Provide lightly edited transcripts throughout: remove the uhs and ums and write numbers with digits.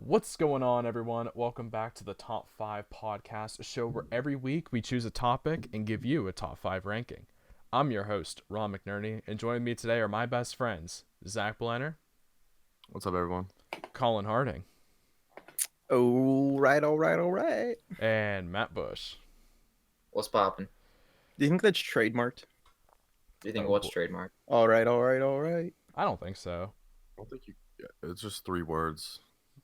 What's going on, everyone? Welcome back to the Top 5 Podcast, a show where every week we choose a topic and give you a top 5 ranking. I'm your host, Ron McNerney, and joining me today are my best friends, Zach Blenner, What's up, everyone? Colin Harding, All right, all right, all right. and Matt Bush. What's poppin'? Do you think that's trademarked? Do you think Oh, what's boy. trademark? All right, all right, all right. I don't think so. I don't think you. Yeah, it's just three words.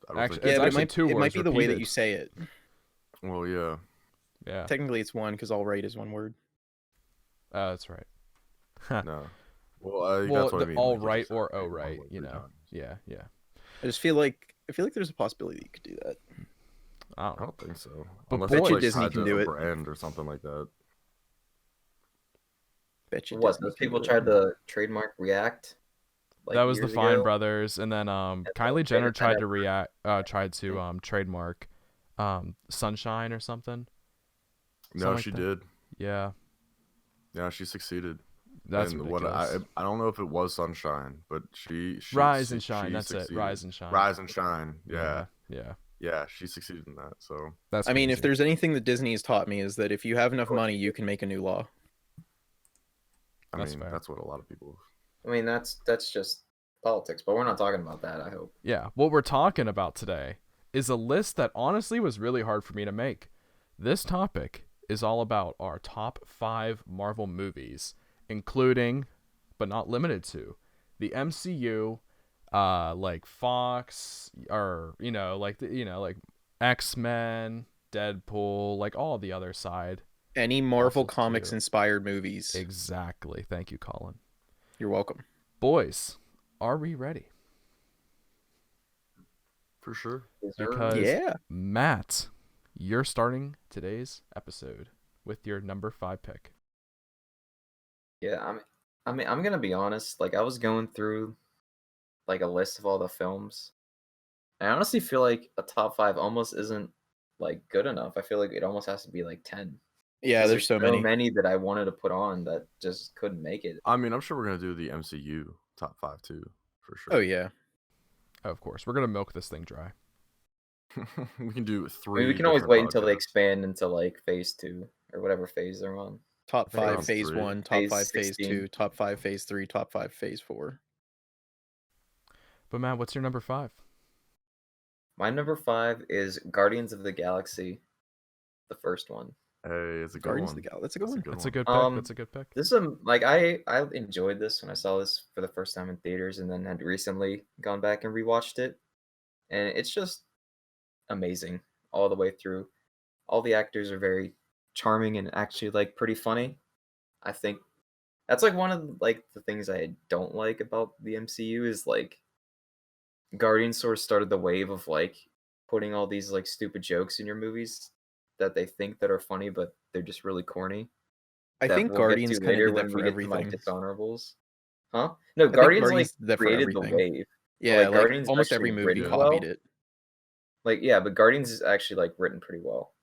I don't Actually, think it's Yeah, but actually it two might words be the way that repeated. you say it. Well, yeah. Yeah, Technically, it's one because all right is one word. that's right. No. Well, Well, that's what I mean. all like, you right just or said oh one right, word you three know. times. Yeah. I feel like there's a possibility that you could do that. I don't I know. don't think so. But Unless boy- it's Bet you like Disney tied can to do a it. brand or something like that. Bet you What? Disney Those can people do it. tried to trademark React. Like That was the years Fine ago. Brothers, and then Kylie they Jenner did that tried to trademark Sunshine or something. No, Something like she that. did. Yeah, Yeah, she succeeded. that's and ridiculous. I don't know if it was Sunshine, but she Rise and she Shine. That's it. succeeded. Rise and Shine. Rise and Shine. Yeah. Yeah. Yeah, she succeeded in that. So That's. I mean, if crazy. there's anything that Disney has taught me is that if you have enough money, you can make a new law. I That's mean, fair. that's what a lot of people. I mean, that's just politics, but we're not talking about that. I hope. Yeah, what we're talking about today is a list that honestly was really hard for me to make. This topic is all about our top 5 Marvel movies, including, but not limited to, the MCU, like Fox, or like X-Men, Deadpool, like all the other side. Any Marvel Also, Comics too. inspired movies. Exactly. Thank you, Colin. You're welcome. Boys, are we ready? For sure. Is there- Because Yeah. Matt, you're starting today's episode with your number 5 pick. Yeah, I'm gonna be honest. Like, I was going through like a list of all the films. I honestly feel like a top 5 almost isn't like good enough. I feel like it almost has to be like 10. Yeah, 'Cause there's so many. that I wanted to put on that just couldn't make it. I mean, I'm sure we're gonna do the MCU top 5 too, for sure. Oh, yeah. Of course, we're gonna milk this thing dry. We can do I three. mean, we can always different wait until they podcasts. expand into like phase 2 or whatever phase they're on. Top think around 5 phase three. 1, top Phase 5 phase 16. 2, top 5 phase 3, top 5 phase 4. But Matt, what's your number 5? My number 5 is Guardians of the Galaxy, the first one. Hey, it's a good Guardians one. of the Galaxy. That's a good That's a one. good That's a one. good pick. That's a good pick. This is like I enjoyed this when I saw this for the first time in theaters, and then had recently gone back and rewatched it, and it's just amazing all the way through. All the actors are very charming and actually like pretty funny. I think that's like one of like the things I don't like about the MCU is like Guardians sort of started the wave of like putting all these like stupid jokes in your movies that they think that are funny, but they're just really corny. I That think we'll get Guardians to kind of later did that when for we get to my everything. dishonorables. Huh? No, think Guardians like Guardians did that for created the everything. wave. Yeah, like, like Guardians almost actually every movie written copied well. it. Like yeah, but Guardians is actually like written pretty well.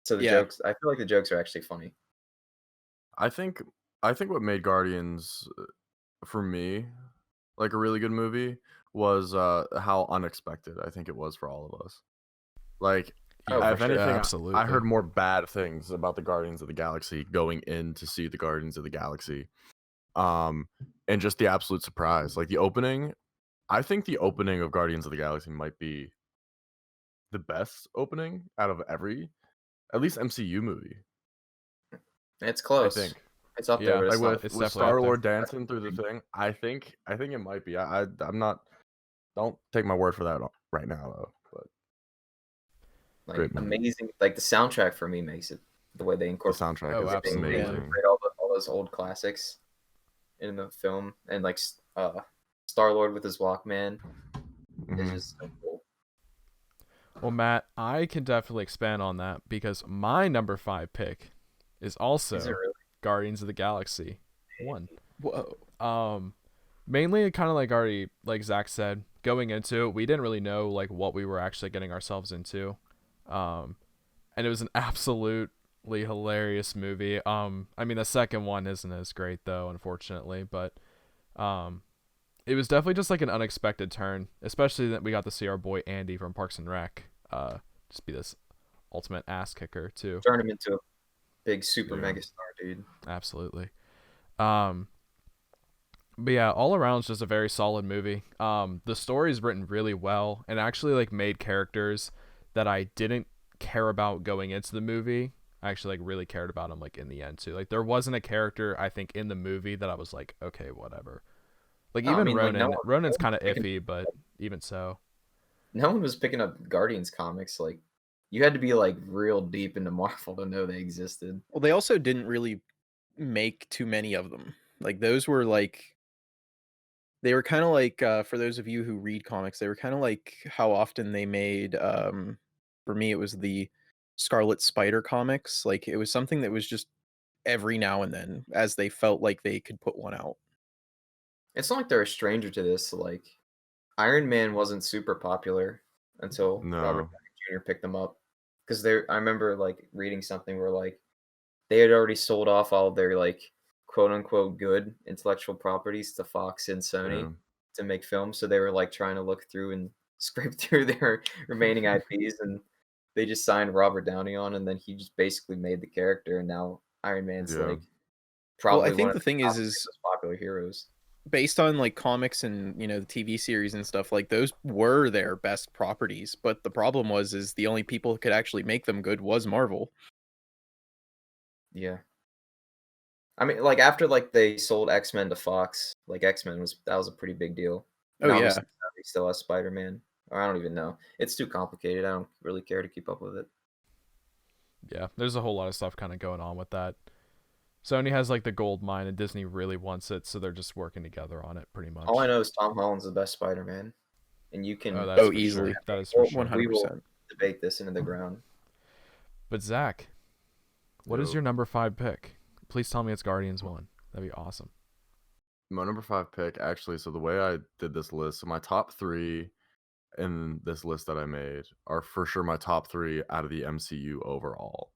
So the Yeah. jokes, I feel like the jokes are actually funny. I think what made Guardians for me like a really good movie was how unexpected I think it was for all of us. Like Oh, if for sure. anything, Absolutely. I heard more bad things about the Guardians of the Galaxy going in to see the Guardians of the Galaxy. And just the absolute surprise. Like the opening, I think the opening of Guardians of the Galaxy might be the best opening out of at least MCU movie. It's close. I think. It's up Yeah, there, but Like it's not. It's with definitely up Star Lord there. dancing through the thing, I think it might be. I'm not. Don't take my word for that right now though. But Like great movie. amazing. Like the soundtrack for me makes it the way they the incorporate soundtrack Oh, is absolutely. amazing. all those old classics in the film, and like Star Lord with his Walkman is Mhm. just so cool. Well, Matt, I can definitely expand on that because my number 5 pick is also Is it really? Guardians of the Galaxy 1. Whoa. Mainly kind of like Zach said, going into it, we didn't really know like what we were actually getting ourselves into. And it was an absolutely hilarious movie. I mean the second one isn't as great though, unfortunately, but it was definitely just like an unexpected turn, especially that we got to see our boy Andy from Parks and Rec just be this ultimate ass kicker too. Turn him into a big super Yeah. mega star, dude. Absolutely. Um, but yeah, all around it's just a very solid movie. The story is written really well and actually like made characters that I didn't care about going into the movie. I actually like really cared about them like in the end too. Like there wasn't a character I think in the movie that I was like, okay, whatever. Like No, I even mean, like, Ronan, Ronan's no kind of one's picking, iffy, but even so. no one was picking up Guardians comics. Like, you had to be like real deep into Marvel to know they existed. Well, they also didn't really make too many of them. Like those were like they were kind of like for those of you who read comics, they were kind of like how often they made for me it was the Scarlet Spider comics. Like it was something that was just every now and then as they felt like they could put one out. It's not like they're a stranger to this. Like, Iron Man wasn't super popular until Robert No. Downey Jr. picked them up. Because I remember like reading something where like they had already sold off all of their like quote unquote good intellectual properties to Fox and Yeah. Sony to make films. So they were like trying to look through and scrape through their remaining IPs, and they just signed Robert Downey on, and then he just basically made the character, and now Iron Man's Yeah. like Well, I probably one think of the the thing top is most popular heroes. based on like comics and the TV series and stuff, like those were their best properties, but the problem was the only people who could actually make them good was Marvel. Yeah. I mean, like after like they sold X-Men to Fox, like X-Men was a pretty big deal. Oh, And yeah. obviously he still has Spider-Man. Or I don't even know. It's too complicated. I don't really care to keep up with it. Yeah, there's a whole lot of stuff kind of going on with that. Sony has like the gold mine and Disney really wants it, so they're just working together on it pretty much. All I know is Tom Holland's the best Spider-Man, and you can. Oh, that's for easily. sure. That is for Well, sure. we will 100%. debate this into the ground. But Zach, what is Yo. your number 5 pick? Please tell me it's Guardians 1. That'd be awesome. My number 5 pick, actually, so the way I did this list, so my top 3 in this list that I made are for sure my top 3 out of the MCU overall.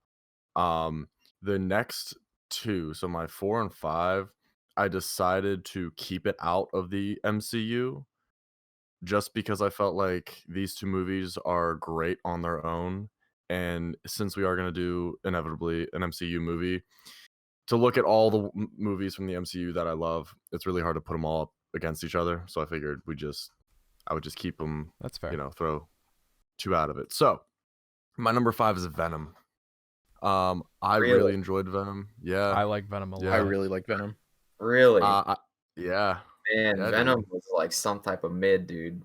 The next 2, so my 4 and 5, I decided to keep it out of the MCU just because I felt like these 2 movies are great on their own, and since we are going to do inevitably an MCU movie, to look at all the movies from the MCU that I love, it's really hard to put them all up against each other. So I figured I would just keep them, That's fair. throw 2 out of it. So my number 5 is Venom. I Really? really enjoyed Venom. Yeah. I like Venom a lot. Yeah. I really like Venom. Really? Yeah. Man, yeah, Venom dude. was like some type of mid, dude.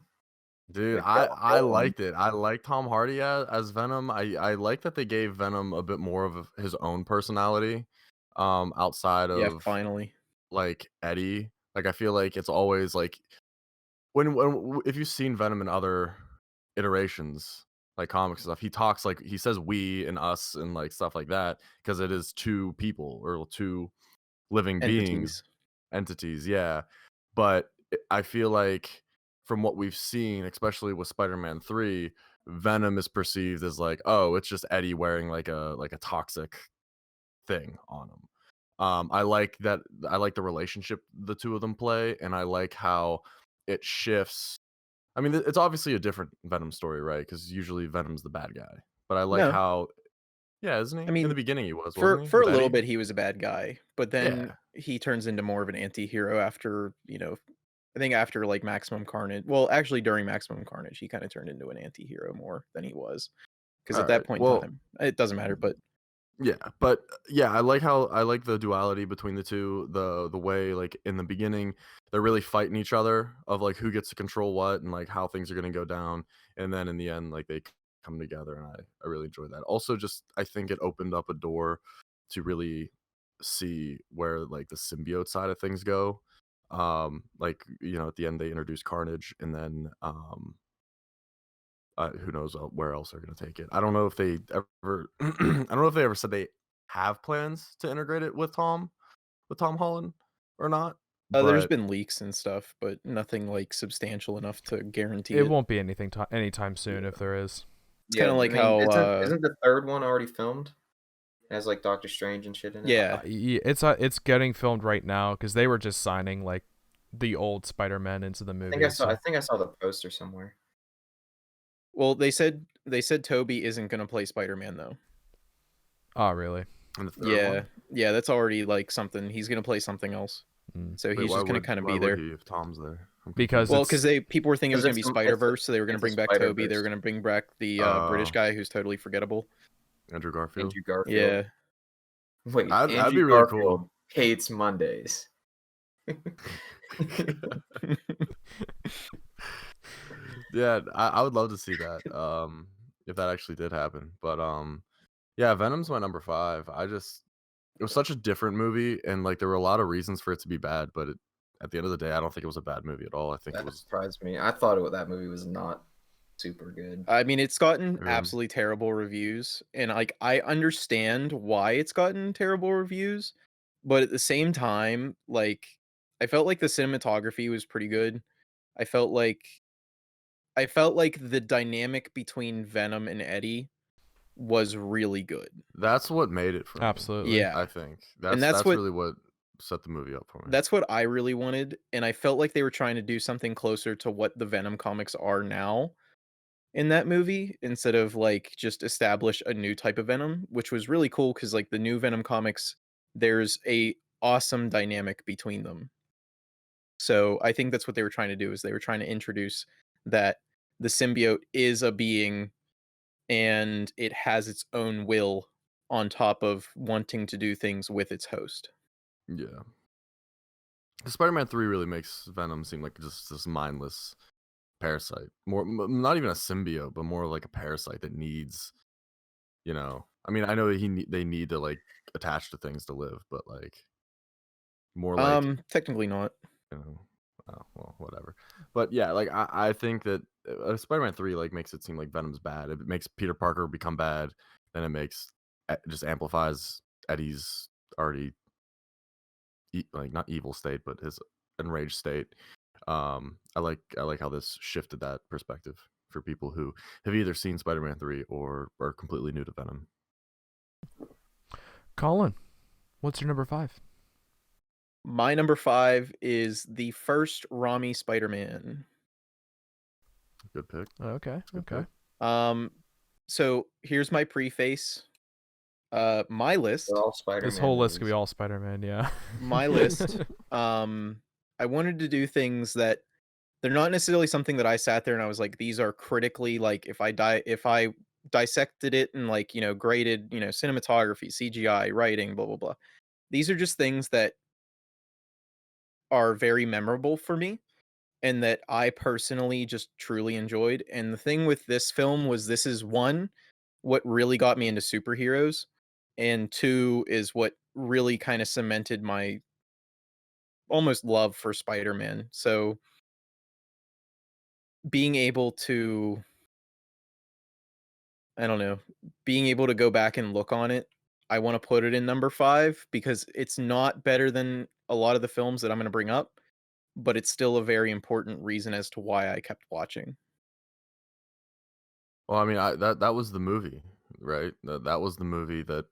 Dude, Like, I go on. liked it. I like Tom Hardy as Venom. I like that they gave Venom a bit more of his own personality, outside Yeah, of finally. like Eddie. Like I feel like it's always like if you've seen Venom in other iterations, like comics and stuff, he talks like he says we and us and like stuff like that because it is 2 people or 2 living beings, entities, yeah. But I feel like from what we've seen, especially with Spider-Man 3, Venom is perceived as like, oh, it's just Eddie wearing like a toxic thing on him. I like that. I like the relationship the 2 of them play, and I like how it shifts. I mean, it's obviously a different Venom story, right? Because usually Venom's the bad guy. But I like No. how, yeah, isn't he? I mean, in the beginning he was, For wasn't he? for a With little Eddie? bit he was a bad guy, but then Yeah. he turns into more of an anti-hero after, I think after like Maximum Carnage. Well, actually during Maximum Carnage, he kind of turned into an anti-hero more than he was. Because at All that right. point in Well, time, it doesn't matter, but yeah, but yeah, I like the duality between the 2. The way like in the beginning they're really fighting each other of like who gets to control what and like how things are gonna go down, and then in the end like they come together, and I really enjoyed that. Also, just I think it opened up a door to really see where like the symbiote side of things go. Like at the end they introduce Carnage, and then who knows where else they're going to take it. I don't know if they ever I don't know if they ever said they have plans to integrate it with Tom Holland or not, there's but been leaks and stuff, but nothing like substantial enough to guarantee It it. won't be anything anytime soon if there is. It's kind of like how isn't the third one already filmed? It has like Doctor Strange and shit in it. yeah, It's getting filmed right now because they were just signing like the old Spider-Man into the I movie. think I saw. I So. think I saw the poster somewhere. Well, they said Toby isn't gonna play Spider-Man though. Oh, really? And the third Yeah, one? yeah, that's already like something. He's gonna play something else, Mm. so Wait, he's why just gonna would kind of why be would there. he if Tom's there? I'm Because confused. Well, it's- because people were thinking it was 'Cause gonna be it's the- Spider-Verse, so they were gonna it's the bring back Toby. They were Spider-Verse. gonna bring back the British guy who's totally forgettable. Andrew Garfield. Andrew Garfield. Yeah. Wait, That'd Andrew be really Garfield cool. hates Mondays. Yeah, I would love to see that. If that actually did happen. But yeah, Venom's my number 5. It was such a different movie, and like there were a lot of reasons for it to be bad, but at the end of the day, I don't think it was a bad movie at all. I think it That was surprised me. I thought that movie was not super good. I mean, it's gotten Yeah. absolutely terrible reviews, and like I understand why it's gotten terrible reviews, but at the same time, like I felt like the cinematography was pretty good. I felt like the dynamic between Venom and Eddie was really good. that's what made it for me. Absolutely. Yeah. I think And that's what really what set the movie up for me. that's what I really wanted, and I felt like they were trying to do something closer to what the Venom comics are now in that movie instead of like just establish a new type of Venom, which was really cool because like the new Venom comics, there's a awesome dynamic between them. So I think that's what they were trying to do is they were trying to introduce that the symbiote is a being and it has its own will on top of wanting to do things with its host. Yeah. Spider-Man 3 really makes Venom seem like just this mindless parasite. Not even a symbiote, but more like a parasite that needs, I mean, I know that they need to like attach to things to live, but like more like, Technically not. oh, well, whatever. But yeah, like I think that Spider-Man 3 like makes it seem like Venom's bad. It makes Peter Parker become bad, and it just amplifies Eddie's already like not evil state, but his enraged state. I like how this shifted that perspective for people who have either seen Spider-Man 3 or are completely new to Venom. Colin, what's your number 5? My number 5 is the first Rami Spider-Man. Good pick. Okay. Good Okay. pick. So here's my preface. My list. They're all Spider-Man. This whole list could be movies. all Spider-Man, yeah. My list. I wanted to do things that they're not necessarily something that I sat there and I was like, these are critically like if I dissected it and like, graded, cinematography, CGI, writing, blah blah blah. These are just things that are very memorable for me and that I personally just truly enjoyed. And the thing with this film was this is one, what really got me into superheroes, and two is what really kind of cemented my almost love for Spider-Man. So being able to I don't know, being able to go back and look on it, I want to put it in number 5 because it's not better than a lot of the films that I'm going to bring up, but it's still a very important reason as to why I kept watching. Well, I mean, that was the movie, right? That was the movie that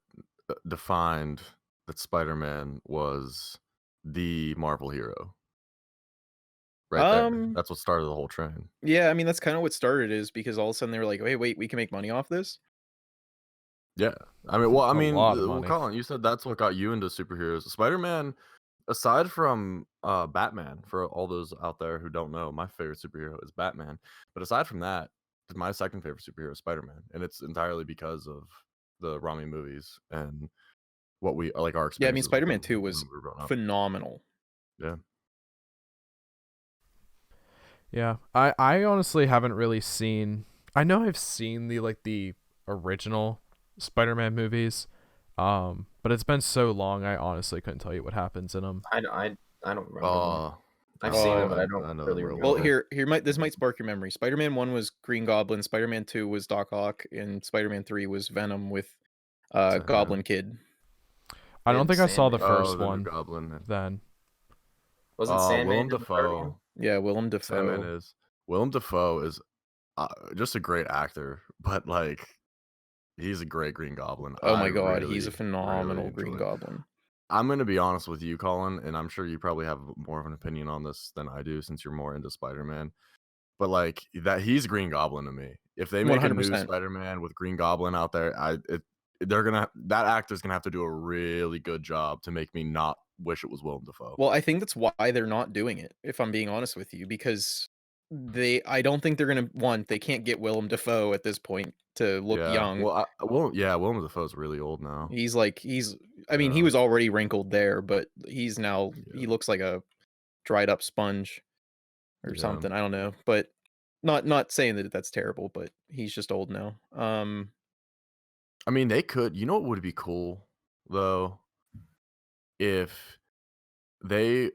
defined that Spider-Man was the Marvel hero. Right there. That's what started the whole train. Yeah, I mean that's kind of what started is because all of a sudden they were like, wait, we can make money off this. Yeah, I mean, well, A lot of money. Colin, you said that's what got you into superheroes. Spider-Man, aside from Batman, for all those out there who don't know, my favorite superhero is Batman. But aside from that, my second favorite superhero is Spider-Man, and it's entirely because of the Rami movies and what we like our experiences. Yeah, I mean with Spider-Man them 2 when was we were growing up. phenomenal. Yeah. Yeah, I honestly haven't really seen. I know I've seen the original Spider-Man movies, but it's been so long. I honestly couldn't tell you what happens in them. I don't remember. Them. Oh, I've Oh, seen them, but I I don't know really them real remember. Well, this might spark your memory. Spider-Man 1 was Green Goblin, Spider-Man 2 was Doc Ock, and Spider-Man 3 was Venom with Sandman. Goblin Kid. I don't think I saw the Sandman. first the new one Goblin. then. Wasn't Sandman Willem in the third one? Dafoe. Yeah, Willem Sandman Dafoe. is Willem Dafoe is just a great actor, but like he's a great Green Goblin. Oh I my god, he's really, a phenomenal really Green enjoy- Goblin. I'm gonna be honest with you, Colin, and I'm sure you probably have more of an opinion on this than I do since you're more into Spider-Man. But like that, he's Green Goblin to me. If they make a new 100%. Spider-Man with Green Goblin out there, that actor's gonna have to do a really good job to make me not wish it was Willem Dafoe. Well, I think that's why they're not doing it, if I'm being honest with you, because I don't think they're gonna they can't get Willem Dafoe at this point to look Yeah, young. Willem Dafoe's really old now. I mean, he Yeah. was already wrinkled there, but he Yeah. looks like a dried up sponge or Yeah. something. I don't know, but not saying that that's terrible, but he's just old now. I mean, they could. You know what would be cool though, if they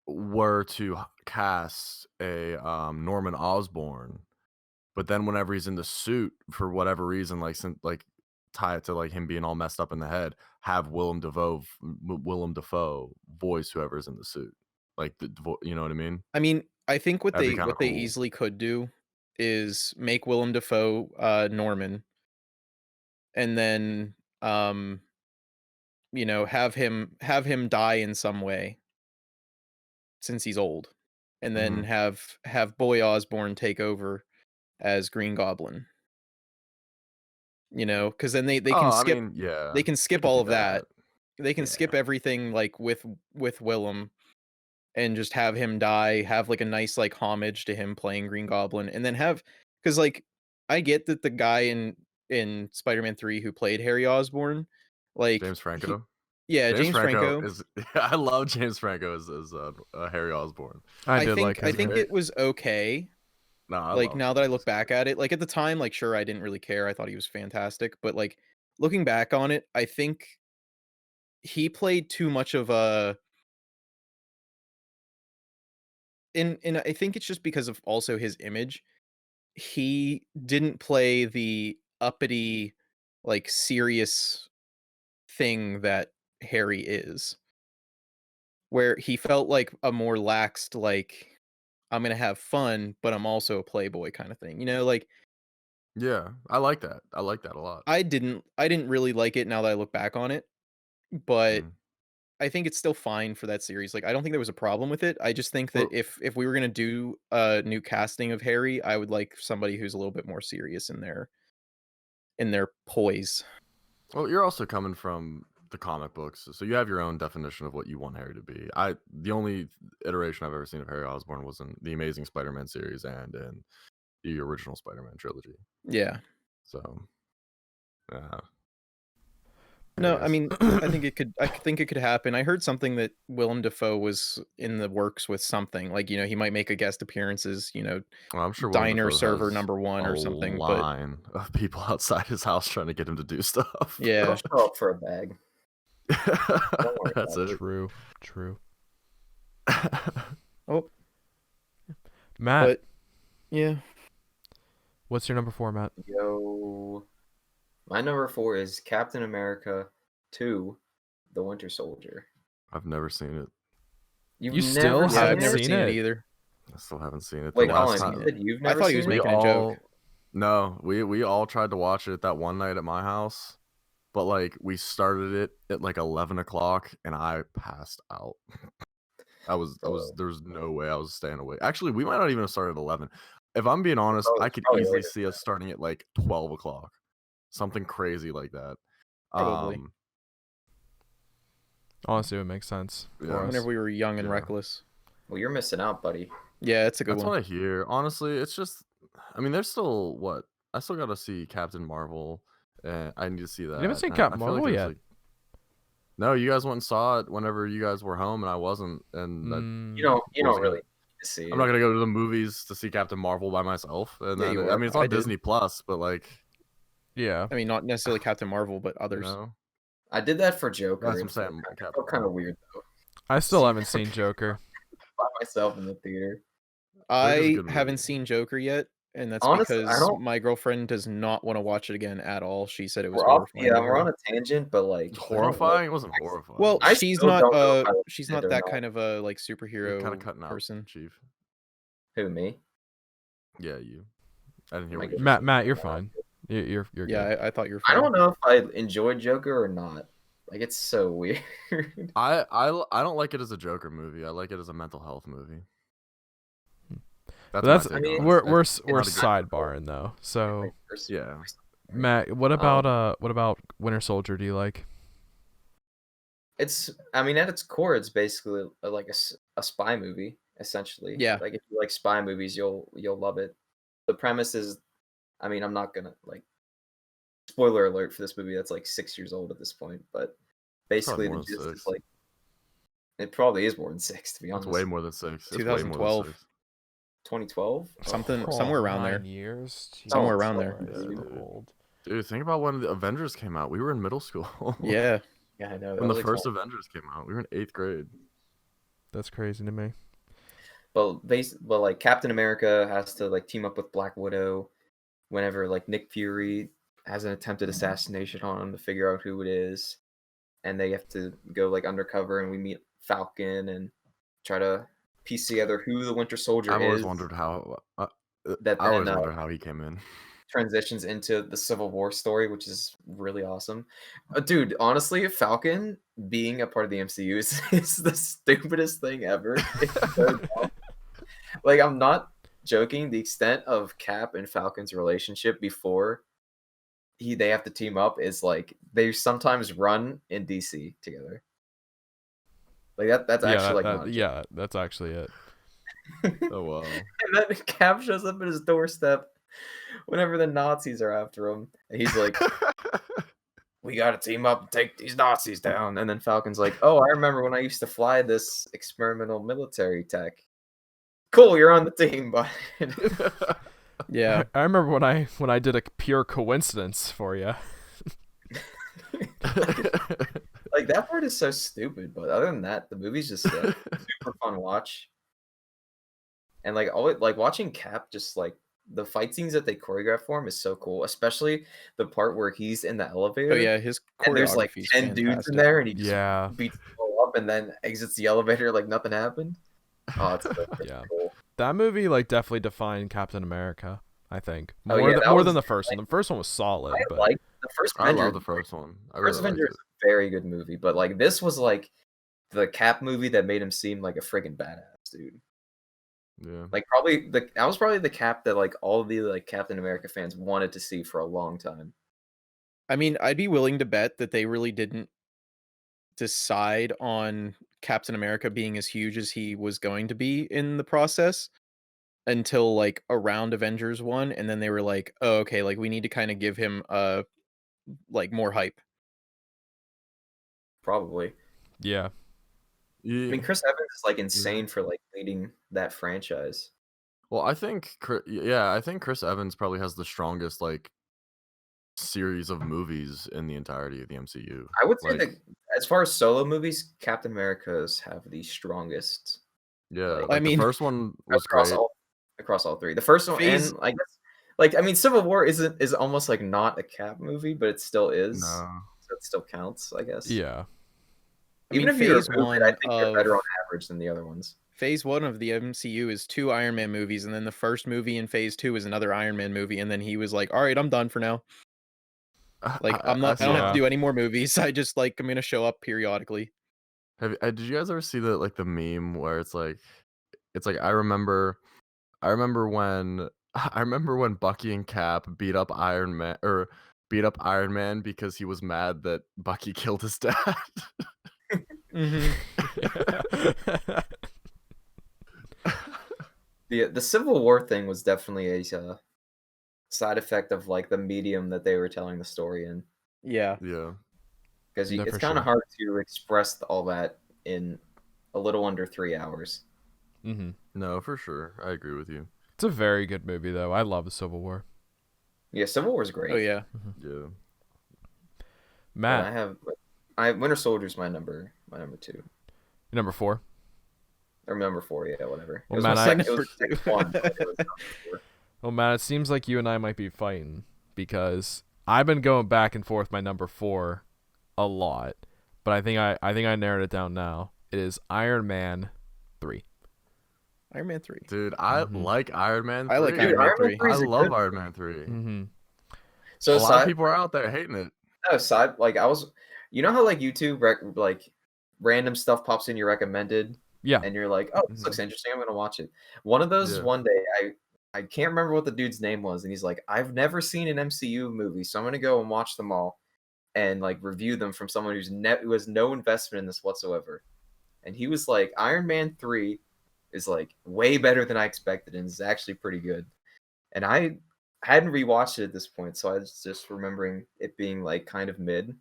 were to cast a Norman Osborn, but then whenever he's in the suit for whatever reason, like tie it to like him being all messed up in the head, have Willem Dafoe voice whoever's in the suit, like you know what I mean? I mean, I think That'd be kind what of they cool. easily could do is make Willem Dafoe Norman, and then have him die in some way since he's old, and then Mhm. have Boy Osborne take over as Green Goblin. Because then they can Oh, I skip mean, yeah, they can they skip could all do of that. that. They can Yeah. skip everything like with Willem and just have him die, have like a nice like homage to him playing Green Goblin, and then because like I get that the guy in Spider-Man 3 who played Harry Osborn, like James Franco. James James Franco Franco. is. I love James Franco as Harry Osborn. I did like I his think great. it was okay. No, I Like love now him. that I look He's back great. at it, like at the time, like sure I didn't really care. I thought he was fantastic, but like looking back on it, I think he played too much of a and I think it's just because of also his image. He didn't play the uppity, like serious thing that Harry is, where he felt like a more laxed, like I'm gonna have fun, but I'm also a playboy kind of thing. Like Yeah, I like that. I like that a lot. I didn't really like it now that I look back on it, but Mm. I think it's still fine for that series. Like I don't think there was a problem with it. I just think that Well, if we were gonna do a new casting of Harry, I would like somebody who's a little bit more serious in their poise. well, you're also coming from the comic books, so you have your own definition of what you want Harry to be. The only iteration I've ever seen of Harry Osborn was in the Amazing Spider-Man series and in the original Spider-Man trilogy. Yeah. So, yeah. No, I Anyways. mean, I think it could happen. I heard something that Willem Dafoe was in the works with something. Like, he might make a guest appearances, Well, I'm sure Willem diner Dafoe server has number 1 a or something, but line of people outside his house trying to get him to do stuff. yeah. He'll show up for a bag. Don't worry That's about it. True. Oh, Matt, but yeah. what's your number 4, Matt? Yo, my number 4 is Captain America 2, The Winter Soldier. I've never seen it. You've You never still Yeah, I've haven't never seen seen it it? either. I still haven't seen it. Wait, The last Colin, time you said you've I never thought he seen was it? making a joke. No, we all tried to watch it that one night at my house, but like we started it at like 11 o'clock and I passed out. There was no way I was staying awake. Actually, we might not even have started at 11. If I'm being honest, I could probably easily later see us starting at like 12 o'clock, something crazy like that. Probably. Honestly, it would make sense Yeah. for us. Whenever we were young and Yeah. reckless. Well, you're missing out, buddy. Yeah, it's a good That's one. what I hear. Honestly, it's just, I mean, there's still what I still got to see Captain Marvel. I need to see that. You haven't seen and Captain I feel like Marvel there's, yet. like- no, you guys went and saw it whenever you guys were home, and I wasn't. And You don't wasn't really need to see I'm not gonna go to the movies to see Captain Marvel by myself. And Yeah, then you I are. mean, it's I on did. Disney Plus, but like, Yeah. I mean, not necessarily Captain Marvel, but you others. know, I did that for Joker. that's what I'm It saying. felt kind of weird though. I still haven't seen Joker. By myself in the theater. Joker's a I good haven't movie. seen Joker yet, and that's Honestly, I because don't- my girlfriend does not want to watch it again at all. She said it was We're off. horrifying. Yeah, to we're her. on a tangent, but like It's I don't know. horrifying. It wasn't horrifying. Well, I she's still not don't know if I liked she's it not or that not. kind of a like You're superhero kind of cutting out, person. Chief. Who, me? Yeah, you. I didn't hear My what you goodness. Matt, you're fine. You're Yeah, good. I thought you were I fine. don't know if I enjoyed Joker or not. Like it's so weird. I don't like it as a Joker movie. I like it as a mental health movie. That's That's my take mean, on we're it. we're It's we're not a good- sidebarring though. So Yeah. Matt, what about Winter Soldier? Do you like? It's I mean at its core it's basically like a spy movie essentially. Yeah. Like if you like spy movies you'll love it. The premise is I mean I'm not gonna like spoiler alert for this movie that's like 6 years old at this point, but basically more the than gist is 6. like it probably is more than 6 to be It's honest. way more than 6. It's way more 2012. than 6. 2012? Somewhere around there. 9 years. Somewhere Jesus around there. Christ, Yeah, so dude. old. Dude, think about when the Avengers came out. We were in middle school. Yeah. Yeah, I know. When the that was, like, first Avengers came out, we were in 8th grade. That's crazy to me. but like Captain America has to like team up with Black Widow whenever like Nick Fury has an attempted assassination on him to figure out who it is, and they have to go like undercover, and we meet Falcon and try to piece together who the Winter Soldier I've always is. wondered how. That I always then wondered how he came in. transitions into the Civil War story, which is really awesome. Dude, honestly, Falcon being a part of the MCU is the stupidest thing ever. It's so dumb. Like, I'm not joking. The extent of Cap and Falcon's relationship before they have to team up is like they sometimes run in DC together. Like that's actually like not a joke. yeah, that's actually it. Oh wow. And then Cap shows up at his doorstep whenever the Nazis are after him, and he's like, "We got to team up and take these Nazis down." And then Falcon's like, "Oh, I remember when I used to fly this experimental military tech. Cool, you're on the team, but." Yeah. I remember when I did a pure coincidence for you. Like that part is so stupid, but other than that, the movie's just like, super fun watch. And like always, like watching Cap, just like the fight scenes that they choreograph for him is so cool. Especially the part where he's in the elevator. Oh yeah, his And there's like choreography is 10 dudes in fantastic. there, and he just Yeah, beats them all up, and then exits the elevator like nothing happened. Oh, it's so freaking Yeah. cool. that movie like definitely defined Captain America. I think Oh, more yeah, than that more was- than the first one. The first one was solid, I but like the first I Avenger. love the first one. I First really Avenger liked is a very good movie, but like this was like the Cap movie that made him seem like a friggin' badass, dude. it. Yeah. Like that was probably the Cap that like all the like Captain America fans wanted to see for a long time. I mean, I'd be willing to bet that they really didn't decide on Captain America being as huge as he was going to be in the process until like around Avengers 1, and then they were like, "Oh, okay, like we need to kind of give him like more hype." Probably. yeah, I Yeah. mean, Chris Evans is like insane for like leading that franchise. Well, I think I think Chris Evans probably has the strongest like series of movies in the entirety of the MCU. I would say Like, that as far as solo movies, Captain America's have the strongest. yeah, like- like I mean, the first one was across great. all three. The first one, Phase- and I guess, like I mean, Civil War is almost like not a Cap movie, but it still is. No. So it still counts, I guess. yeah. I Even mean, if you phase remove one it, I think they're better of on average than the other ones. phase 1 of the MCU is 2 Iron Man movies, and then the first movie in phase 2 is another Iron Man movie, and then he was like, "All right, I'm done for now. Like, I don't have Yeah. to do any more movies. I'm gonna show up periodically." Did you guys ever see the meme where it's like I remember when I remember when Bucky and Cap beat up Iron Man because he was mad that Bucky killed his dad. Mhm. The Civil War thing was definitely a side effect of like the medium that they were telling the story in, Yeah. Yeah. because No, it's for kind of sure. hard to express all that in a little under 3 hours. hmm No, for sure. I agree with you. It's a very good movie though. I love the Civil War. Yeah, Civil War is great. Oh yeah. Yeah. But Matt, Winter Soldier's my number 2 number 4. or number 4. Yeah, whatever. Well, it was man, my I- second, it was the second one. But it was number 4. Well, Matt, it seems like you and I might be fighting because I've been going back and forth my number 4 a lot, but I think I narrowed it down now. It is Iron Man 3. Iron Man 3. Dude, I Mhm. like Iron Man 3. I like Dude, Iron Man Iron Man 3. 3 I is a love good Iron Man 3. Mm-hmm. So A lot of people are out there hating it. like I was You know how like YouTube like random stuff pops in your recommended, Yeah. and you're like, oh, this looks interesting. I'm gonna watch it. One of those Yeah. one day, I can't remember what the dude's name was, and he's like, I've never seen an MCU movie, so I'm gonna go and watch them all and like review them from someone who has no investment in this whatsoever. And he was like, Iron Man 3 is like way better than I expected and is actually pretty good. And I hadn't rewatched it at this point, so I was just remembering it being like kind of mid.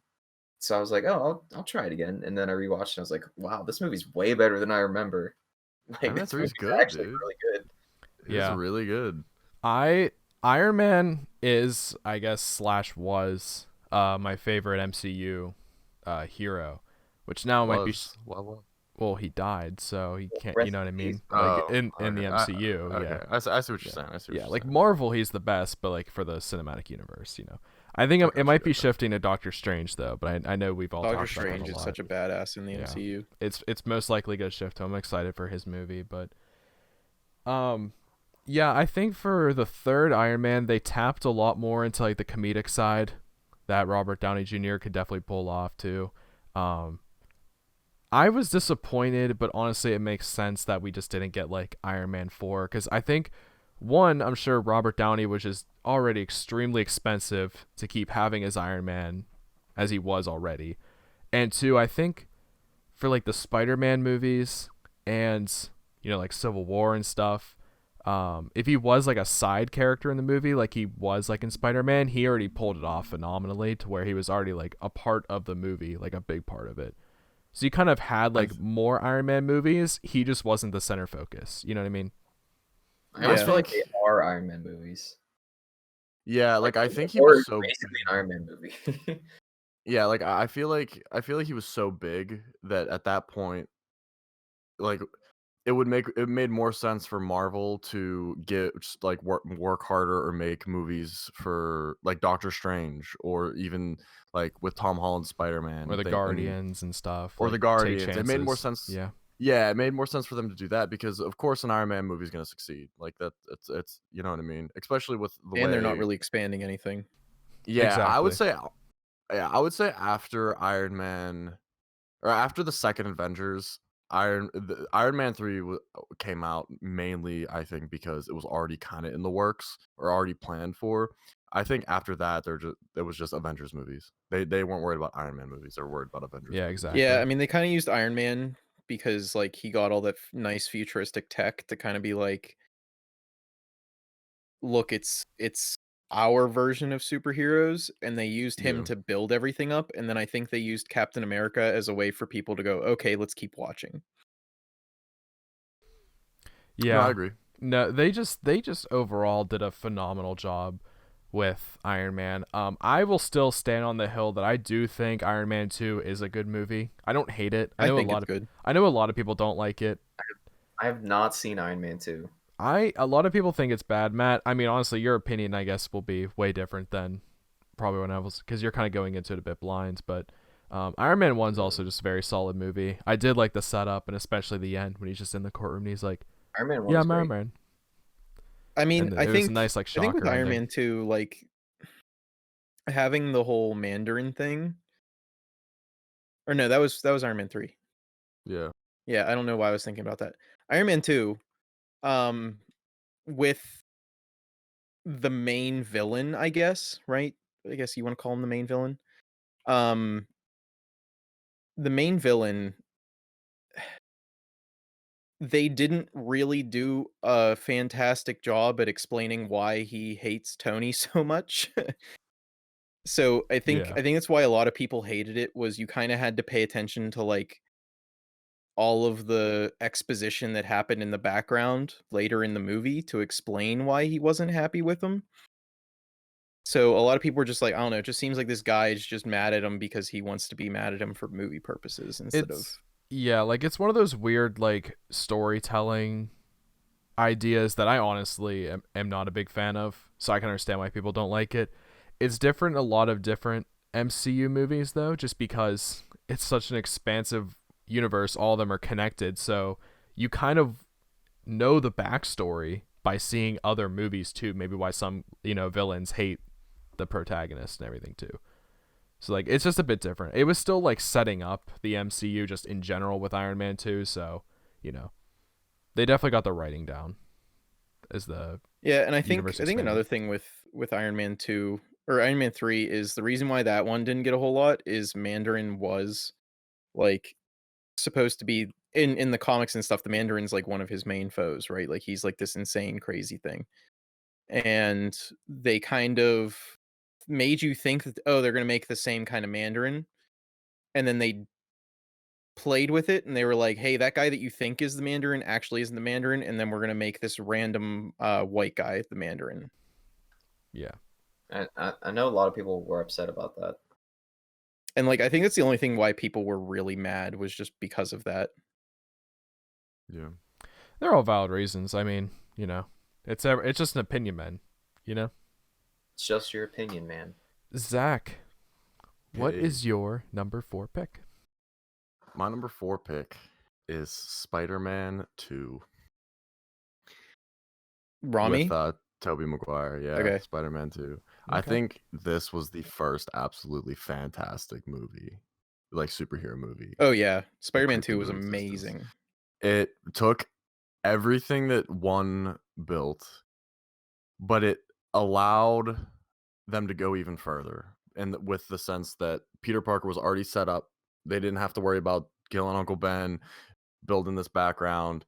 So I was like, oh, I'll try it again. And then I rewatched it and I was like, wow, this movie's way better than I remember. Like Iron Man this 3 is movie's good, actually dude. really good. It's really good. Iron Man is, I guess, / was my favorite MCU hero, which now might be well, he died, so he can't, you know what I mean? Like in the MCU, yeah. I see what you're saying. I see what Yeah, you're like saying. Marvel, he's the best, but like for the cinematic universe, you know. I think it might be shifting to Doctor Strange though, but I know we've all Doctor talked about Strange that a is lot. such a badass in the Yeah. MCU. It's most likely gonna shift to him. I'm excited for his movie, but yeah, I think for the third Iron Man, they tapped a lot more into like the comedic side that Robert Downey Jr. could definitely pull off too. I was disappointed, but honestly, it makes sense that we just didn't get like Iron Man 4 because I think one, I'm sure Robert Downey was just already extremely expensive to keep having as Iron Man as he was already, and two, I think for like the Spider-Man movies and like Civil War and stuff. If he was like a side character in the movie, like he was like in Spider-Man, he already pulled it off phenomenally to where he was already like a part of the movie, like a big part of it. So you kind of had like more Iron Man movies. He just wasn't the center focus. You know what I mean? I almost Yeah. feel like they are Iron Man movies. Yeah, like I think he Or was so basically an Iron Man movie. yeah, like I feel like he was so big that at that point, like it made more sense for Marvel to get just like work harder or make movies for like Doctor Strange or even like with Tom Holland's Spider-Man Or the Guardians and stuff. or like, the take Guardians. It made more chances. sense. Yeah. Yeah, it made more sense for them to do that because of course an Iron Man movie is going to succeed. Like that it's you know what I mean? Especially with the way And they're not really expanding anything. Yeah, Exactly. I would say after Iron Man or after the second Avengers, Iron Man 3 came out mainly, I think, because it was already kind of in the works or already planned for. I think after that, it was just Avengers movies. They weren't worried about Iron Man movies; they were worried about Avengers. Yeah, movies. exactly. Yeah, I mean they kind of used Iron Man because like he got all that nice futuristic tech to kind of be like, look, it's our version of superheroes, and they used him Yeah. to build everything up, and then I think they used Captain America as a way for people to go, okay, let's keep watching. Yeah. No, I agree. No, they just overall did a phenomenal job with Iron Man. I will still stand on the hill that I do think Iron Man 2 is a good movie. I don't hate it. I think it's good. I know a lot of people don't like it. I have not seen Iron Man 2. A lot of people think it's bad, Matt. I mean, honestly, your opinion, I guess, will be way different than probably when I was, because you're kind of going into it a bit blind. But Iron Man 1's also just a very solid movie. I did like the setup and especially the end when he's just in the courtroom and he's like, Iron Man 1 "Yeah, is I'm Iron great. Man." I mean, And I it was think a nice like I think with shocker Iron ending. Man 2, like having the whole Mandarin thing, or no, that was Iron Man 3. Yeah. Yeah, I don't know why I was thinking about that. Iron Man 2, um, with the main villain, I guess, right? I guess you want to call him the main villain. Um, the main villain, they didn't really do a fantastic job at explaining why he hates Tony so much. So Yeah. I think that's why a lot of people hated it, was you kind of had to pay attention to like all of the exposition that happened in the background later in the movie to explain why he wasn't happy with him. So a lot of people were just like, I don't know, it just seems like this guy is just mad at him because he wants to be mad at him for movie purposes instead of Yeah, like it's one of those weird like storytelling ideas that I honestly am not a big fan of, so I can understand why people don't like it. It's different in a lot of different MCU movies though, just because it's such an expansive universe, all of them are connected, so you kind of know the backstory by seeing other movies too, maybe why some, villains hate the protagonist and everything too. So like it's just a bit different. It was still like setting up the MCU just in general with Iron Man 2, so, you know, they definitely got the writing down as the Yeah, and I universe think expanded. another thing with Iron Man 2 or Iron Man 3 is the reason why that one didn't get a whole lot is Mandarin was like supposed to be in the comics and stuff. The Mandarin's like one of his main foes, right? Like he's like this insane crazy thing. And they kind of made you think that, oh, they're going to make the same kind of Mandarin, and then they played with it and they were like, hey, that guy that you think is the Mandarin actually isn't the Mandarin, and then we're going to make this random white guy the Mandarin. Yeah. I know a lot of people were upset about that. And like I think that's the only thing why people were really mad was just because of that. Yeah. They're all valid reasons. I mean, you know, it's just an opinion, man. You know, It's just your opinion, man. Zach, what Hey. is your number 4 pick? My number 4 pick is Spider-Man 2 Rami? with Tobey Maguire. Yeah, Okay. Spider-Man 2. I Okay. think this was the first absolutely fantastic movie, like superhero movie. Oh yeah, that Spider-Man creeped 2 was into existence. amazing. It took everything that one built, but it allowed them to go even further. And with the sense that Peter Parker was already set up, they didn't have to worry about killing Uncle Ben, building this background.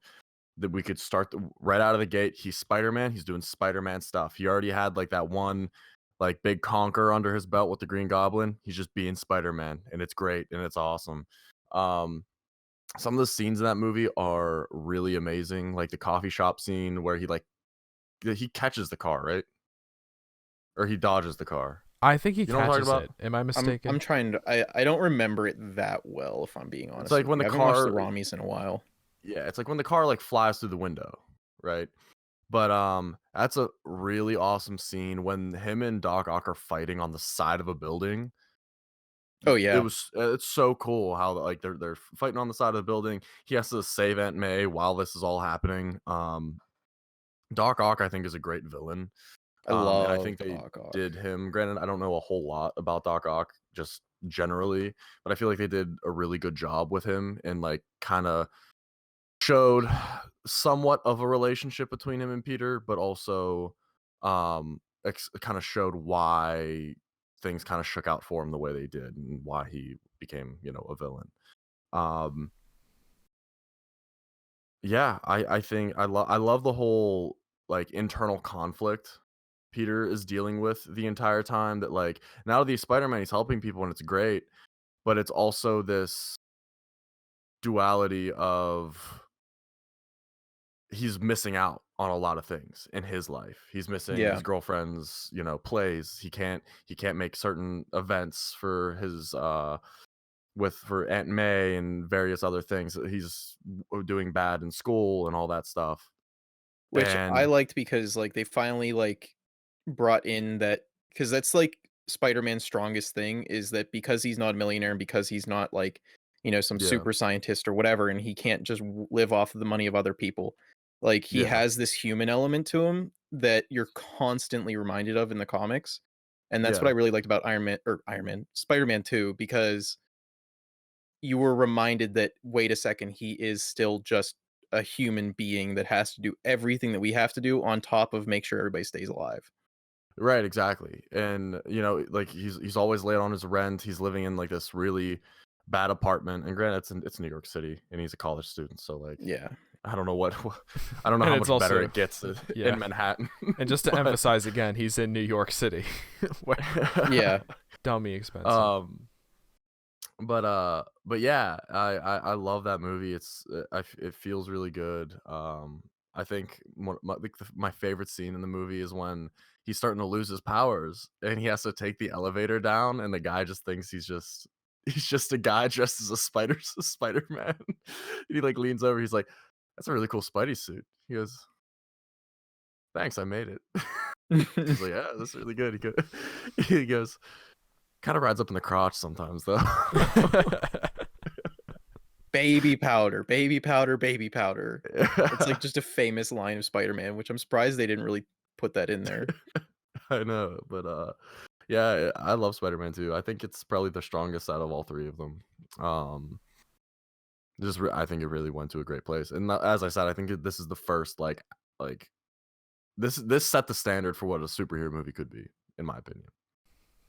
That we could start right out of the gate. He's Spider-Man. He's doing Spider-Man stuff. He already had like that one, like big conquer under his belt with the Green Goblin. He's just being Spider-Man, and it's great and it's awesome. Some of the scenes in that movie are really amazing, like the coffee shop scene where he catches the car, right? Or he dodges the car. I think he You know what I'm catches talking it. about? Am I mistaken? I'm trying to I don't remember it that well, if I'm being honest. It's like with when you. the I haven't watched the car, Ramis in a while. yeah, it's like when the car like flies through the window, right? But that's a really awesome scene when him and Doc Ock are fighting on the side of a building. Oh yeah. It's so cool how like they're fighting on the side of the building. He has to save Aunt May while this is all happening. Doc Ock I think is a great villain. I And I love think they Doc Ock. did him. Granted, I don't know a whole lot about Doc Ock just generally, but I feel like they did a really good job with him and like kind of showed somewhat of a relationship between him and Peter, but also kind of showed why things kind of shook out for him the way they did and why he became, a villain. Yeah, I think I love the whole like internal conflict Peter is dealing with the entire time, that like now that he's Spider-Man, he's helping people and it's great, but it's also this duality of he's missing out on a lot of things in his life. He's missing Yeah. his girlfriend's, plays. He can't make certain events for his for Aunt May and various other things. He's doing bad in school and all that stuff. Which I And liked because like they finally like brought in that, because that's like Spider-Man's strongest thing is that because he's not a millionaire and because he's not like, some yeah, super scientist or whatever, and he can't just live off of the money of other people. Like he yeah, has this human element to him that you're constantly reminded of in the comics. And that's what yeah. I really liked about Spider-Man 2, because you were reminded that, wait a second, he is still just a human being that has to do everything that we have to do on top of make sure everybody stays alive. Right, exactly. And like he's always late on his rent. He's living in like this really bad apartment. And granted, it's New York City, and he's a college student. So like, Yeah. I don't know I don't know And how it's much better also- it gets yeah. in Manhattan. And just to But- emphasize again, he's in New York City. Where Yeah. dummy expensive. But yeah, I love that movie. It feels really good. I think my favorite scene in the movie is when he's starting to lose his powers and he has to take the elevator down, and the guy just thinks he's just a guy dressed as a Spider-Man. And he like leans over, he's like, "That's a really cool Spidey suit." He goes, "Thanks, I made it." He's like, "Yeah, that's really good." He goes, "Kind of rides up in the crotch sometimes though." Baby powder, baby powder, baby powder. It's like just a famous line of Spider-Man, which I'm surprised they didn't really put that in there. I know, but Yeah, I love Spider-Man too. I think it's probably the strongest out of all three of them. I think it really went to a great place. And as I said, I think this is the first like this set the standard for what a superhero movie could be, in my opinion.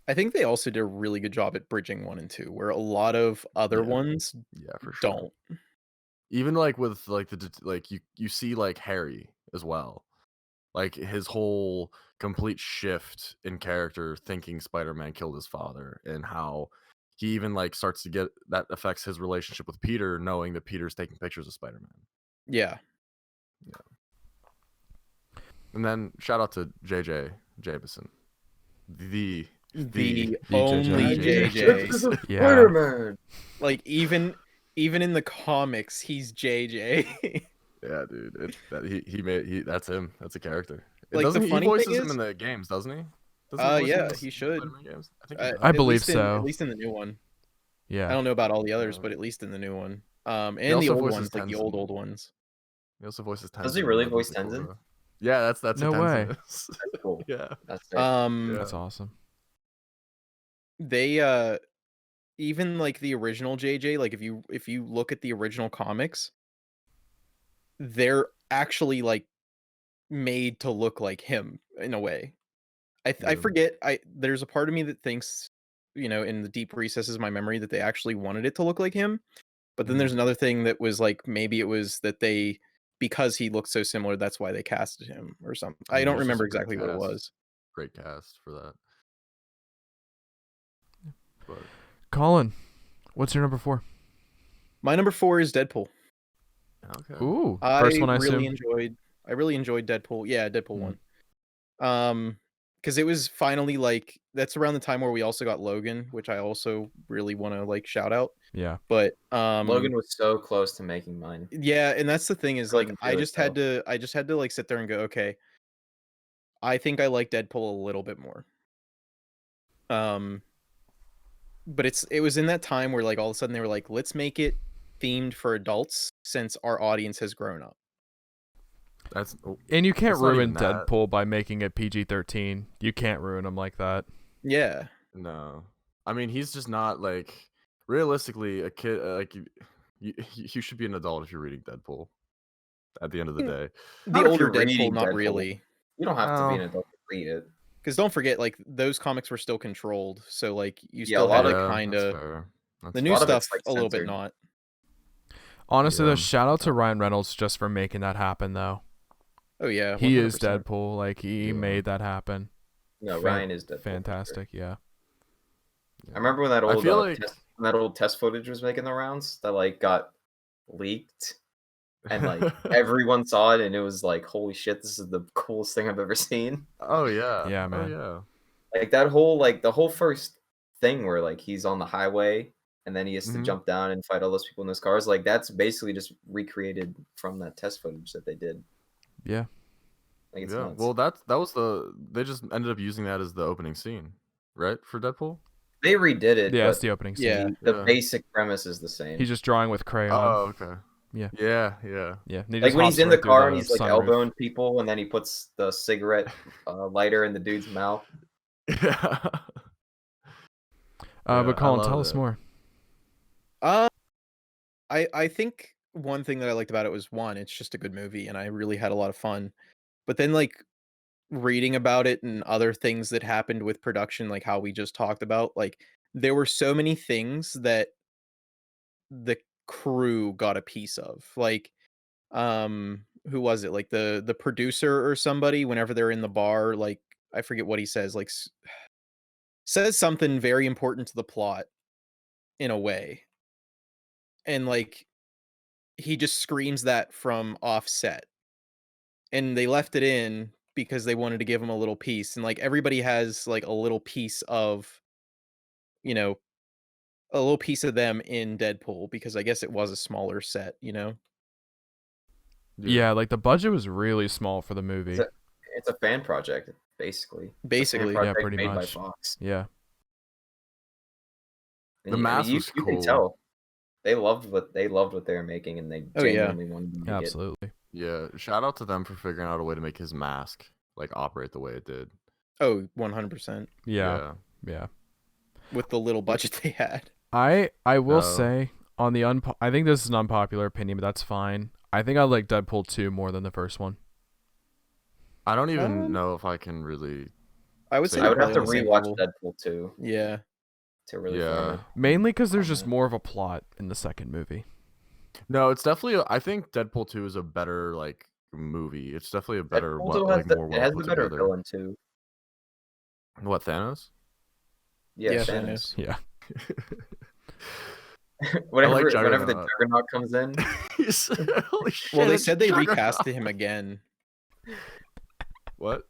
I think they also did a really good job at bridging 1 and 2, where a lot of other Yeah. ones Yeah, for sure. don't. Even like with like you see like Harry as well. Like his whole complete shift in character thinking Spider-Man killed his father, and how he even like starts to get that affects his relationship with Peter, knowing that Peter's taking pictures of Spider-Man. Yeah. And then shout out to JJ Jameson. The only JJ. JJ. Yeah. Spider-Man. Like even in the comics, he's JJ. Yeah, dude. That's him. That's a character. Like, Doesn't the he funny voices thing him is- in the games, doesn't he? Doesn't voice Yeah, him in he the should. Spider-Man games? I think he does. I At believe least so. At least in the new one. Yeah. I don't know about all the others, but at least in the new one. And the also old voices ones, like the Tenzin. old ones. He also voices Tenzin. Does he in really Legends voice of Tenzin? Korra. Yeah, that's No who Tenzin way. is. That's cool. Yeah. That's sick. Yeah. That's awesome. They even like the original JJ, like if you look at the original comics, they're actually like made to look like him in a way. I Yeah. forget. There's a part of me that thinks, in the deep recesses of my memory, that they actually wanted it to look like him. But then Mhm. there's another thing that was like maybe it was that because he looked so similar, that's why they casted him or something. I mean, don't it's just remember a great exactly what it cast. was. Great cast for that. But Colin, what's your number 4? My number 4 is Deadpool. okay. Ooh, first one I really assume. I really enjoyed Deadpool. Yeah, Deadpool Mm. 1. Because it was finally like that's around the time where we also got Logan, which I also really want to like shout out. Yeah. But Logan was so close to making mine. yeah, and that's the thing is I like can I feel it, just had to like sit there and go, okay, I think I like Deadpool a little bit more. But it was in that time where like all of a sudden they were like, let's make it themed for adults since our audience has grown up. And you can't It's not ruin even that. Deadpool by making it PG-13. You can't ruin him like that. Yeah. No, I mean he's just not like realistically a kid. Like you should be an adult if you're reading Deadpool. At the end of the day, The Not if older you're Deadpool, reading not Deadpool. really. You don't have to be an No. adult to read it. Because don't forget, like those comics were still controlled, so like you Yeah, still a lot had of- to kind that's of fair. That's the fair. new A lot of stuff it's, like, a little bit censored. not. Honestly, Yeah. though, shout out to Ryan Reynolds just for making that happen, though. Oh yeah, He is 100%. Deadpool. Like, he Yeah. made that happen. No, Fan- Ryan is Deadpool. for sure. Fantastic, yeah. I remember when that I old feel like when that old test footage was making the rounds that like got leaked and like everyone saw it and it was like, holy shit, this is the coolest thing I've ever seen. Oh yeah. Yeah, Oh man. yeah. Like that whole like the whole first thing where like he's on the highway and then he has to Mhm. jump down and fight all those people in those cars, like that's basically just recreated from that test footage that they did. Yeah. Like it's Yeah. nuts. Well, that was they just ended up using that as the opening scene, right, for Deadpool. They redid it, Yeah, it's but the opening scene. Yeah. the Yeah. basic premise is the same. He's just drawing with crayon. Oh, okay. Yeah. Yeah. Yeah. Yeah. And he Like just when hops he's in right the through car and he's like sunroof. elbowing people, and then he puts the cigarette lighter in the dude's mouth. Yeah. But I Colin, love tell us it. more. I think one thing that I liked about it was one, it's just a good movie, and I really had a lot of fun. But then like reading about it and other things that happened with production, like how we just talked about, like there were so many things that the crew got a piece of. Like who was it? Like the producer or somebody, whenever they're in the bar, like I forget what he says, like says something very important to the plot in a way. And like he just screams that from offset. And they left it in because they wanted to give him a little piece. And like everybody has like a little piece of, you know, a little piece of them in Deadpool because I guess it was a smaller set, you know? Yeah, like the budget was really small for the movie. It's a fan project, basically. It's a fan Basically. Yeah, project pretty made much. by Fox. Yeah. And The mask was you can cool. tell they loved what they were making, and they Oh, yeah. genuinely wanted to make it. Absolutely. Yeah. Shout out to them for figuring out a way to make his mask like operate the way it did. Oh, 100%. Yeah. Yeah. With the little budget they had. I will No. say on the I think this is an unpopular opinion, but that's fine. I think I like Deadpool 2 more than the first one. I don't even Um, know if I can really. I would say say I they're would have probably to on the same rewatch level. Deadpool 2 Yeah. to really Yeah. form a Mainly because there's just comment. more of a plot in the second movie. No, it's definitely. I think Deadpool 2 is a better like movie. It's definitely a better, Deadpool 2 like more it well has put the better together. villain too. What, Thanos? Yeah, Yeah, Thanos. Yeah. whenever the Juggernaut. Juggernaut comes in, Holy shit! Well, they it's said they Juggernaut. recasted him again. What?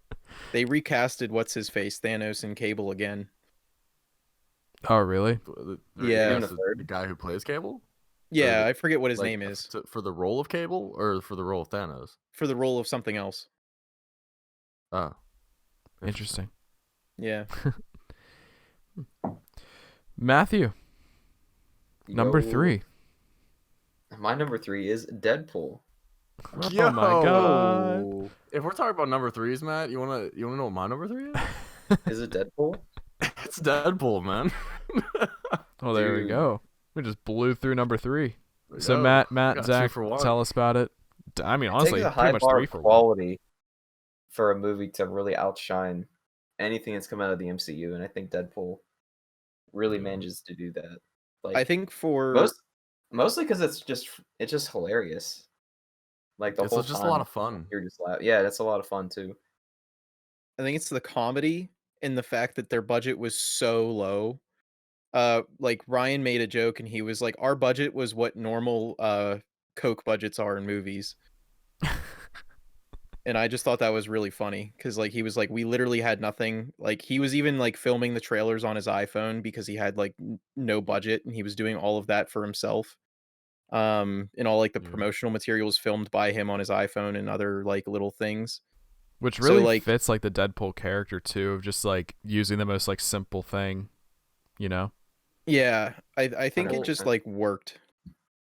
They recasted what's his face, Thanos and Cable again. Oh, really? Yeah. Even a The third? guy who plays Cable. Yeah, the- I forget what his Like, name is. for the role of Cable or for the role of Thanos? For the role of something else. Oh, Interesting. Yeah. Matthew, number Yo. 3. My number 3 is Deadpool. Oh my god. Oh. If we're talking about number threes, Matt, you wanna know what my number 3 is? Is it Deadpool? It's Deadpool, man. Oh, there we Dude. go. We just blew through number 3. So Yo, Matt, we got 2 Zach, for 1. tell us about it. I mean, It honestly, takes a pretty high much bar 3 of for 1. quality for a movie to really outshine anything that's come out of the MCU, and I think Deadpool really Yeah. manages to do that. Like I think for mostly because it's just hilarious. Like the It's whole just a time lot of fun. you're just laughing. Yeah, that's a lot of fun too. I think it's the comedy and the fact that their budget was so low. Like Ryan made a joke and he was like, our budget was what normal Coke budgets are in movies. And I just thought that was really funny because like he was like, we literally had nothing. Like he was even like filming the trailers on his iPhone because he had like no budget and he was doing all of that for himself. And all like the Yeah. promotional materials filmed by him on his iPhone and other like little things. Which So, really like- fits like the Deadpool character too, of just like using the most like simple thing, you know? Yeah, I think it just 100%. like worked.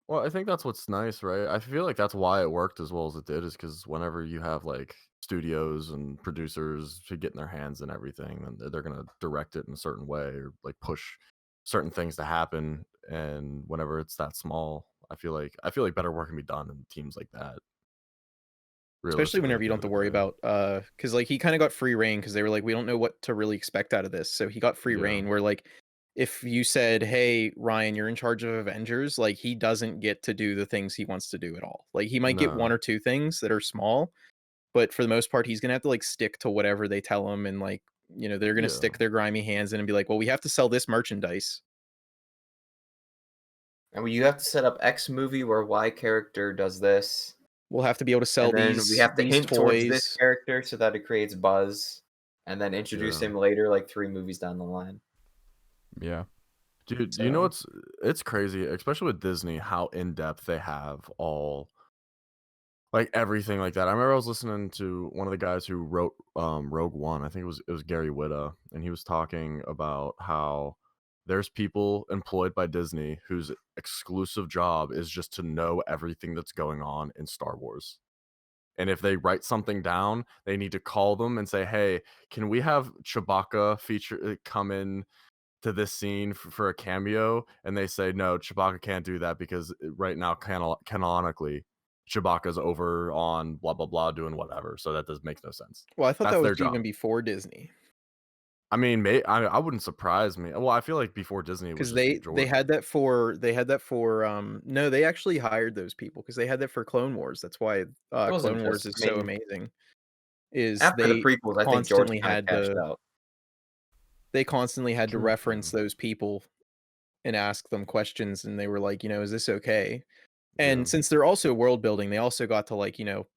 Well, I think that's what's nice, right? I feel like that's why it worked as well as it did, is because whenever you have like studios and producers to get in their hands and everything, then they're gonna direct it in a certain way or like push certain things to happen. And whenever it's that small, I feel like better work can be done in teams like that. Especially realistically, whenever at you the don't have to end of worry the day. about because like he kind of got free reign because they were like, we don't know what to really expect out of this. So he got free Yeah. reign where like if you said, hey, Ryan, you're in charge of Avengers, like he doesn't get to do the things he wants to do at all. Like he might get one No. or two things that are small, but for the most part, he's gonna have to like stick to whatever they tell him and like, you know, they're gonna Yeah. stick their grimy hands in and be like, well, we have to sell this merchandise. And you have to set up X movie where Y character does this. We'll have to be able to sell And then these we have to these hint towards this toys. character so that it creates buzz. And then introduce Yeah. him later, like 3 movies down the line. Yeah. Dude, you know So- it's crazy, especially with Disney, how in depth they have all like everything like that. I remember I was listening to one of the guys who wrote Rogue One. I think it was Gary Whitta, and he was talking about how there's people employed by Disney whose exclusive job is just to know everything that's going on in Star Wars. And if they write something down, they need to call them and say, "Hey, can we have Chewbacca come in to this scene for a cameo?" And they say, "No, Chewbacca can't do that because right now canonically Chewbacca's over on blah blah blah doing whatever, so that does make no sense." Well, I thought That's that their was even job. before Disney. I mean, I wouldn't surprise me. Well, I feel like before Disney it was Because just they had that for no, they actually hired those people because they had that for Clone Wars. That's why wasn't Clone Wars just- is I so mean, amazing. Is After the they prequels, I think George constantly kind had of cashed to out. they constantly had to True, reference true. those people and ask them questions, and they were like, you know, is this okay? And Yeah. since they're also world building, they also got to like, you know,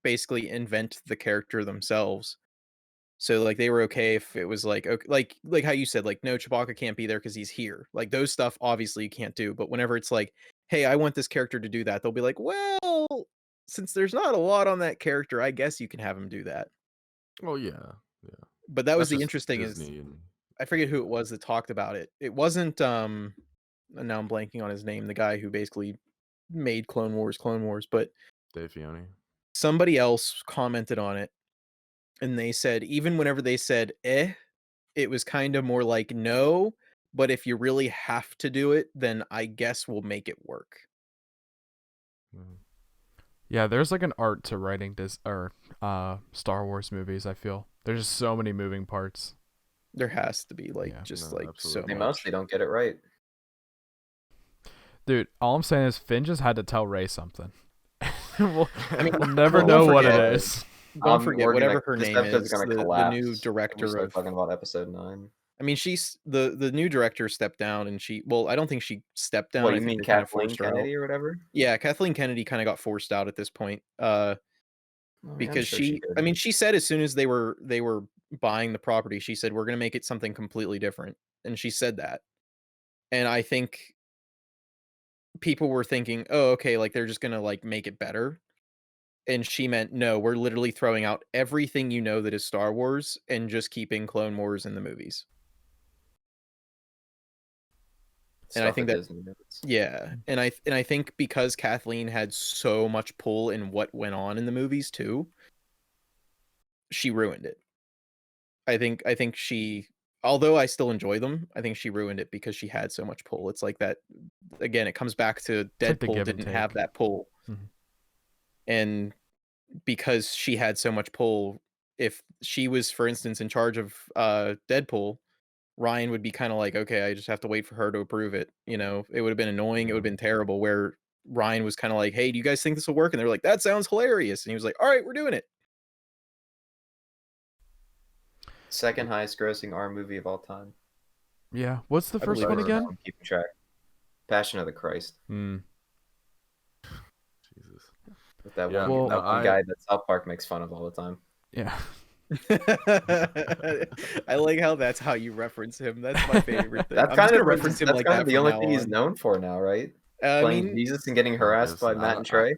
basically invent the character themselves. So like they were okay if it was like okay, like how you said like no Chewbacca can't be there because he's here. Like those stuff obviously you can't do. But whenever it's like, hey, I want this character to do that, they'll be like, well, since there's not a lot on that character, I guess you can have him do that. Well, yeah. But that was That's the just interesting is Disney and I forget who it was that talked about it. It wasn't and now I'm blanking on his name, the guy who basically made Clone Wars, but Dave Filoni. somebody else commented on it and they said even whenever they said it was kind of more like no, but if you really have to do it, then I guess we'll make it work. Yeah, there's like an art to writing Star Wars movies. I feel there's just so many moving parts. There has to be like Yeah. just No, like so absolutely. They much. mostly don't get it right. Dude, all I'm saying is Finn just had to tell Ray something. we'll, I mean, we'll never don't know what forget- it is. Don't forget whatever her this name episode's is. gonna The collapse new when we director start of. talking about episode 9. I mean, she's the new director stepped down, and I don't think she stepped down. What, I you think mean they kind of Kathleen forced her out. Kennedy or whatever? Yeah, Kathleen Kennedy kind of got forced out at this point. I mean, I'm Because sure she, could. I mean, she said as soon as they were buying the property, she said we're gonna make it something completely different, and she said that, and I think people were thinking, oh, okay, like they're just gonna like make it better, and she meant no, we're literally throwing out everything you know that is Star Wars and just keeping Clone Wars in the movies. And I Stuff think that that Disney notes. yeah, and I think because Kathleen had so much pull in what went on in the movies too, she ruined it. I think she, although I still enjoy them, I think she ruined it because she had so much pull. It's like that again, it comes back to It's like the Deadpool give and didn't have take. that pull. Mhm. And because she had so much pull, if she was, for instance, in charge of Deadpool, Ryan would be kind of like, okay, I just have to wait for her to approve it. You know, it would have been annoying. It would have been terrible. Where Ryan was kind of like, hey, do you guys think this will work? And they're like, that sounds hilarious. And he was like, all right, we're doing it. Second highest grossing R movie of all time. Yeah. What's the I first believe one it. again? I'm keeping track. Passion of the Christ. Hmm. Jesus. With that Yeah, one, well, that one guy that South Park makes fun of all the time. Yeah. I like how that's how you reference him. That's my favorite thing. That's I'm kind just gonna of reference him that's like kind that of the from only now thing he's on. known for now, right? I Playing mean, Jesus and getting I harassed guess. by Matt and Trey.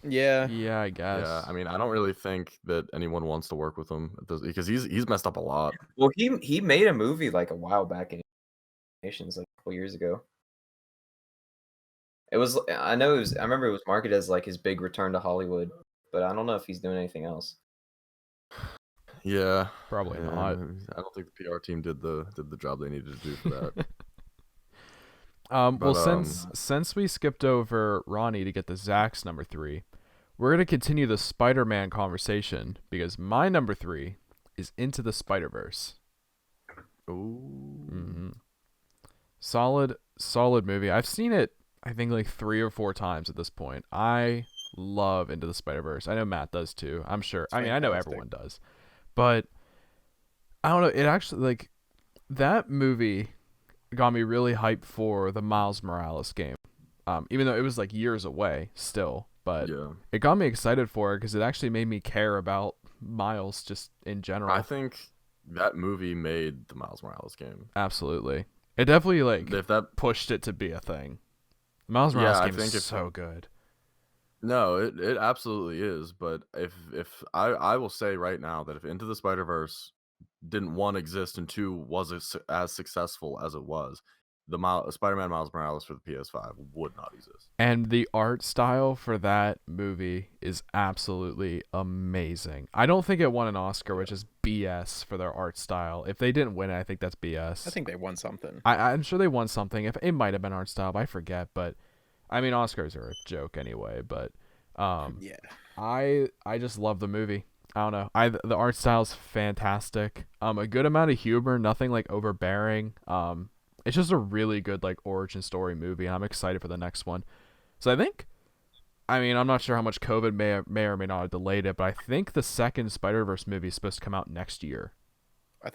yeah. Yeah, I guess. Yeah, I mean, I don't really think that anyone wants to work with him because he's messed up a lot. Well, he made a movie like a while back in Nations, like a couple years ago. I remember it was marketed as like his big return to Hollywood, but I don't know if he's doing anything else. Yeah, Probably yeah, not. I don't think the PR team did the job they needed to do for that. Well, But, since we skipped over Ronnie to get the Zach's number 3, we're gonna continue the Spider-Man conversation because my number 3 is Into the Spider-Verse. Ooh. Mm-hmm. Solid movie. I've seen it, I think, like 3 or 4 times at this point. I love Into the Spider-Verse. I know Matt does too. I'm sure. It's I mean, I know fantastic. everyone does. But I don't know. It actually, like, that movie got me really hyped for the Miles Morales game. Even though it was like years away still, but Yeah, it got me excited for it because it actually made me care about Miles just in general. I think that movie made the Miles Morales game. Absolutely. It definitely like If that pushed it to be a thing. The Miles Morales Yeah, I game think is if- so good. No, it absolutely is. But if I will say right now that if Into the Spider-Verse didn't, one, exist, and two, was as successful as it was, the Spider-Man Miles Morales for the PS5 would not exist. And the art style for that movie is absolutely amazing. I don't think it won an Oscar, which is BS for their art style. If they didn't win it, I think that's BS. I think they won something. I'm sure they won something. If it might have been art style, but I forget. But I mean, Oscars are a joke anyway. But Yeah. I just love the movie. I don't know. The art style's fantastic. A good amount of humor, nothing like overbearing. It's just a really good like origin story movie, and I'm excited for the next one. So I mean, I'm not sure how much COVID may or may not have delayed it, but I think the second Spider-Verse movie is supposed to come out next year. I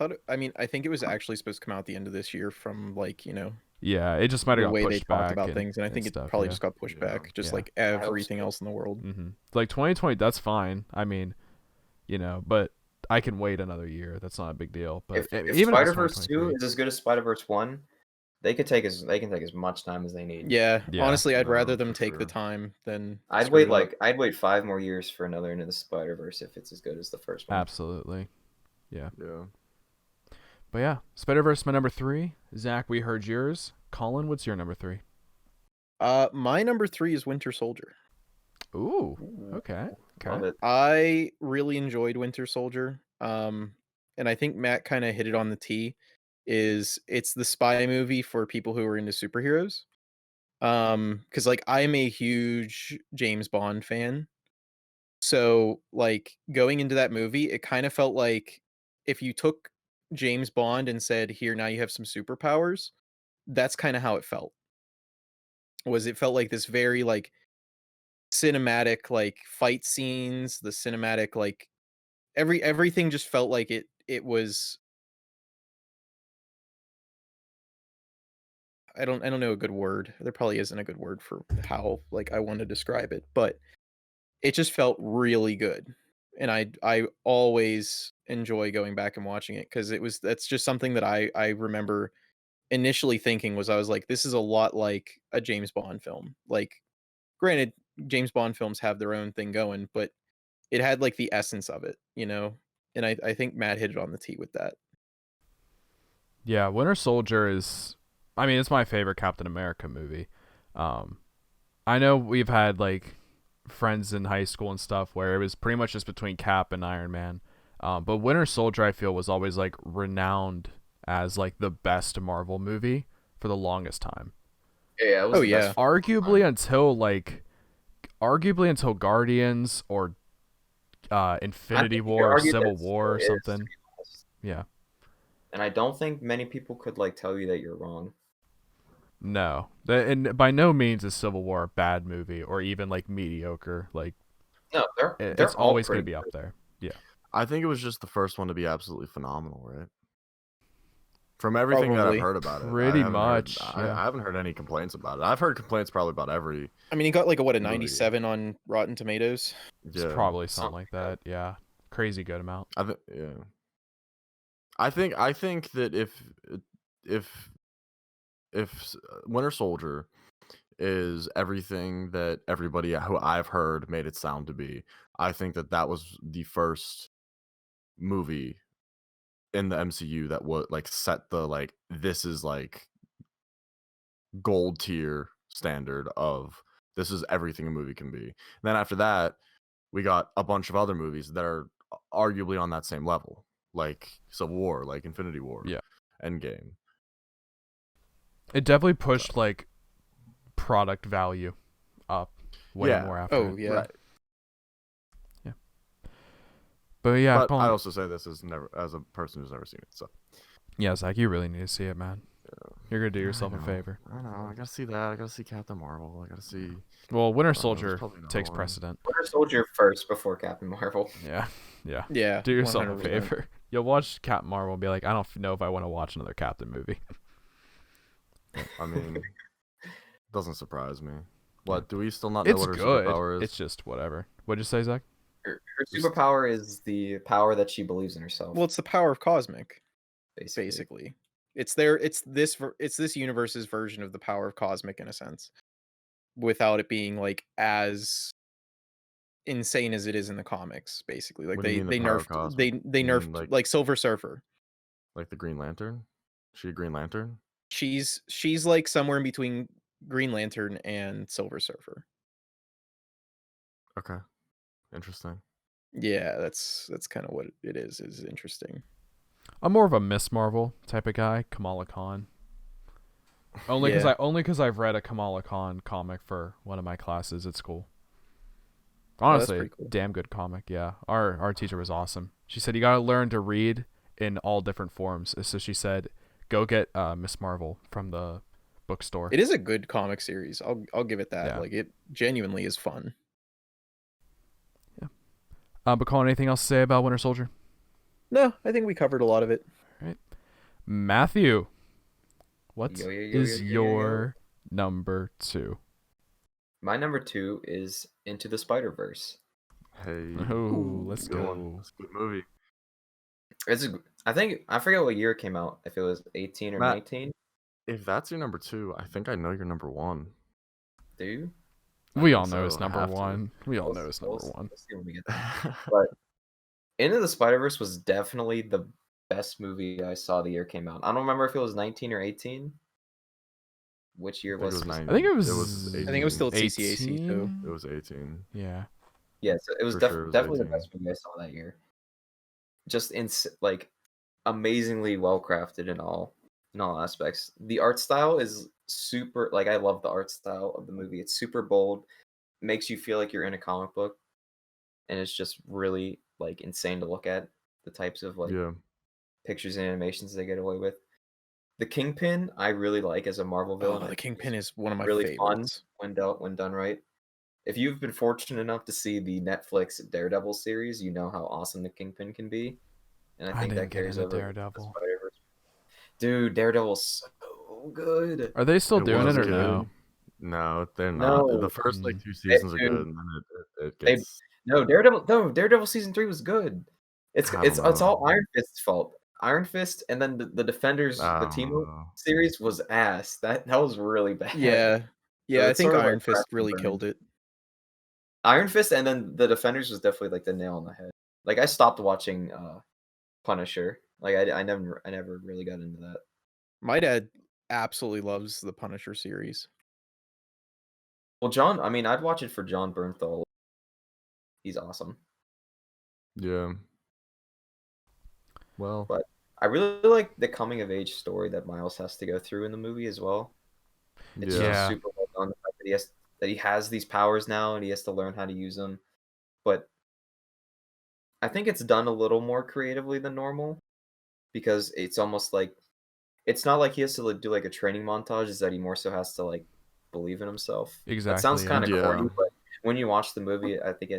think it was actually supposed to come out at the end of this year from like, Yeah, it just might have the got way they pushed back talked about things, and I think stuff, it probably yeah. just got pushed Yeah. back, just Yeah. like hope everything so. else in the world. Mm-hmm. Like 2020, that's fine. I mean, but I can wait another year. That's not a big deal. But If even if it's Spider-Verse 2 2023, is as good as Spider-Verse 1, they can take as much time as they need. Yeah, Yeah. honestly, I'd No, rather them for take the sure. time than I'd screw wait it up. I'd wait 5 more years for another Into the Spider-Verse if it's as good as the first one. absolutely. Yeah. But yeah, Spider-Verse, my number 3. Zach, we heard yours. Colin, what's your number 3? My number 3 is Winter Soldier. Ooh, okay. Love it. I really enjoyed Winter Soldier. and I think Matt kind of hit it on the tee. It's the spy movie for people who are into superheroes. Because like I'm a huge James Bond fan, so like going into that movie, it kind of felt like if you took James Bond and said, "Here, now you have some superpowers." That's kind of how it felt. It felt like this very like cinematic like fight scenes, the cinematic like everything just felt like it was I don't know a good word. There probably isn't a good word for how like I want to describe it, but it just felt really good. And I always enjoy going back and watching it because that's just something that I remember initially thinking was I was like, this is a lot like a James Bond film. Like, granted, James Bond films have their own thing going, but it had like the essence of it, you know? And I think Matt hit it on the tee with that. Yeah, Winter Soldier is, I mean, it's my favorite Captain America movie. Um, I know we've had like friends in high school and stuff where it was pretty much just between Cap and Iron Man. But Winter Soldier, I feel, was always like renowned as like the best Marvel movie for the longest time. Yeah, it was Oh, the yeah. best. Arguably until Guardians or Infinity I think you could War or argue that Civil it War or still is, to something. be honest. Yeah. And I don't think many people could like tell you that you're wrong. No. And by no means is Civil War a bad movie or even like mediocre. Like No, it's they're all always going to pretty be up good. there. Yeah. I think it was just the first one to be absolutely phenomenal, right? From everything that I've Probably. heard about it, Pretty much, yeah. I haven't heard any complaints about it. I've heard complaints probably about every I mean, he got like a movie. 97 on Rotten Tomatoes. It's Yeah, probably something like that. Yeah. Crazy good amount. I think that if Winter Soldier is everything that everybody who I've heard made it sound to be, I think that was the first movie in the MCU that would like set the like this is like gold tier standard of this is everything a movie can be. And then after that, we got a bunch of other movies that are arguably on that same level, like Civil War, like Infinity War, Yeah. Endgame. It definitely pushed like product value up way Yeah. more after. Oh, it. yeah. Right. But yeah, But Colin, I also say this as a person who's never seen it. So yeah, Zach, you really need to see it, man. You're gonna do yourself I a know, favor. I know. I gotta see that. I gotta see Captain Marvel. I gotta see. Well, Winter there's Soldier probably another takes one. precedent. Winter Soldier first before Captain Marvel. Yeah, yeah. Yeah. Do yourself a 100%. favor. You'll watch Captain Marvel and be like, I don't know if I want to watch another Captain movie. I mean, doesn't surprise me. What do we still not know It's what her good. superpower is? It's just whatever. What'd you say, Zach? Her superpower is the power that she believes in herself. Well, it's the power of cosmic, basically. basically. It's this universe's version of the power of cosmic in a sense, without it being like as insane as it is in the comics. Basically, like What do you mean they the power of nerfed cosmic? they You mean, nerfed like Silver Surfer. like the Green Lantern? She a Green Lantern? She's like somewhere in between Green Lantern and Silver Surfer. Okay, interesting. Yeah, that's kind of what it is. Is interesting. I'm more of a Miss Marvel type of guy, Kamala Khan. Only because I've read a Kamala Khan comic for one of my classes at school. Honestly, pretty cool. damn good comic. Yeah, our teacher was awesome. She said you gotta learn to read in all different forms. So she said, go get Miss Marvel from the bookstore. It is a good comic series. I'll give it that. Yeah. Like it genuinely is fun. But Colin, anything else to say about Winter Soldier? No, I think we covered a lot of it. Matthew, what Yo, is yo, yo, yo. your number 2? My number 2 is Into the Spider-Verse. Hey, Oh, let's good one. go. It's a good movie. I forget what year it came out. If it was 18 or Matt, 19. If that's your number 2, I think I know your number 1. Do you? We I all think know it's so. number Have to. 1. We all We'll- know it's we'll- number 1. we'll see when we get there. But Into the Spider-Verse was definitely the best movie I saw the year it came out. I don't remember if it was 19 or 18. Which year I think was it was it? 90. I think it was. It was I think it was still at 18. CCAC too. It was 18. Yeah. Yeah, so it was For sure it was definitely the 18. best movie I saw that year. just like amazingly well crafted in all aspects. The art style is super, like I love the art style of the movie. It's super bold, makes you feel like you're in a comic book, and it's just really like insane to look at the types of like Yeah. pictures and animations they get away with. The Kingpin I really like as a Marvel villain. Oh, I the think Kingpin he's is one of my really fun favorites. when done right. If you've been fortunate enough to see the Netflix Daredevil series, you know how awesome the Kingpin can be, and I I think didn't that get carries into over into the Daredevil. Spider-Verse. Dude, Daredevil's so good. Are they still It doing was it or good. no? No, they're not. The No, first like 2 they, seasons are good, dude, and then it they gets. no Daredevil. No, Daredevil season 3 was good. I don't It's know. all Iron Fist's fault. Iron Fist, and then the Defenders, the team up Uh, series was ass. That was really bad. Yeah. So Yeah, I it's think sort of like Iron crash Fist and really burn. killed it. Iron Fist, and then the Defenders was definitely like the nail on the head. Like I stopped watching Punisher. Like I never really got into that. My dad absolutely loves the Punisher series. Well, John, I mean, I'd watch it for John Bernthal. He's awesome. yeah. Well, But I really like the coming of age story that Miles has to go through in the movie as well. It's yeah. just super well done. The fact that he has these powers now and he has to learn how to use them. But I think it's done a little more creatively than normal because it's almost like it's not like he has to like, do like a training montage. Is that he more so has to like believe in himself. That sounds Exactly. kind Yeah. of corny, Yeah. but when you watch the movie, I think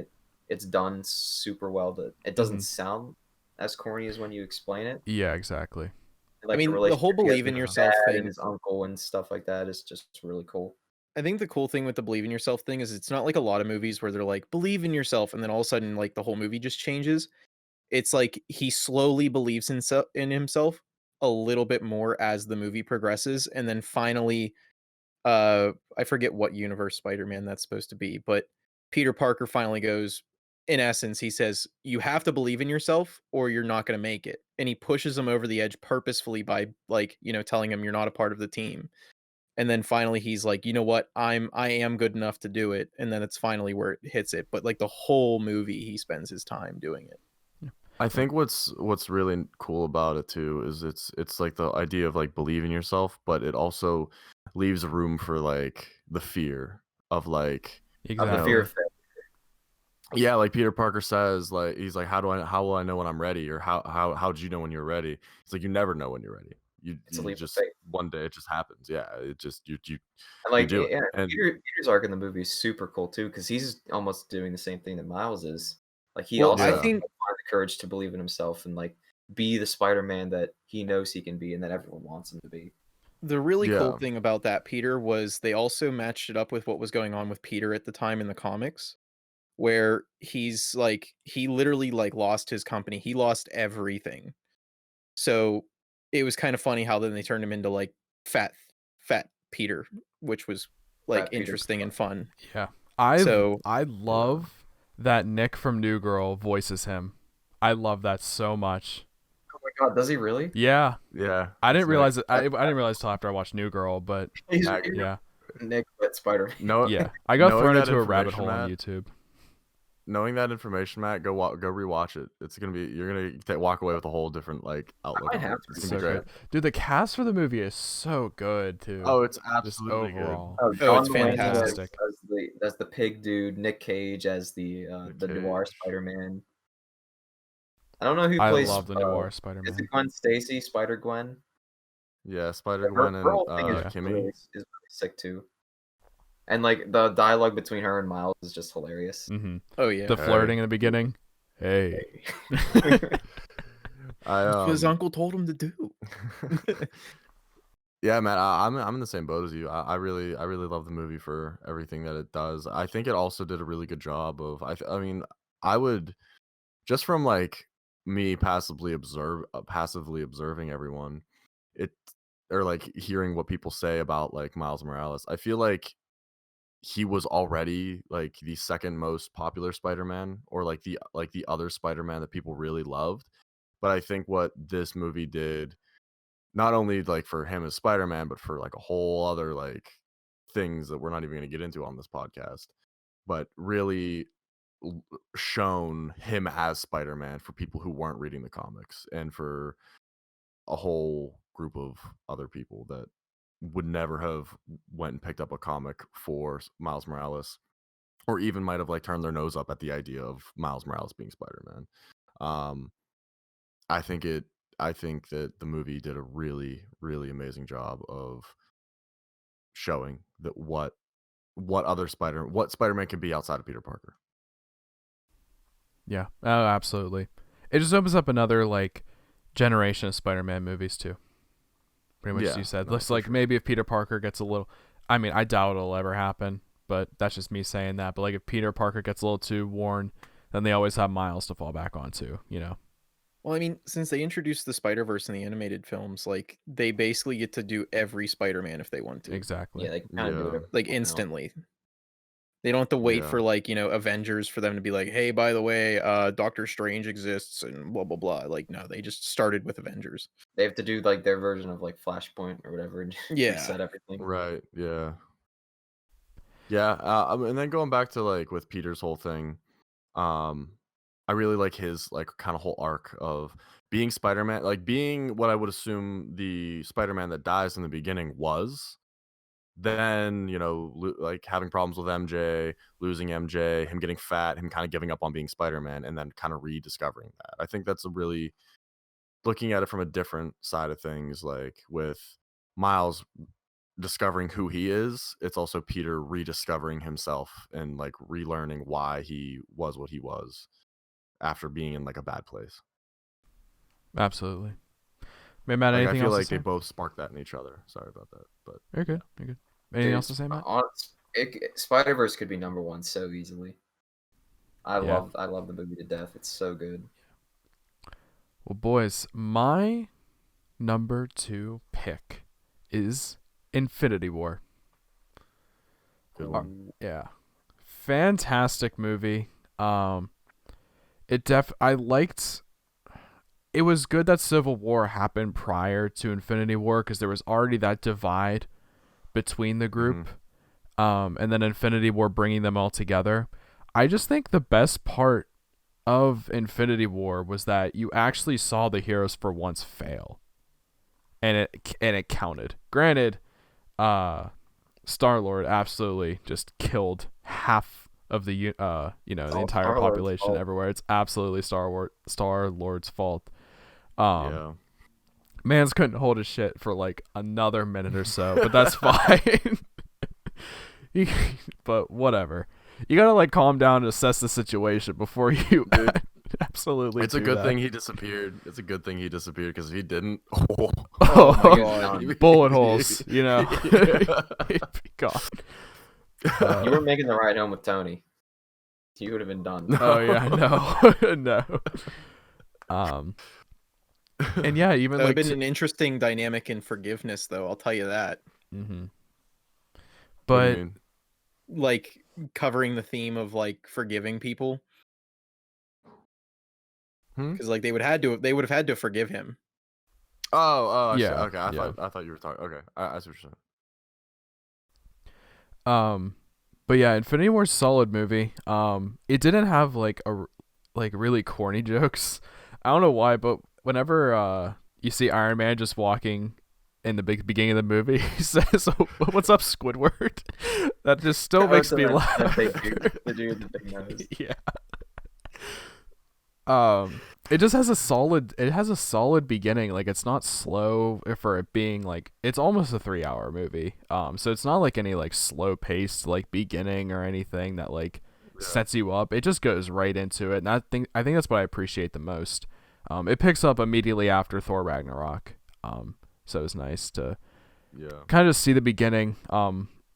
it's done super well. That it doesn't Mhm. sound as corny as when you explain it. Yeah, exactly. And, like I the mean, the whole relationship he has believe with in his yourself dad and thing. his uncle and stuff like that is just really cool. I think the cool thing with the believe in yourself thing is it's not like a lot of movies where they're like, believe in yourself, and then all of a sudden, like the whole movie just changes. It's like he slowly believes in himself a little bit more as the movie progresses, and then finally, I forget what universe Spider-Man that's supposed to be, but Peter Parker finally goes, in essence, he says, "You have to believe in yourself or you're not gonna make it." And he pushes him over the edge purposefully by like, telling him you're not a part of the team. And then finally he's like, "You know what? I am good enough to do it." And then it's finally where it hits it. But like the whole movie he spends his time doing it. I think what's really cool about it too is it's like the idea of like believe in yourself, but it also leaves room for like the fear of like Of the you fear Exactly. know of failure yeah, like Peter Parker says, like he's like, how will I know when I'm ready, or how'd you know when you're ready? It's like you never know when you're ready. it's a You leap of just faith. one day it just happens. Yeah, it just And you like do it. yeah, And Peter's arc in the movie is super cool too because he's almost doing the same thing that Miles is. Like he Well, I also yeah, think find the courage to believe in himself and like be the Spider-Man that he knows he can be and that everyone wants him to be. the really cool yeah, thing about that Peter was they also matched it up with what was going on with Peter at the time in the comics, where he's like he literally like lost his company. He lost everything. So it was kind of funny how then they turned him into like fat fat Peter, which was like Fat Peter. interesting and fun. Yeah. So I yeah. love that Nick from New Girl voices him. I love that so much. Oh my god, does he really? Yeah. Yeah. I it's didn't realize Nick. it. I didn't realize till after I watched New Girl, but He's Mac- yeah. Nick but Spider-Man. No, Yeah. I got knowing thrown that into a rabbit information, hole on Matt. YouTube. Knowing that information, Matt, go rewatch it. It's gonna be you're gonna walk away with a whole different like outlook might on have it. to It's It's gonna so be great. good. Dude, the cast for the movie is so good too. Oh, it's Just absolutely overall. Oh, Oh, John it's Mulaney fantastic. as the pig dude, Nick Cage as the noir Cage. Spider-Man. I don't know who I plays love the noir is it Spider-Man. Gwen Stacy, Spider Gwen? Yeah, Spider Her, Gwen her and whole thing Yeah. Kimmy. is really sick too. And like the dialogue between her and Miles is just hilarious. Mm-hmm. oh yeah. The Hey. flirting in the beginning. Hey. I That's what his uncle told him to do. Yeah, man, I'm in the same boat as you. I really love the movie for everything that it does. I think it also did a really good job of. I mean, I would just from like me passively observing everyone, it or like hearing what people say about like Miles Morales. I feel like he was already like the second most popular Spider-Man, or like the other Spider-Man that people really loved. But I think what this movie did, not only like for him as Spider-Man, but for like a whole other like things that we're not even going to get into on this podcast, but really shown him as Spider-Man for people who weren't reading the comics, and for a whole group of other people that would never have went and picked up a comic for Miles Morales, or even might have like turned their nose up at the idea of Miles Morales being Spider-Man. I think that the movie did a really, really amazing job of showing that what Spider-Man can be outside of Peter Parker. Yeah, oh, absolutely. It just opens up another like generation of Spider-Man movies too. Pretty much, as you said. Looks like maybe if Peter Parker gets a little, I mean, I doubt it'll ever happen, but that's just me saying that. But like, if Peter Parker gets a little too worn, then they always have Miles to fall back onto, you know. Well, I mean, since they introduced the Spider-Verse in the animated films, like they basically get to do every Spider-Man if they want to. Exactly. Yeah, they can kind of do it Like instantly. They don't have to wait for like, you know, Avengers for them to be like, hey, by the way, Doctor Strange exists and blah blah blah. Like, no, they just started with Avengers. They have to do like their version of like Flashpoint or whatever and reset everything. Right. Yeah. Yeah. And then going back to like with Peter's whole thing, I really like his like kind of whole arc of being Spider-Man, like being what I would assume the Spider-Man that dies in the beginning was. Then, you know, like having problems with MJ, losing MJ, him getting fat, him kind of giving up on being Spider-Man, and then kind of rediscovering that. I think that's a really, looking at it from a different side of things, like with Miles discovering who he is, it's also Peter rediscovering himself and like relearning why he was what he was after being in like a bad place. Absolutely. Maybe Matt, Like, anything I feel else like to say? they both spark that in each other. Sorry about that, but You're good. You're good. Anything Dude, else to say, Matt? Spider-Verse could be number one so easily. I Yeah. love the movie to death. It's so good. Well, boys, my number 2 pick is Infinity War. good one. Yeah. Fantastic movie. I liked. It was good that Civil War happened prior to Infinity War because there was already that divide between the group. And then Infinity War bringing them all together. I just think the best part of Infinity War was that you actually saw the heroes for once fail, and it counted. Granted, Star-Lord absolutely just killed half of the the entire Star-Lord's population fault. everywhere. It's absolutely Star-Lord's fault. Yeah. Mans couldn't hold his shit for like another minute or so, but that's fine. But whatever. You gotta like calm down and assess the situation before you absolutely. It's a good thing he disappeared. It's a good thing he disappeared because if he didn't, Oh, my God. bullet holes, you know. Yeah. He'd be gone. You were making the ride home with Tony. You would have been done. Oh yeah, no. And yeah, even That would like have been an interesting dynamic in Forgiveness, though. I'll tell you that. Mhm. What do you But mean? Like covering the theme of like forgiving people, because like they would have had to forgive him. I see. Yeah, Okay, I yeah. thought you were talking. Okay, I see what you're saying. But yeah, Infinity War's a solid movie. It didn't have like really corny jokes. I don't know why, but whenever you see Iron Man just walking in the beginning of the movie, he says, "Oh, what's up, Squidward?" That just still makes me laugh. The dude with the big nose. Yeah. It just has a solid beginning. Like, it's not slow for it being like, it's almost a 3-hour movie. So it's not like any like slow paced like beginning or anything that like sets you up. It just goes right into it. And I think that's what I appreciate the most. It picks up immediately after Thor Ragnarok. So it's nice to kind of see the beginning.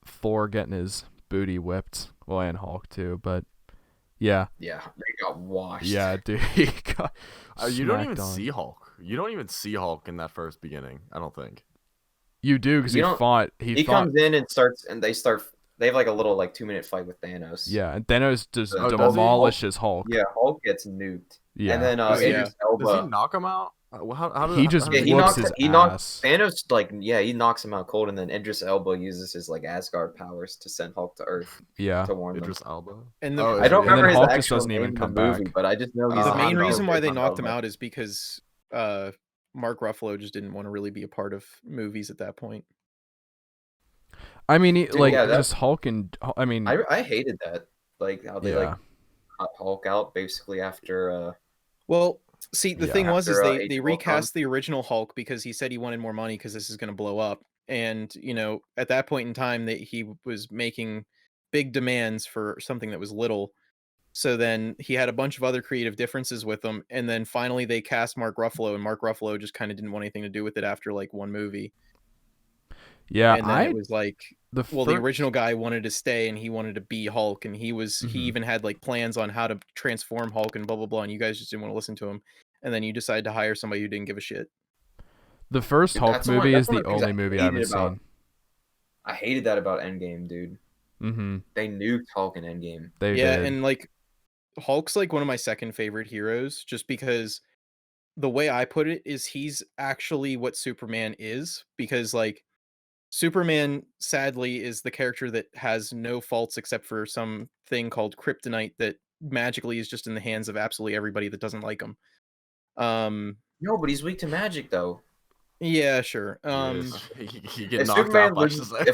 Thor getting his booty whipped. Well, and Hulk too, but yeah. Yeah, they got washed. Yeah, dude. He got You don't even smacked on. see Hulk. You don't even see Hulk in that first beginning. I don't think. You do, because You he don't- fought. He comes in and they have like a little like 2-minute fight with Thanos. Yeah, and Thanos just Oh, does he? demolishes Hulk. Yeah, Hulk gets nuked. Yeah. And then Oh, yeah. Idris Does he Elba. knock him out? He just Yeah, whoops his he knocks ass. Thanos, like, yeah, he knocks him out cold, and then Idris Elba uses his like Asgard powers to send Hulk to Earth Yeah. to warn them. Idris Elba. And Oh, the, I don't And then remember his Hulk just actual doesn't name even in the come movie, back. but I just know he's the main Hanzo reason why they Hanzo knocked him Elba. out is because Mark Ruffalo just didn't want to really be a part of movies at that point. I mean, Dude, like yeah, that- just Hulk and I mean, I hated that, like how they like yeah, cut Hulk out basically after Well, see, the Yeah. thing was is After, they Age of Ultron. recast the original Hulk because he said he wanted more money because this is going to blow up. And, you know, at that point in time that he was making big demands for something that was little. So then he had a bunch of other creative differences with them, and then finally they cast Mark Ruffalo, and Mark Ruffalo just kind of didn't want anything to do with it after like one movie. yeah. And then it was like, the well, the first- original guy wanted to stay, and he wanted to be Hulk, and he Mhm. even had like plans on how to transform Hulk and blah blah blah, and you guys just didn't want to listen to him, and then you decided to hire somebody who didn't give a shit. The first Dude, Hulk that's the one- movie that's is one the of the things only I movie I hated haven't about- seen. I hated that about Endgame, dude. Mm-hmm. They nuked Hulk in Endgame. They Yeah, did. and like Hulk's like one of my second favorite heroes, just because the way I put it is he's actually what Superman is, because like Superman sadly is the character that has no faults except for some thing called kryptonite that magically is just in the hands of absolutely everybody that doesn't like him. No, but he's weak to magic though. Yeah, sure. He get knocked out by Shazam.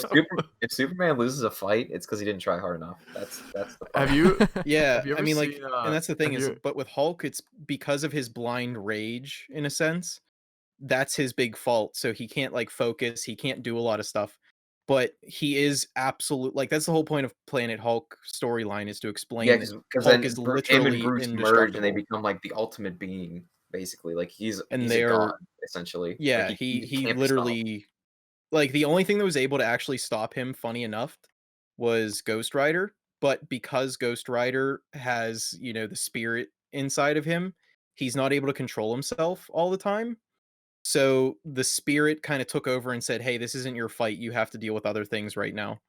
If Superman loses a fight, it's because he didn't try hard enough. That's the Have fight. you? Yeah, Have you I ever mean, like, seen, and that's the thing have is, you- but with Hulk, it's because of his blind rage, in a sense. That's his big fault. So he can't like focus. He can't do a lot of stuff. But he is absolute. Like that's the whole point of Planet Hulk storyline is to explain Yeah, that because Hulk then is him and literally Bruce merge indestructible. and they become like the ultimate being, basically. Like he's a they're god, essentially. yeah, Like, he can't be stopped. literally like the only thing that was able to actually stop him, funny enough, was Ghost Rider. But because Ghost Rider has, you know, the spirit inside of him, he's not able to control himself all the time. So the spirit kind of took over and said, "Hey, this isn't your fight. You have to deal with other things right now."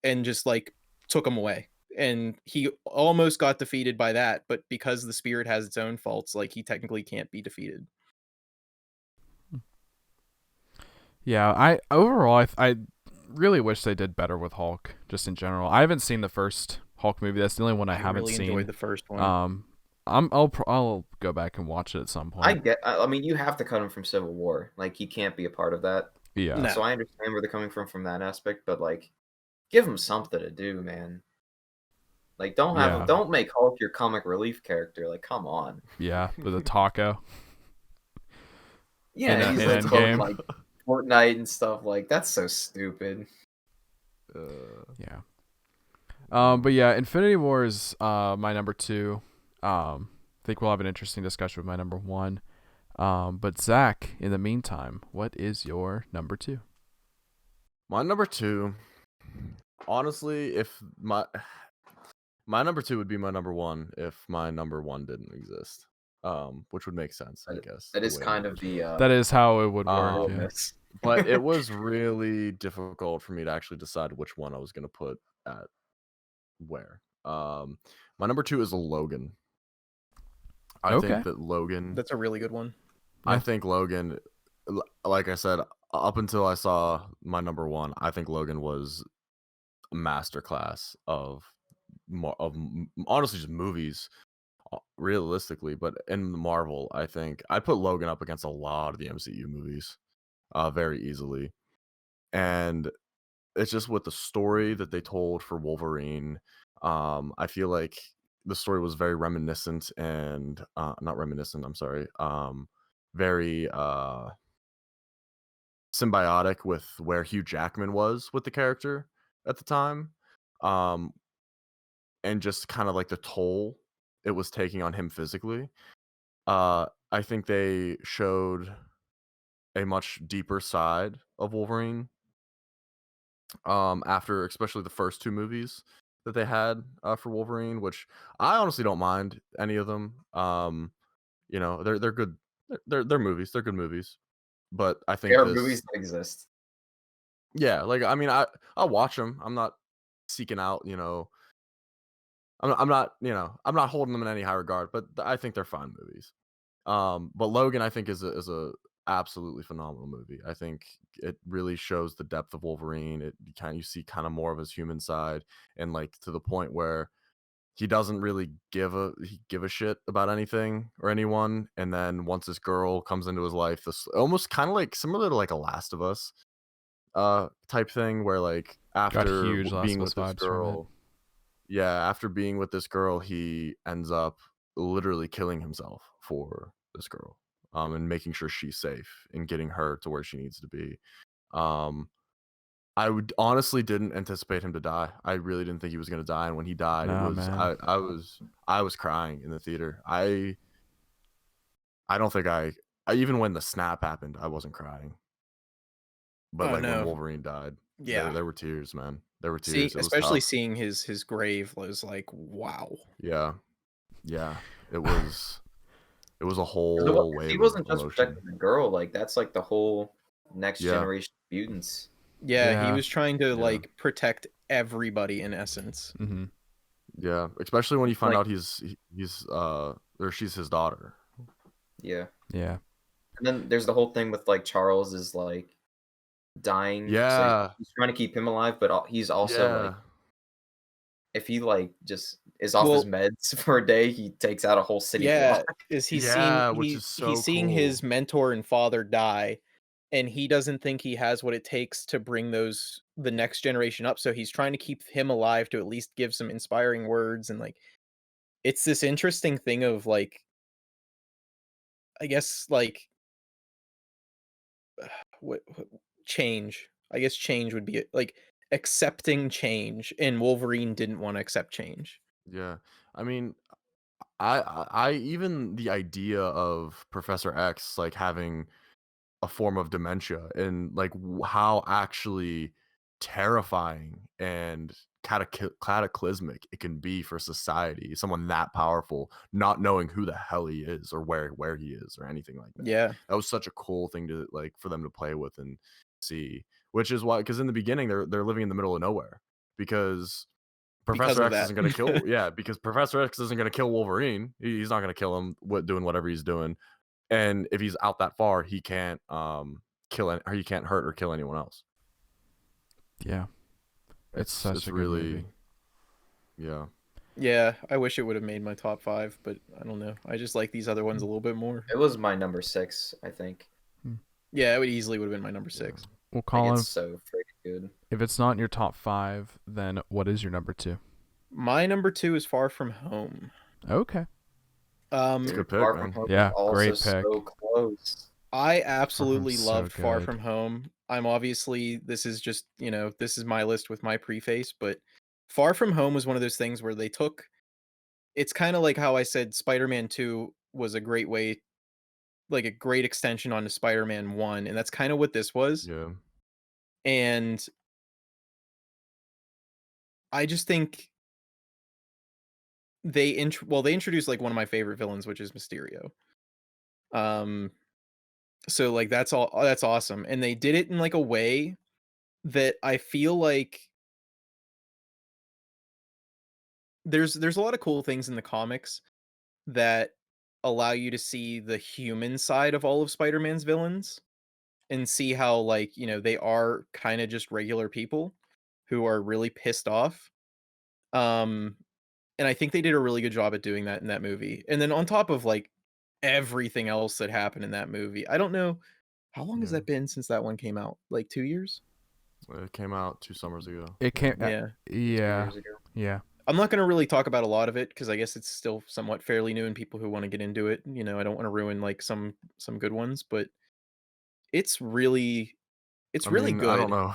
And just like took him away. And he almost got defeated by that, but because the spirit has its own faults, like he technically can't be defeated. Yeah, I overall I really wish they did better with Hulk, just in general. I haven't seen the first Hulk movie. That's the only one I haven't really seen. enjoyed the first one. I'll go back and watch it at some point. I mean, you have to cut him from Civil War. Like he can't be a part of that. Yeah. No. So I understand where they're coming from that aspect, but like, give him something to do, man. Like, don't make Hulk your comic relief character. Like, come on. Yeah, with a taco. Yeah, In he's like, Endgame. like Fortnite and stuff. Like, that's so stupid. Yeah. But yeah, Infinity War is my number 2. I think we'll have an interesting discussion with my number 1. But Zach, in the meantime, what is your number 2? My number 2, honestly, if my number 2 would be my number 1 if my number 1 didn't exist. Which would make sense, I guess. That the is way kind it of the That is how it would work. Yeah. bonus. But it was really difficult for me to actually decide which one I was going to put at where. My number 2 is Logan. I Okay. think that Logan. That's a really good one. I Yeah. think Logan, like I said, up until I saw my number 1, I think Logan was a masterclass of honestly just movies, realistically. But in Marvel, I think I put Logan up against a lot of the MCU movies, very easily. And it's just with the story that they told for Wolverine. I feel like the story was very reminiscent and not reminiscent. I'm sorry. Very symbiotic with where Hugh Jackman was with the character at the time, and just kind of like the toll it was taking on him physically. I think they showed a much deeper side of Wolverine after especially the first 2 movies that they had for Wolverine, which I honestly don't mind any of them. You know, they're good. They're movies. They're good movies. But I think There are this, movies that exist. yeah, like I mean, I'll watch them. I'm not seeking out, you know. I'm not, you know, I'm not holding them in any high regard, but I think they're fine movies. But Logan, I think, is a absolutely phenomenal movie. I think it really shows the depth of Wolverine. You see kind of more of his human side, and like to the point where he doesn't really give a shit about anything or anyone. And then once this girl comes into his life, this almost kind of like similar to like a Last of Us type thing, where like Got after huge Last being of Us with this vibes from it. girl, yeah, after being with this girl, he ends up literally killing himself for this girl, and making sure she's safe and getting her to where she needs to be. Um, I would honestly didn't anticipate him to die. I really didn't think he was gonna die, and when he died, it Nah, was man. I was crying in the theater. I don't think I even when the snap happened, I wasn't crying. But Oh like when no. Wolverine died, Yeah. there were tears, man. There were See, tears. It was especially tough. seeing his grave was like, wow. Yeah. Yeah. It was a 'Cause whole he wave of wasn't just emotion. protecting the girl, like, that's, like, the whole next Yeah. generation of mutants. Yeah, he Yeah. was trying to Yeah. like protect everybody in essence. Mm-hmm. Yeah. Especially when you find Like out he's or she's his daughter. yeah. Yeah. And then there's the whole thing with, like, Charles is, like, dying, so Yeah. he's trying to keep him alive, but he's also, like Yeah. if he, like, just is off his Well, meds for a day, he takes out a whole city yeah, block. is Yeah, which is he's so seeing his cool. mentor and father die, and he doesn't think he has what it takes to bring the next generation up, so he's trying to keep him alive to at least give some inspiring words, and like it's this interesting thing of like I guess like what change. I guess change would be it. Like accepting change, and Wolverine didn't want to accept change. Yeah. I mean, I even the idea of Professor X like having a form of dementia and like how actually terrifying and cataclysmic it can be for society, someone that powerful not knowing who the hell he is or where he is or anything like that. Yeah, That was such a cool thing to like for them to play with and see, which is why, because in the beginning they're living in the middle of nowhere because because Professor of X that. isn't going to kill yeah, because Professor X isn't going to kill Wolverine. He's not going to kill him doing whatever he's doing. And if he's out that far, he can't or he can't hurt or kill anyone else. Yeah. It's such It's a good really movie. yeah. Yeah, I wish it would have made my top 5, but I don't know. I just like these other ones a little bit more. It was my number 6, I think. Yeah, it would easily would have been my number Yeah. 6. Well, Like, Colin, it's so freaking good. if it's not in your top 5, then what is your number 2? My number 2 is Far From Home. Okay. It's a Um, good pick, Far man. From Home Yeah, is also great pick. so close. I absolutely so loved Far good. From Home. I'm obviously this is just, this is my list with my preface, but Far From Home was one of those things where they took it's kind of like how I said Spider-Man 2 was a great way like a great extension onto Spider-Man 1, and that's kind of what this was. Yeah. And I just think they introduced like one of my favorite villains, which is Mysterio. Um so like that's awesome. And they did it in like a way that I feel like there's a lot of cool things in the comics that allow you to see the human side of all of Spider-Man's villains and see how like, they are kind of just regular people who are really pissed off. Um and I think they did a really good job at doing that in that movie. And then on top of like everything else that happened in that movie. I don't know how long has Yeah. that been since that one came out? Like 2 years? It came out 2 summers ago. It can't. Yeah. 2 Yeah. years ago. Yeah. I'm not going to really talk about a lot of it because I guess it's still somewhat fairly new and people who want to get into it, I don't want to ruin like some good ones, but it's really it's I really mean, I don't good. know.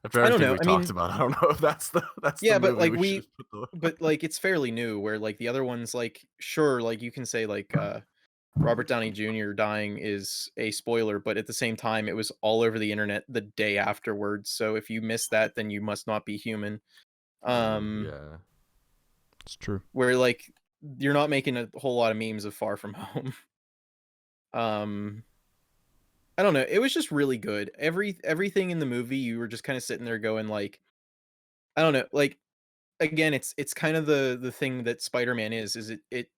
After I don't everything know. we I talked mean, about, I don't know if that's the yeah, but movie like we should put but like it's fairly new where like the other ones like sure like you can say like Robert Downey Jr. dying is a spoiler, but at the same time it was all over the internet the day afterwards. So if you miss that then you must not be human. yeah. It's true. Where like you're not making a whole lot of memes of Far From Home. Um I don't know. It was just really good. Everything in the movie, you were just kind of sitting there going like, I don't know. Like again, it's kind of the thing that Spider-Man is it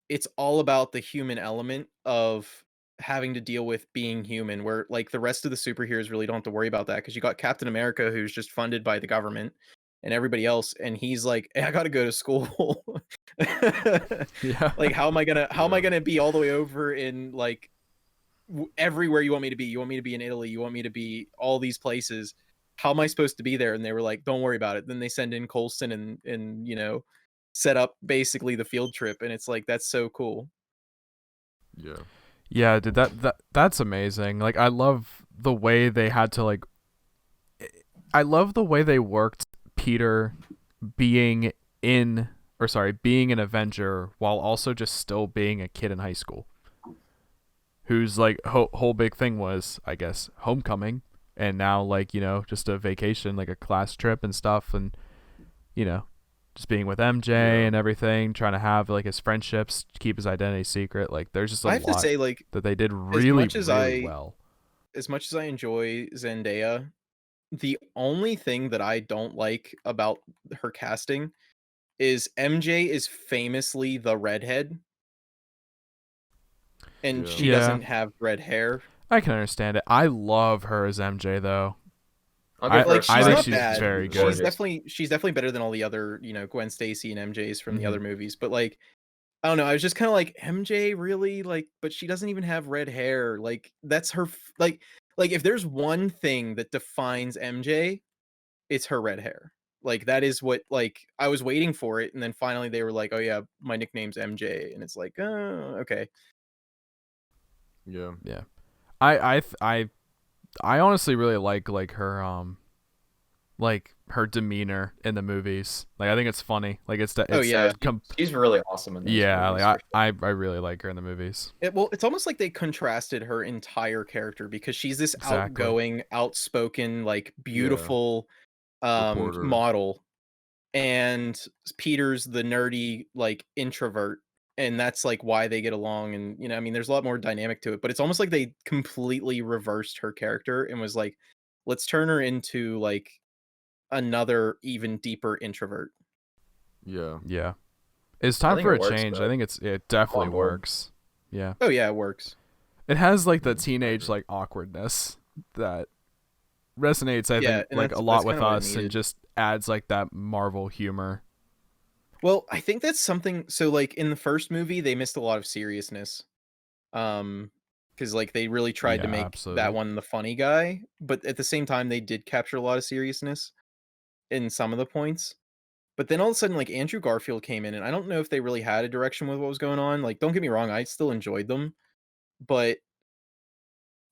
it's all about the human element of having to deal with being human, where like the rest of the superheroes really don't have to worry about that because you got Captain America who's just funded by the government and everybody else, and he's like, hey, I gotta go to school. Yeah. Like how am I Yeah. gonna be all the way over in like everywhere you want me to be? You want me to be in Italy, you want me to be all these places. How am I supposed to be there? And they were like, don't worry about it. Then they send in Colson and set up basically the field trip, and it's like that's so cool. Yeah. Yeah, dude, that's amazing. Like, I love the way they had to like. I love the way they worked Peter being being an Avenger while also just still being a kid in high school. Whose like whole big thing was, I guess, homecoming, and now like just a vacation, like a class trip and stuff, and just being with MJ Yeah. and everything, trying to have like his friendships, keep his identity secret. Like, there's just a I have to lot say, like, that they did as really, much as really I well. as much as I enjoy Zendaya, the only thing that I don't like about her casting is MJ is famously the redhead, and Yeah. she Yeah, doesn't have red hair. I can understand it. I love her as MJ though. I'll I give But her like a I she's think five. not she's bad. very She's good. Gorgeous. She's definitely better than all the other, Gwen Stacy and MJs from the Mhm. other movies. But like I don't know, I was just kind of like MJ really like, but she doesn't even have red hair. Like that's her like if there's one thing that defines MJ, it's her red hair. Like that is what like I was waiting for it, and then finally they were like, "Oh yeah, my nickname's MJ," and it's like, "Oh, okay." Yeah. Yeah, I th- I honestly really like her like her demeanor in the movies. Like, I think it's funny. Like, it's Oh it's yeah. She's really awesome in those yeah. movies. Like, For sure. I really like her in the movies. Well, it's almost like they contrasted her entire character because she's this Exactly. outgoing, outspoken, like Yeah. beautiful Reporter. model, and Peter's the nerdy like introvert, and that's like why they get along. And I mean, there's a lot more dynamic to it, but it's almost like they completely reversed her character and was like, let's turn her into like another even deeper introvert. Yeah. Yeah. It's I time think for it a works change. I though. think it I'm definitely on board. works. Yeah. Oh yeah, it works. It has like the I teenage agree. like awkwardness that resonates, I Yeah, think, and like a that's lot kind with of what it us, and needed. just adds like that Marvel humor. Well, I think that's something. So like in the first movie they missed a lot of seriousness, because like they really tried to Yeah, make that absolutely. one the funny guy, but at the same time they did capture a lot of seriousness in some of the points. But then all of a sudden, like Andrew Garfield came in, and I don't know if they really had a direction with what was going on. Like, don't get me wrong, I still enjoyed them, but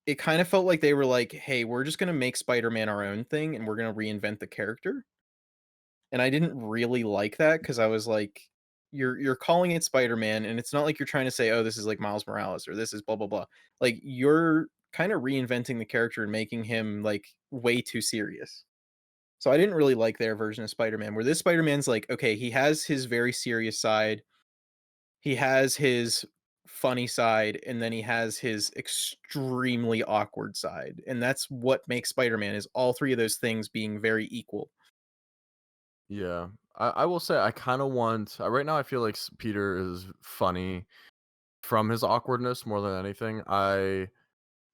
it kind of felt like they were like, "Hey, we're just gonna make Spider-Man our own thing, and we're gonna reinvent the character." And I didn't really like that because I was like, "You're calling it Spider-Man, and it's not like you're trying to say, oh, this is like Miles Morales or this is blah blah blah." Like, you're kind of reinventing the character and making him like way too serious. So I didn't really like their version of Spider-Man, where this Spider-Man's like, okay, he has his very serious side, he has his funny side, and then he has his extremely awkward side. And that's what makes Spider-Man is all three of those things being very equal. Yeah. I will say I kind of want right now I feel like Peter is funny from his awkwardness more than anything.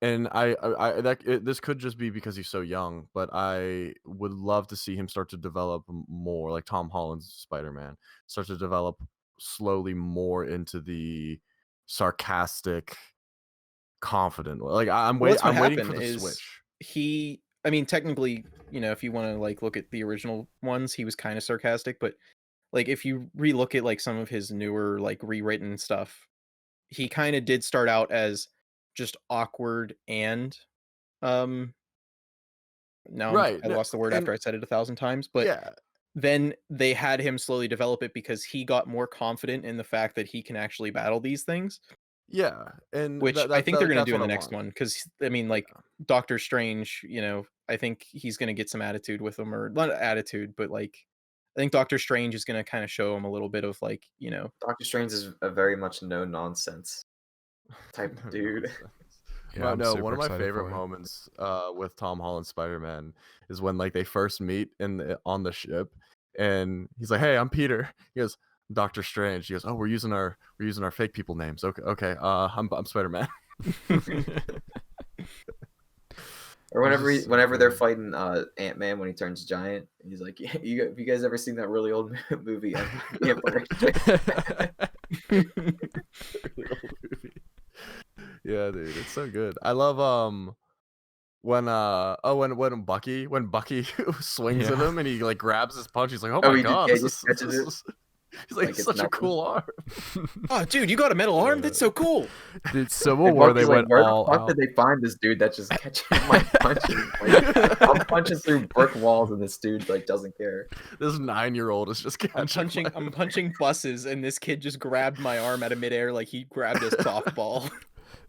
This could just be because he's so young, but I would love to see him start to develop more like Tom Holland's Spider-Man, start to develop slowly more into the sarcastic, confident. Like Well, that's what I'm waiting for happened the is switch. I mean, technically, if you want to like look at the original ones, he was kind of sarcastic, but like if you relook at like some of his newer like rewritten stuff, he kind of did start out as just awkward and um now Right. I lost the word And after I said it 1,000 times, but yeah, then they had him slowly develop it because he got more confident in the fact that he can actually battle these things, yeah. And which I think they're like going to that's do in what I the next want. one cuz I mean like Yeah. Doctor Strange, I think he's going to get some attitude with him, or not attitude, but like I think Doctor Strange is going to kind of show him a little bit of like, Doctor Strange is a very much no nonsense type of No dude. nonsense. Yeah, I'm No, super one of my excited favorite for it. moments with Tom Holland Spider-Man is when like they first meet on the ship, and he's like, "Hey, I'm Peter." He goes, Doctor Strange. He goes, "Oh, we're using our fake people names. Okay. I'm Spider-Man." Or It's just so whenever they're good. fighting Ant-Man when he turns giant, he's like, yeah, have you guys ever seen that really old movie, The Empire Strikes Back? Really old movie. Yeah, dude, it's so good. I love when Bucky swings at Yeah. him and he like grabs his punch. He's like, "Oh Oh, my he god, yeah, he this just is catches it he's like, like it's such a nothing. cool arm." Oh, dude, you got a metal arm? That's so cool. Dude, Civil And War, they Bucky's like, went where the all fuck out. did they find this dude that just catches my punches? Like, I'm punching through brick walls and this dude like doesn't care. This 9-year-old is just catching. I'm punching buses, and this kid just grabbed my arm out of midair like he grabbed a softball.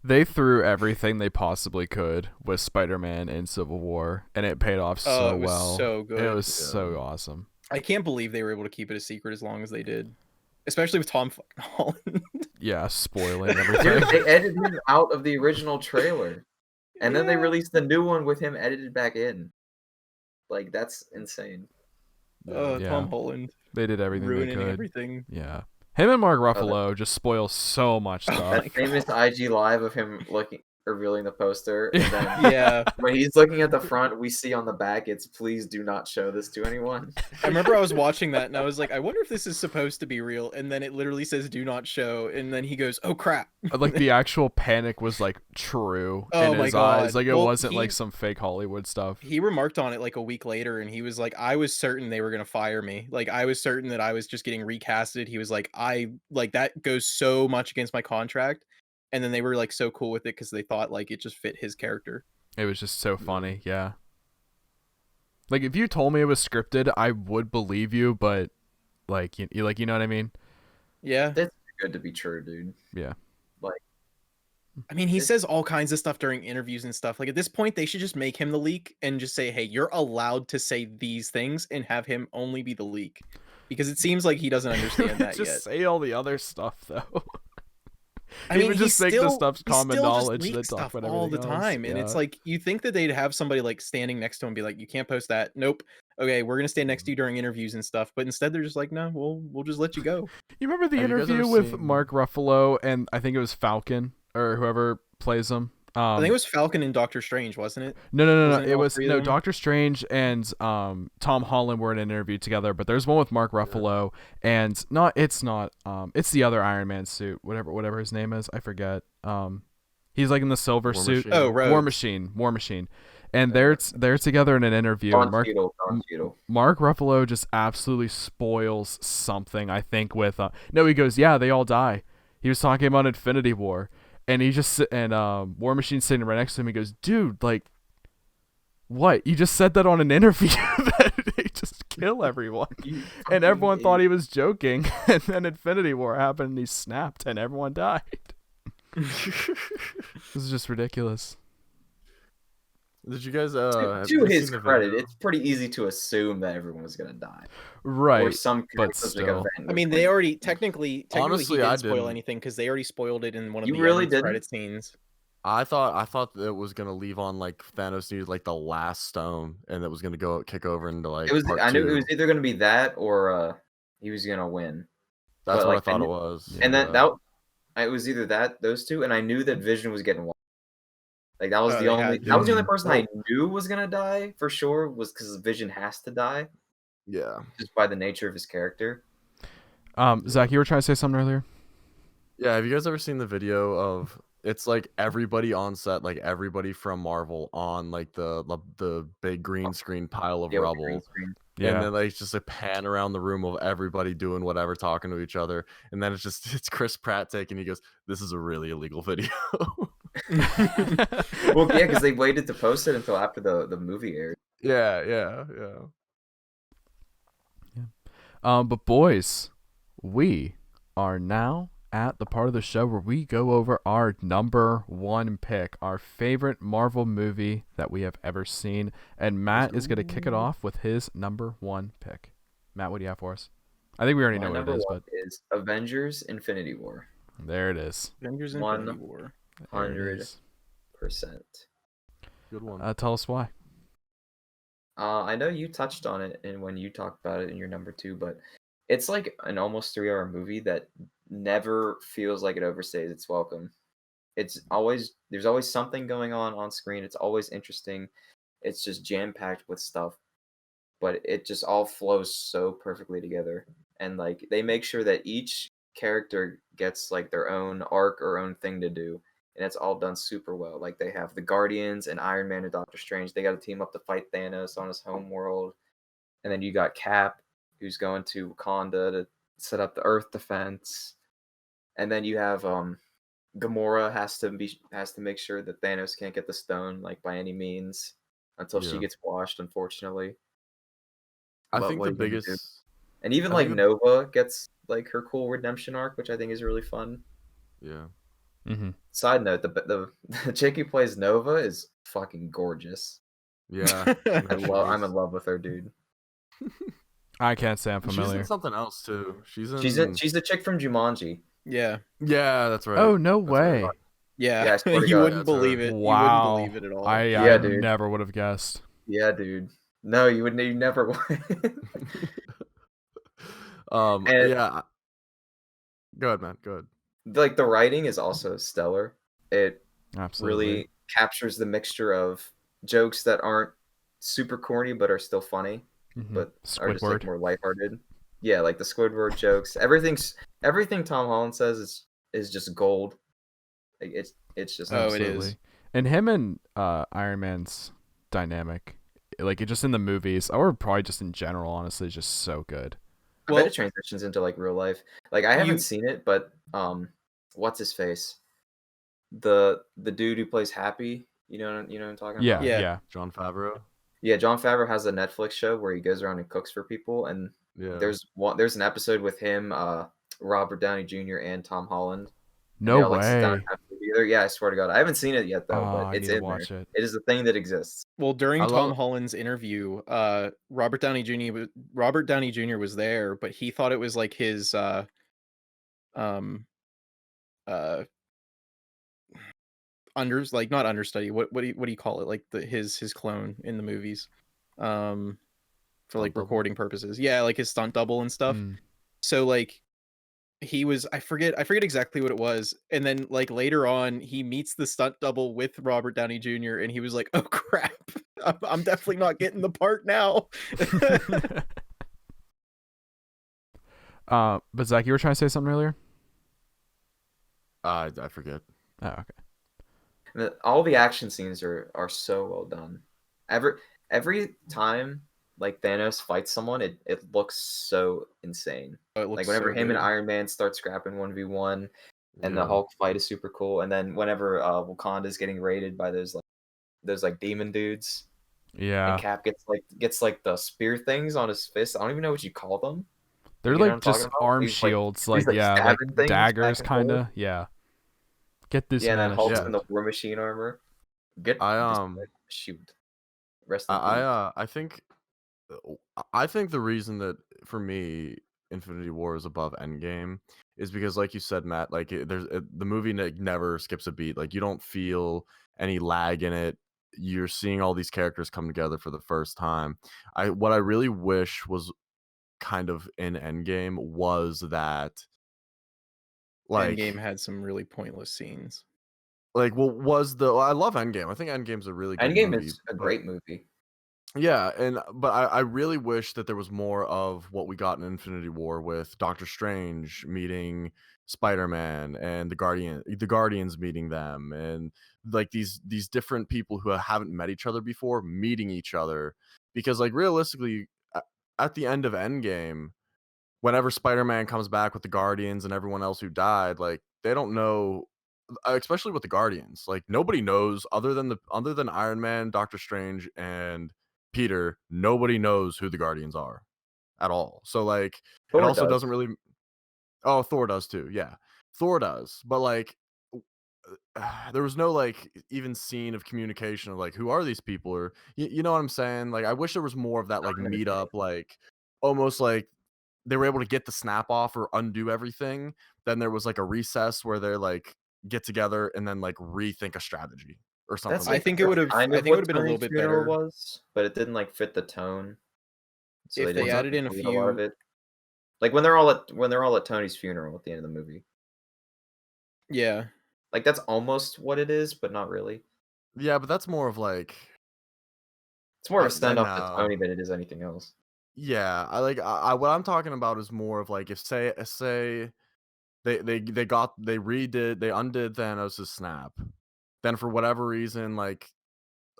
They threw everything they possibly could with Spider-Man in Civil War, and it paid off Oh, so it was well. so good. It was Yeah. so awesome. I can't believe they were able to keep it a secret as long as they did, especially with Tom Holland. Yeah, spoiling Dude, everything. they edited him out of the original trailer, and then they Yeah. released the new one with him edited back in. Like that's insane. Yeah. Tom Holland They did everything they ruining could. everything. Yeah. Him and Mark that- Ruffalo just spoil so much Oh stuff. my That famous IG live of him revealing the poster, and then Yeah, when he's looking at the front, we see on the back it's "Please do not show this to anyone." I remember I was watching that and I was like, I wonder if this is supposed to be real. And then it literally says "Do not show," and then he goes, "Oh crap!" Like the actual panic was like true Oh in my his eyes. God. Like it Well, wasn't he- like some fake Hollywood stuff. He remarked on it like a week later, and he was like, "I was certain they were gonna fire me. Like I was certain that I was just getting recasted." He was like, "I like that goes so much against my contract." And then they were like so cool with it because they thought like it just fit his character. It was just so funny. Yeah. Like if you told me it was scripted, I would believe you, but like you know what I mean? Yeah, That's too good to be true, dude. Yeah. I mean, he It's- says all kinds of stuff during interviews and stuff. Like at this point, they should just make him the leak and just say, "Hey, you're allowed to say these things," and have him only be the leak, because it seems like he doesn't understand that just yet. say all the other stuff though. I He mean, would he's just make the stuff's he common still just knowledge leaks that talk stuff about all the everything else. time, and it's Yeah. like you think that they'd have somebody like standing next to him, be like, "You can't post that." Nope. Okay, we're gonna stand next to you during interviews and stuff. But instead, they're just like, "No, we'll just let you go." You remember the Have you guys interview ever with seen- Mark Ruffalo and I think it was Falcon or whoever plays him. I think it was Falcon and Doctor Strange, wasn't it? No. wasn't it It all was three of them? Doctor Strange and Tom Holland were in an interview together, but there's one with Mark Ruffalo and it's the other Iron Man suit, whatever his name is, I forget. He's like in the silver War suit. Machine. Oh, Rhodes. War Machine. And they're together in an interview. Don And Mark Cheadle. Mark Ruffalo just absolutely spoils something, I think, with no, he goes, "Yeah, they all die." He was talking about Infinity War, and he just and War Machine's sitting right next to him. He goes, "Dude, like, what? You just said that on an interview that they just kill everyone." You And everyone fucking thought he was joking, and then Infinity War happened, and he snapped, and everyone died. This is just ridiculous. Did you guys To have you his seen the credit, video? it's pretty easy to assume that everyone was gonna die, or Right. some but cataclysmic still. event. I was mean, going they to- already technically Honestly, he I didn't spoil didn't. anything because they already spoiled it in one of You the really end didn't? credit scenes. I thought that it was gonna leave on like Thanos needed like the last stone, and that was gonna go kick over into like It was. part I knew it 2. was either gonna be that or he was gonna win. That's but, what like, I thought I it knew- was. And then yeah. it was either those two, and I knew that Vision was getting one. Like that was Oh, the they only had that was the only to. person I knew was gonna die for sure, was because Vision has to die Yeah. just by the nature of his character. Zach, you were trying to say something earlier? Yeah, have you guys ever seen the video of it's like everybody on set, like everybody from Marvel on like the big green screen pile of Yeah, with the green rubble. screen. Yeah. And then like it's just a pan around the room of everybody doing whatever, talking to each other. And then it's Chris Pratt taking, he goes, "This is a really illegal video." Well, yeah, because they waited to post it until after the movie aired. yeah. But boys, we are now at the part of the show where we go over our number one pick, our favorite Marvel movie that we have ever seen. And Matt is going to kick it off with his number one pick. Matt, what do you have for us? I think we already My know what it number is, one but is Avengers: Infinity War. there it is. Avengers One- Infinity War. There it 100%. is. Good one. Tell us why. I know you touched on it and when you talked about it in your number two, but it's like an almost 3-hour movie that never feels like it overstays its welcome. There's always something going on screen. It's always interesting. It's just jam packed with stuff, but it just all flows so perfectly together. And like they make sure that each character gets like their own arc or own thing to do, and it's all done super well. Like they have the Guardians and Iron Man and Doctor Strange. They got to team up to fight Thanos on his home world, and then you got Cap, who's going to Wakanda to set up the Earth defense, and then you have Gamora has to make sure that Thanos can't get the stone like by any means until she Yeah. gets washed, unfortunately. I But think what the are you gonna do? biggest. And even I like think Nova gets like her cool redemption arc, which I think is really fun. Yeah. Mm-hmm. Side note: the chick who plays Nova is fucking gorgeous. Yeah. No, she I'm in is. love with her, dude. I can't say I'm She's in familiar. something else too. She's She's in. the chick from Jumanji. Yeah. Yeah, that's right. Oh, no That's right. way. Yeah. Yeah, I swear to You God. wouldn't That's her. believe it. You wouldn't Wow. believe it at all. I Yeah, dude. never would have guessed. Yeah, dude. No, you would. You never would. And Yeah. Go ahead, man. Go ahead. like the writing is also stellar. It Absolutely. really captures the mixture of jokes that aren't super corny but are still funny, Mhm. but are just like Squidward. more lighthearted. Yeah, like the Squidward jokes. Everything Tom Holland says is just gold. Like it's just Oh, it Absolutely. is. And him and Iron Man's dynamic, like it just in the movies, or probably just in general, honestly, is just so good. I Well, bet it transitions into like real life. Like I haven't you seen it, but what's his face? The dude who plays Happy, you know what I'm talking Yeah, about? Yeah. yeah. John Favreau. Yeah, John Favreau has a Netflix show where he goes around and cooks for people, and Yeah. there's an episode with him, Robert Downey Jr. and Tom Holland, and No they all like sit down and way. have food together. Yeah, I swear to God, I haven't seen it yet though, Oh, but I it's need to in there. watch it. It is a thing that exists. Well, during I Tom love- Holland's interview, Robert Downey Jr. was there, but he thought it was like his um not understudy. What do you call it? Like his clone in the movies. For like Stunt double? recording purposes. Yeah, like his stunt double and stuff. Mm. So like he was I forget exactly what it was, and then like later on he meets the stunt double with Robert Downey Jr. and he was like, oh crap, I'm definitely not getting the part now. But Zach, you were trying to say something earlier? I forget. Oh, okay. All the action scenes are so well done. Every time like Thanos fights someone, it looks so insane. Oh, it looks Like whenever so him and good. Iron Man start scrapping 1v1, and the Yeah. Hulk fight is super cool. And then whenever Wakanda's getting raided by those demon dudes, Yeah. and Cap gets like the spear things on his fist. I don't even know what you call them. They're You know what like I'm talking just about? arm He's, shields, he's, like like, yeah, like stabbing things daggers, back and forth. kinda. Yeah. Get this Yeah, and man then a Hulk's shield. in the War Machine armor. I Shoot. Rest in peace. I think the reason that for me Infinity War is above Endgame is because, like you said, Matt, like the movie never skips a beat. Like you don't feel any lag in it. You're seeing all these characters come together for the first time. What I really wish was kind of in Endgame was that like Endgame had some really pointless scenes. I love Endgame. I think Endgame's a really good Endgame movie. is a but- great movie. Yeah, but I really wish that there was more of what we got in Infinity War with Doctor Strange meeting Spider-Man and the Guardians meeting them, and like these different people who haven't met each other before meeting each other, because like realistically at the end of Endgame, whenever Spider-Man comes back with the Guardians and everyone else who died, like they don't know, especially with the Guardians, like nobody knows other than Iron Man, Doctor Strange, and Peter. Nobody knows who the Guardians are at all. So like Thor it also does. doesn't really. Oh, Thor does too. Yeah, Thor does. But like there was no like even scene of communication of like who are these people, or you know what I'm saying? Like I wish there was more of that like I understand. meetup, like almost like they were able to get the snap off or undo everything. Then there was like a recess where they're like get together and then like rethink a strategy or something. That's I like think it would have. kind I of think it would what have been a little Tony's bit funeral better was, but it didn't like fit the tone. So if they didn't added in a include a lot of few. it. Like when they're all at Tony's funeral at the end of the movie. Yeah. Like that's almost what it is, but not really. Yeah, but that's more of like It's more of a send off to no. Tony than it is anything else. Yeah, I what I'm talking about is more of like if say they undid Thanos' snap, then for whatever reason like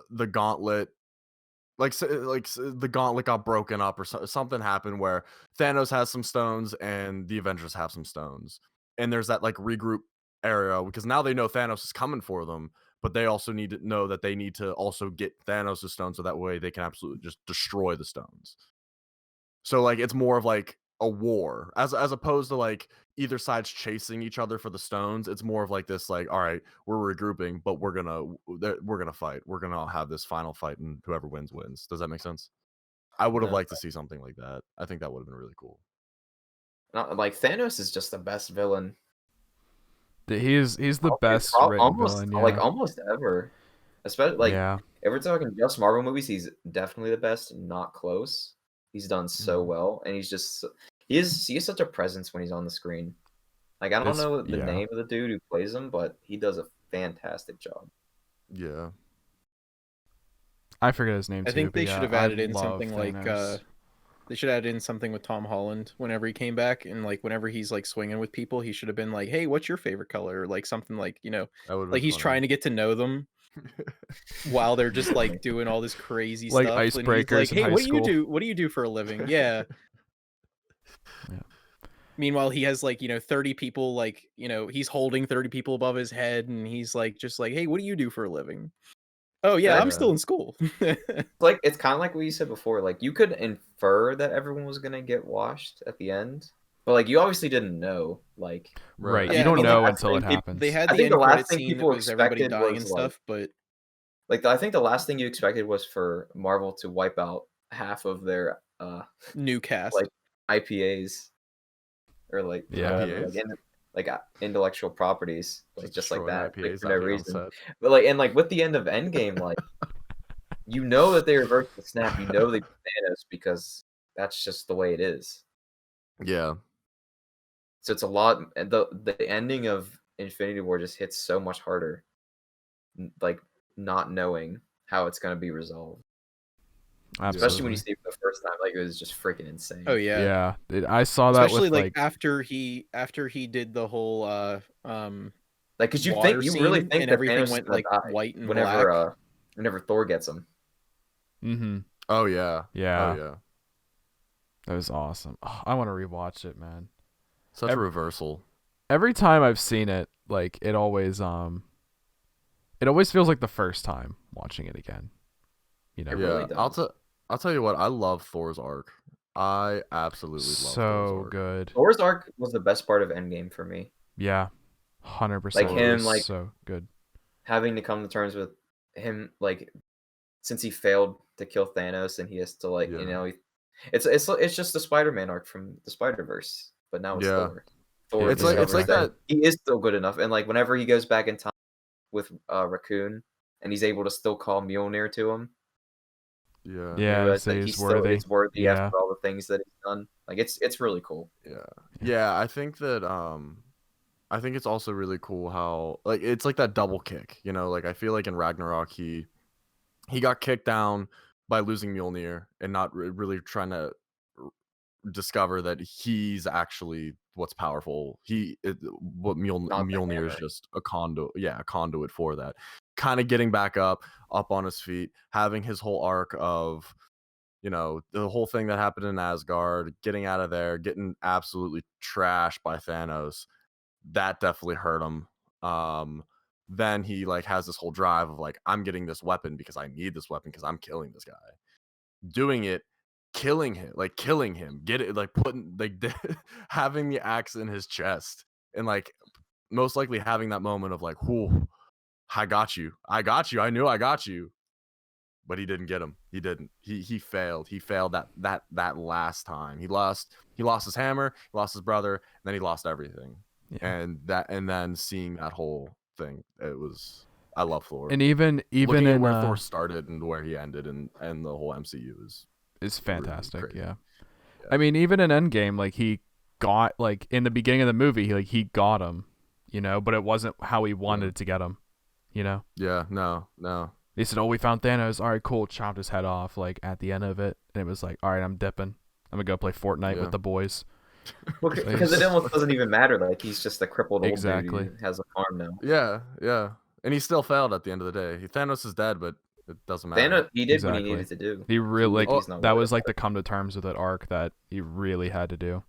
the gauntlet the gauntlet got broken up or something happened where Thanos has some stones and the Avengers have some stones, and there's that like regroup area because now they know Thanos is coming for them, but they also need to know that they need to also get Thanos' stones so that way they can absolutely just destroy the stones. So like it's more of like a war as opposed to like either side's chasing each other for the stones. It's more of like this like, all right, we're regrouping, but we're gonna fight. We're gonna have this final fight, and whoever wins wins. Does that make sense? I would have No. liked to see something like that. I think that would have been really cool. Like Thanos is just the best villain. He's the best written almost villain. like Yeah. almost ever. Especially like Yeah. if we're talking just Marvel movies, he's definitely the best, not close. He's done so Mhm. well, and he is such a presence when he's on the screen. Like I don't know the Yeah. name of the dude who plays him, but he does a fantastic job. Yeah. I forget his name too. I think but they yeah, should have I added in love something like Thanos. they should add in something with Tom Holland whenever he came back, and like whenever he's like swinging with people, he should have been like, "Hey, what's your favorite color?" Or like something like, That would have like been he's trying to get to know them while they're just like doing all this crazy Like stuff. And he's icebreakers like, in "Hey, high what do you school." do? What do you do for a living?" Yeah. Yeah. Meanwhile, he has like 30 people like he's holding 30 people above his head, and he's like just like, "Hey, what do you do for a living?" Oh yeah, I'm That's still in school. like it's kind of like what you said before. Like you could infer that everyone was gonna get washed at the end, but like you obviously didn't know. Like Right. Right. You Yeah, I don't mean, know last until thing it peop- happens. they had I the think the end last credit thing scene that people was everybody expected dying was and like stuff, but I think the last thing you expected was for Marvel to wipe out half of their new cast. like IPAs or like Yeah. whatever, IPAs? intellectual properties, like just like destroying that, like IPAs for no out here on reason. set. But like and like with the end of Endgame, like you know that they reversed the snap, you know they beat Thanos because that's just the way it is. Yeah. So it's a lot. And the ending of Infinity War just hits so much harder, like not knowing how it's gonna be resolved. Especially when you Absolutely. see it for the first time, like it was just freaking insane. Oh yeah. Yeah. I saw that Especially with like like. after he did the whole Like, cause water you really scene think and that everything Thanos is went gonna like die white and whenever black. whenever Thor gets him. Mm-hmm. Oh yeah. Yeah. Oh yeah. That was awesome. Oh, I want to rewatch it, man. Such a reversal. Every time I've seen it, like it always feels like the first time watching it again. You know. It Yeah. really does. I'll tell you what, I love Thor's arc. I absolutely love Thor's So arc. good. Thor's arc was the best part of Endgame for me. Yeah. 100%. Like him, like so good. having to come to terms with him, like since he failed to kill Thanos and he has to like Yeah. it's just the Spider-Man arc from the Spider-Verse, but now it's Yeah. Thor. Thor It's It's discovers like exactly. that. he is still good enough, and like whenever he goes back in time with Raccoon, and he's able to still call Mjolnir to him, Yeah. you Yeah. realize So that he's still worthy. is worthy Yeah. after all the things that he's done. Like it's really cool. Yeah. Yeah, I think that I think it's also really cool how like it's like that double kick, you know, like I feel like in Ragnarok he got kicked down by losing Mjolnir and not really trying to discover that he's actually what's powerful. Not the Mjolnir is hammer. just a conduit for that. Kind of getting back up on his feet, having his whole arc of the whole thing that happened in Asgard, getting out of there, getting absolutely trashed by Thanos. That definitely hurt him. Then he like has this whole drive of like, I'm getting this weapon because I need this weapon because I'm killing this guy. Doing it, killing him, get it, like putting like having the axe in his chest, and like most likely having that moment of like, whoo, I got you, I knew I got you. But he didn't get him. He didn't. He failed. He failed that last time. He lost his hammer, he lost his brother, and then he lost everything. Yeah. And then seeing that whole thing, I love Thor. And even Looking in at where Thor started and where he ended and the whole MCU is fantastic. crazy. Yeah. I mean, even in Endgame, like he got, like, in the beginning of the movie, he got him, but it wasn't how he wanted to get him, Yeah, no. He said, "Oh, we found Thanos. All right, cool." Chopped his head off, like, at the end of it, and it was like, "All right, I'm dipping. I'm gonna go play Fortnite with the boys." Well, because it almost doesn't even matter. Like, he's just a crippled old Exactly. dude who has a farm now. Yeah. And he still failed at the end of the day. Thanos is dead, but it doesn't matter. Thanos, he did what he Exactly. needed to do. He really, He's not that worried was like about the come to terms with it arc that he really had to do.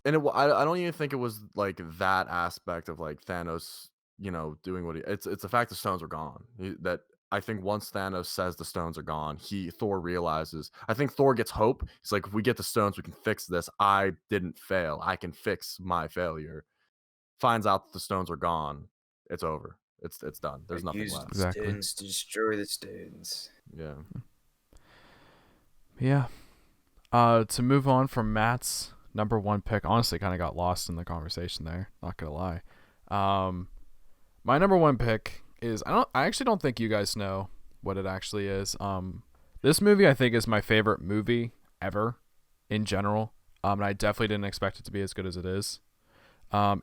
And I don't even think it was like that aspect of like Thanos, doing what it's the fact the stones were gone. That I think once Thanos says the stones are gone, Thor realizes. I think Thor gets hope. He's like, if we get the stones, we can fix this. I didn't fail. I can fix my failure. Finds out that the stones are gone. It's over. It's done. There's nothing Use left. the Exactly. stones to destroy the stones. Yeah. Yeah. To move on from Matt's number one pick, honestly, kind of got lost in the conversation there. Not gonna lie. My number one pick is I actually don't think you guys know what it actually is. This movie I think is my favorite movie ever, in general. And I definitely didn't expect it to be as good as it is.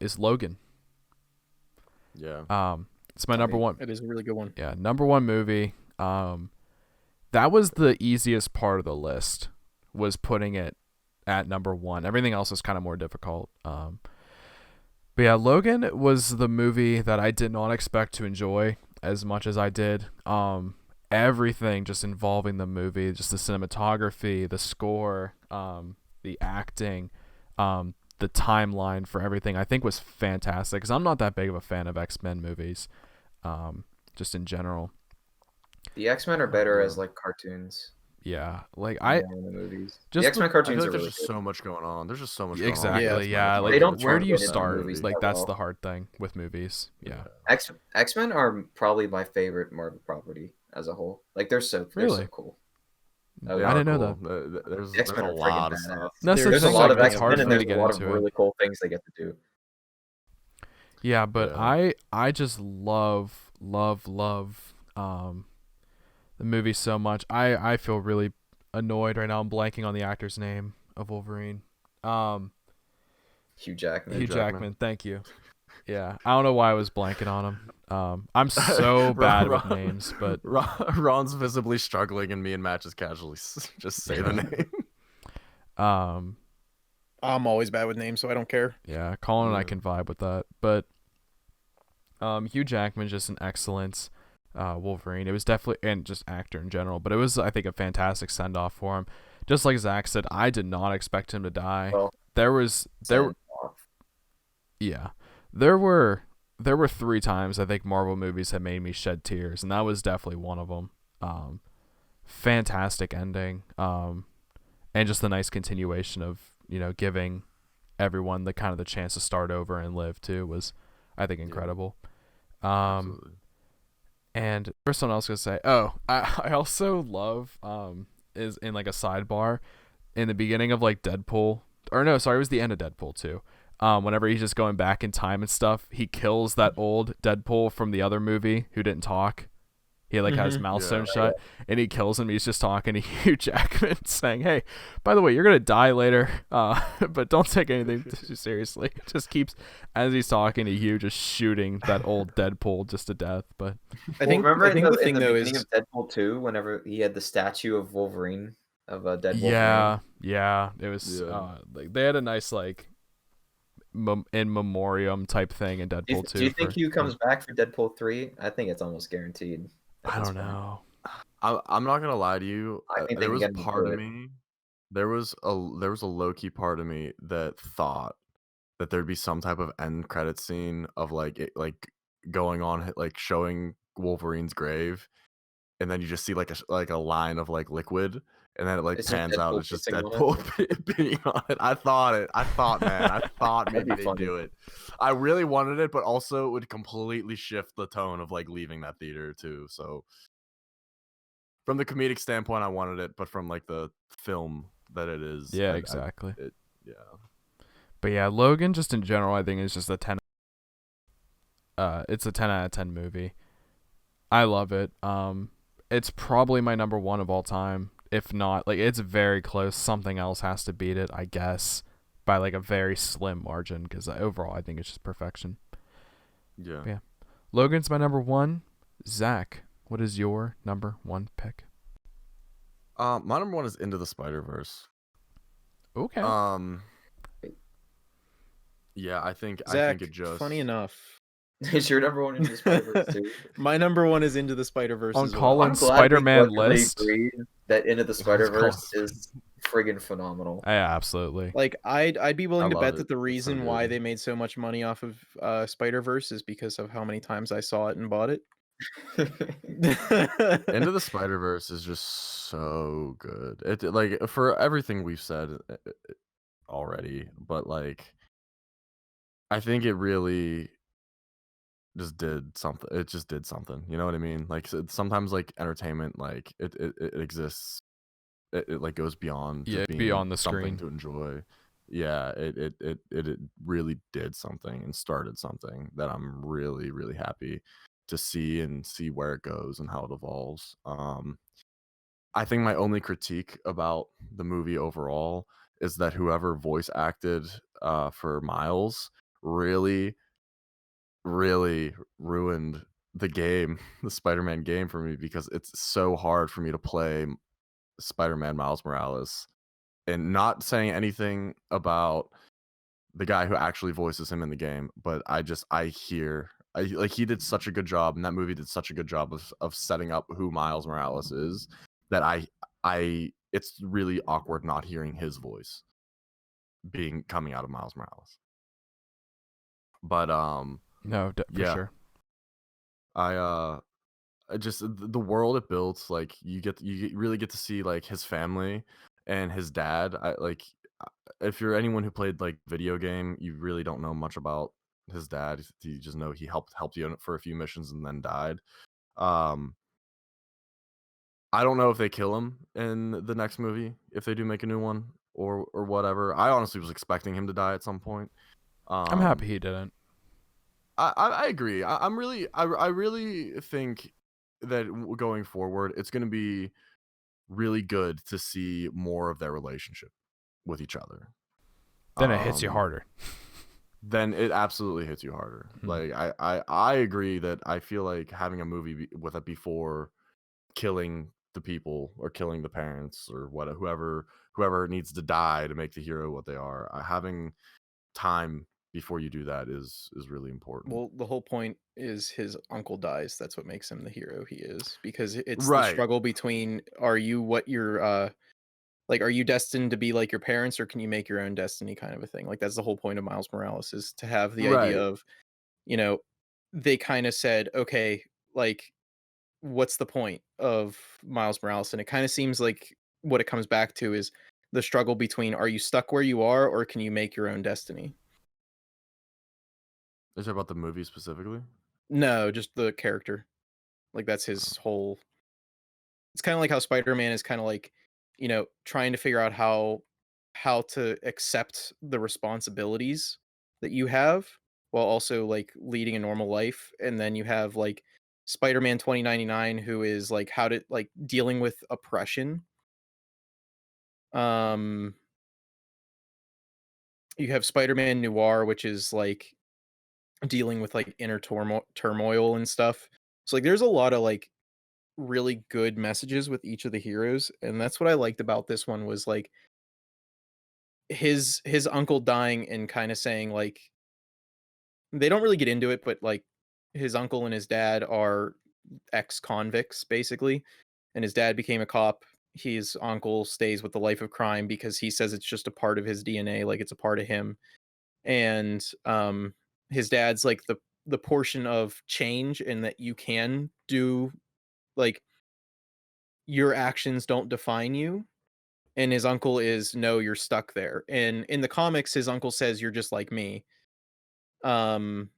Is Logan. Yeah. It's my number one. It is a really good one. Yeah, number one movie. That was the easiest part of the list, was putting it at number one. Everything else is kind of more difficult. But yeah, Logan was the movie that I did not expect to enjoy as much as I did. Everything just involving the movie, just the cinematography, the score, the acting, the timeline for everything, I think was fantastic. Because I'm not that big of a fan of X-Men movies, just in general. The X-Men are better as like cartoons. Yeah, like than the movies. just The X-Men I cartoons feel are like there's really just good. so much going on. There's just so much exactly, going on. yeah. Like, They don't where do you translate it into start? movies Like, that that's well. the hard thing with movies. Yeah. X-Men are probably my favorite Marvel property as a whole. Like, they're so Really? cool. They I are didn't know cool. that. There's The X-Men a are lot of friggin' stuff. badass. That's the There's a thing, lot like, of it's hard X-Men, and for me there's to a get lot of into it. really cool things they get to do. Yeah, but Yeah. I just love the movie so much. I feel really annoyed right now. I'm blanking on the actor's name of Wolverine. Hugh Jackman. Hugh Jackman. Jackman. Thank you. Yeah, I don't know why I was blanking on him. I'm so bad with names, but Ron's visibly struggling, and me and Matt just casually just say the name. I'm always bad with names, so I don't care. Yeah, Colin and I Yeah. can vibe with that. But Hugh Jackman's just an excellent Wolverine. It was definitely, and just actor in general, but it was, I think, a fantastic send off for him. Just like Zach said, I did not expect him to die. Well, There were 3 times I think Marvel movies have made me shed tears, and that was definitely one of them. Fantastic ending, and just the nice continuation of, giving everyone the kind of the chance to start over and live too was, I think, incredible. Absolutely. And there's something else I was gonna say. Oh, I also love is in like a sidebar in the beginning of like Deadpool, or no, sorry, it was the end of Deadpool too. Whenever he's just going back in time and stuff, he kills that old Deadpool from the other movie who didn't talk. He like had his mouth sewn shut, and he kills him. He's just talking to Hugh Jackman, saying, "Hey, by the way, you're gonna die later, but don't take anything too seriously." Just keeps, as he's talking to Hugh, just shooting that old Deadpool just to death. But I think remember I think in the thing the though beginning is of Deadpool 2, whenever he had the statue of Wolverine, of a dead yeah, Wolverine. it was Yeah. like they had a nice like in memoriam type thing in Deadpool 2. Do you think Hugh comes back for Deadpool 3? I think it's almost guaranteed. at I this don't point. know. I'm not gonna lie to you. I think There they was can get him to part do of it. me. There was a low key part of me that thought that there'd be some type of end credit scene of like it like going on, like showing Wolverine's grave, and then you just see like a line of like liquid, and then it like It's just pans out. Deadpool It's just pissing on it. Deadpool being on it. I thought, man. I thought That'd maybe be they'd funny. do it. I really wanted it, but also it would completely shift the tone of like leaving that theater too. So from the comedic standpoint, I wanted it, but from like the film that it is, Yeah, exactly. Yeah. But yeah, Logan just in general, I think is just a 10. It's a 10 out of 10 movie. I love it. It's probably my number one of all time. If not, like, it's very close. Something else has to beat it, I guess. by like a very slim margin because overall I think it's just perfection. Yeah. Yeah. Logan's my number 1. Zach, what is your number 1 pick? My number 1 is Into the Spider-Verse. Okay. Yeah, I think Zach, it just funny enough, Is your number 1 Into the Spider-Verse too? my number 1 is Into the Spider-Verse On as well. Colin- I'm glad we Spider-Man collectively list. agreed that Into the Spider-Verse Colin- is friggin' phenomenal. Yeah, absolutely. Like I'd be willing I to love bet it. that the It's so reason why good. they made so much money off of Spider-Verse is because of how many times I saw it and bought it. Into the Spider-Verse is just so good. It like for everything we've said already, but like I think it really just did something. It just did something. You know what I mean? Like sometimes like entertainment, like it exists. It like goes beyond Yeah, just being beyond the something screen. to enjoy. Yeah, it really did something and started something that I'm really really happy to see and see where it goes and how it evolves. I think my only critique about the movie overall is that whoever voice acted for Miles really really ruined the game, the Spider-Man game for me because it's so hard for me to play Spider-Man Miles Morales. And not saying anything about the guy who actually voices him in the game, but I like he did such a good job and that movie did such a good job of setting up who Miles Morales is that I it's really awkward not hearing his voice being coming out of Miles Morales. But No, for yeah. sure. I just the world it builds, like really get to see like his family and his dad. If you're anyone who played like video game, you really don't know much about his dad. You just know he helped you for a few missions and then died. Um, I don't know if they kill him in the next movie if they do make a new one or whatever. I honestly was expecting him to die at some point. I'm happy he didn't. I agree. I really think that going forward, it's going to be really good to see more of their relationship with each other. Then it hits you harder. Then it absolutely hits you harder. Like I agree that I feel like having a movie with it before killing the people or killing the parents or whoever needs to die to make the hero what they are, having time before you do that is really important. Well, the whole point is his uncle dies. That's what makes him the hero he is, because it's the Right. struggle between are you what you're like, are you destined to be like your parents, or can you make your own destiny, kind of a thing. Like that's the whole point of Miles Morales, is to have the idea Right. of, you know, they kind of said, okay, like what's the point of Miles Morales? And it kind of seems like what it comes back to is the struggle between are you stuck where you are or can you make your own destiny? Is it about the movie specifically? No, just the character. Like that's his whole. It's kind of like how Spider-Man is kind of like, trying to figure out how to accept the responsibilities that you have while also like leading a normal life. And then you have like Spider-Man 2099, who is like how to like dealing with oppression. Um you have Spider-Man Noir, which is like dealing with like inner turmoil and stuff. So like there's a lot of like really good messages with each of the heroes, and that's what I liked about this one was like his uncle dying and kind of saying like they don't really get into it, but like his uncle and his dad are ex-convicts basically, and his dad became a cop. His uncle stays with the life of crime because he says it's just a part of his DNA, like it's a part of him. And his dad's like the portion of change, and that you can do like your actions don't define you. And his uncle is, no, you're stuck there. And in the comics his uncle says you're just like me. um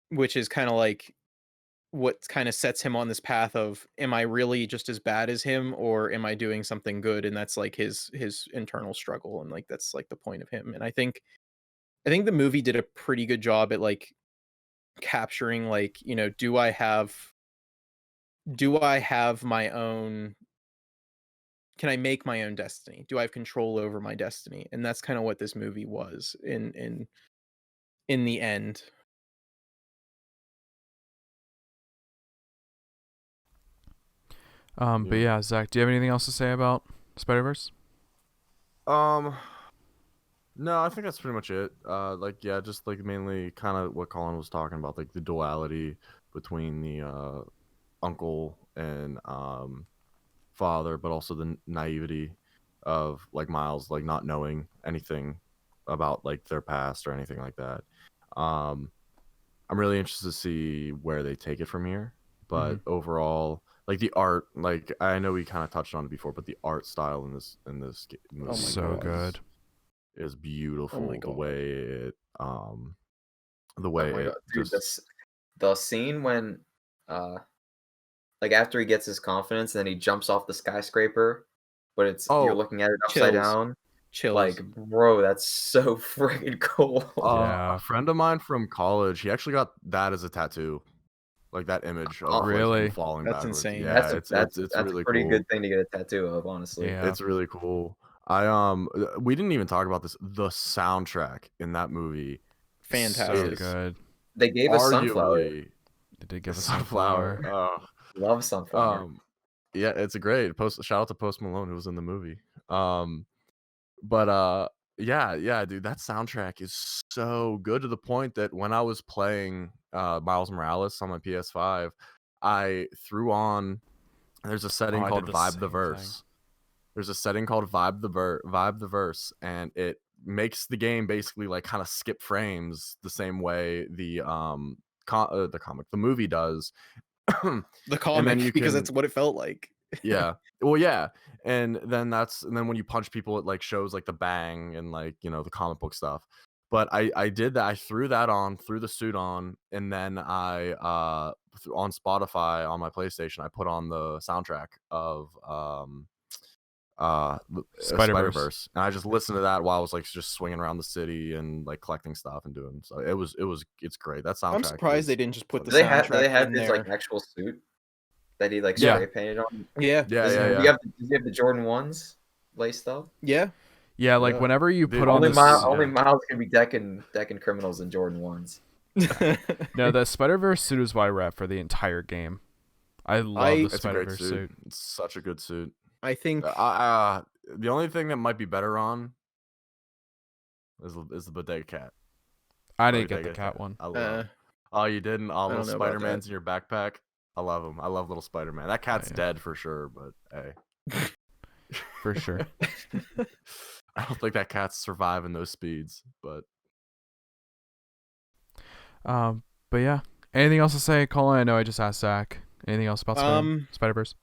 which is kind of like what kind of sets him on this path of, am I really just as bad as him, or am I doing something good? And that's like his internal struggle, and like that's like the point of him. And I think the movie did a pretty good job at like capturing like, do I have my own can I make my own destiny? Do I have control over my destiny? And that's kind of what this movie was in the end. But yeah, Zach, do you have anything else to say about Spider-Verse? No, I think that's pretty much it. Like, yeah, just like mainly kind of what Colin was talking about, like the duality between the uncle and father, but also the naivety of like Miles, like not knowing anything about like their past or anything like that. Um, I'm really interested to see where they take it from here. But overall, like the art, like I know we kind of touched on it before, but the art style in this movie my So God. good. is beautiful. my The God. way it the Oh way my it god, dude, just the scene when like after he gets his confidence and then he jumps off the skyscraper, but it's you're oh looking at it upside Chills. down. Chills. Like, bro, that's so freaking cool. Yeah. a friend of mine from college, he actually got that as a tattoo, like that image of like Really? him falling That's backwards. insane. Yeah, That's it's a really pretty cool. good thing to get a tattoo of, honestly. Yeah. It's really cool. We didn't even talk about this. The soundtrack in that movie Fantastic. So is good. They gave us Sunflower. arguably They did give the us Sunflower. Love Sunflower. Yeah, it's a great shout out to Post Malone who was in the movie. But yeah, dude, that soundtrack is so good to the point that when I was playing Miles Morales on my PS5, I threw on there's a setting I called did the Vibe the same Verse. There's a setting called Vibe the Verse, and it makes the game basically like kind of skip frames the same way the the movie does. The comic, because that's what it felt like. Yeah. Well, yeah. And then when you punch people, it like shows like the bang and like, the comic book stuff. But I did that. I threw that on, threw the suit on, and then I on Spotify on my PlayStation, I put on the soundtrack of Spider-Verse. And I just listened to that while I was like just swinging around the city and like collecting stuff and doing so. It's great. That soundtrack. I'm surprised is they didn't just put the Do soundtrack they have in his there. like actual suit that he like Yeah. spray painted on? Yeah. Yeah. Do you have the Jordan 1s laced up? Yeah. Yeah, like Yeah. whenever you Dude, put on Only this, Only Miles can be decking criminals in Jordan 1s. no, the Spider-Verse suit is what I rep for the entire game. I love the It's a great Spider-Verse suit. suit. It's such a good suit. I think The only thing that might be better on is the bodega cat. I didn't get the Bodega cat one. I love. Oh, you didn't? Oh, I little don't know about Spider-Man's that. in your backpack. I love him. I love little Spider-Man. That cat's yeah. dead for sure, but hey, For sure. I don't think that cat's surviving those speeds. But But yeah. Anything else to say, Colin? I know I just asked Zach. Anything else about Spider-Verse?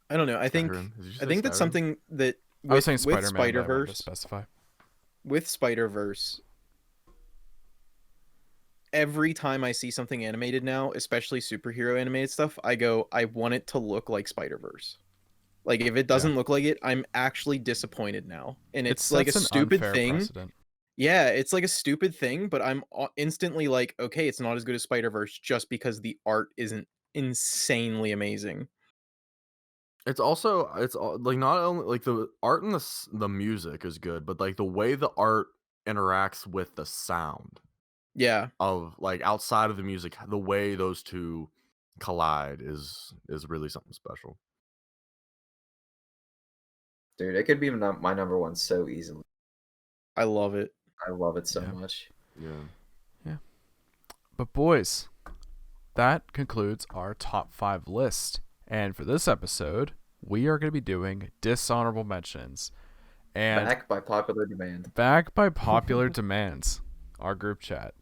I don't know. I think Skyrim. Did you say that's Skyrim? something that I was saying with Spider-Man, but I wanted to Spider-Verse, specify. with Spider-Verse, every time I see something animated now, especially superhero animated stuff, I go, I want it to look like Spider-Verse. Like if it doesn't look like it, I'm actually disappointed now. And it's like a stupid thing. Precedent. Yeah, it's like a stupid thing, but I'm instantly like, okay, it's not as good as Spider-Verse just because the art isn't insanely amazing. It's also like not only like the art and the music is good, but like the way the art interacts with the sound Yeah. of like outside of the music, the way those two collide is really something special. Dude, it could be my number one so easily. I love it. I love it so much. Yeah. But boys, that concludes our top 5 list. And for this episode, we are going to be doing dishonorable mentions. And Back by popular demand. Back by popular demands, our group chat.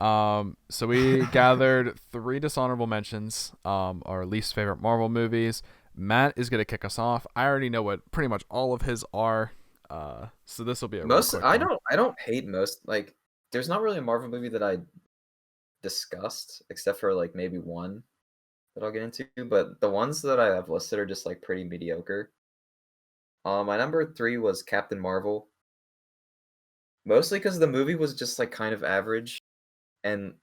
So we gathered 3 dishonorable mentions, our least favorite Marvel movies. Matt is going to kick us off. I already know what pretty much all of his are. So this will be a real quick one. I don't hate most, like there's not really a Marvel movie that I discussed except for like maybe one that I'll get into, but the ones that I have listed are just like pretty mediocre. My number 3 was Captain Marvel. Mostly because the movie was just like kind of average, and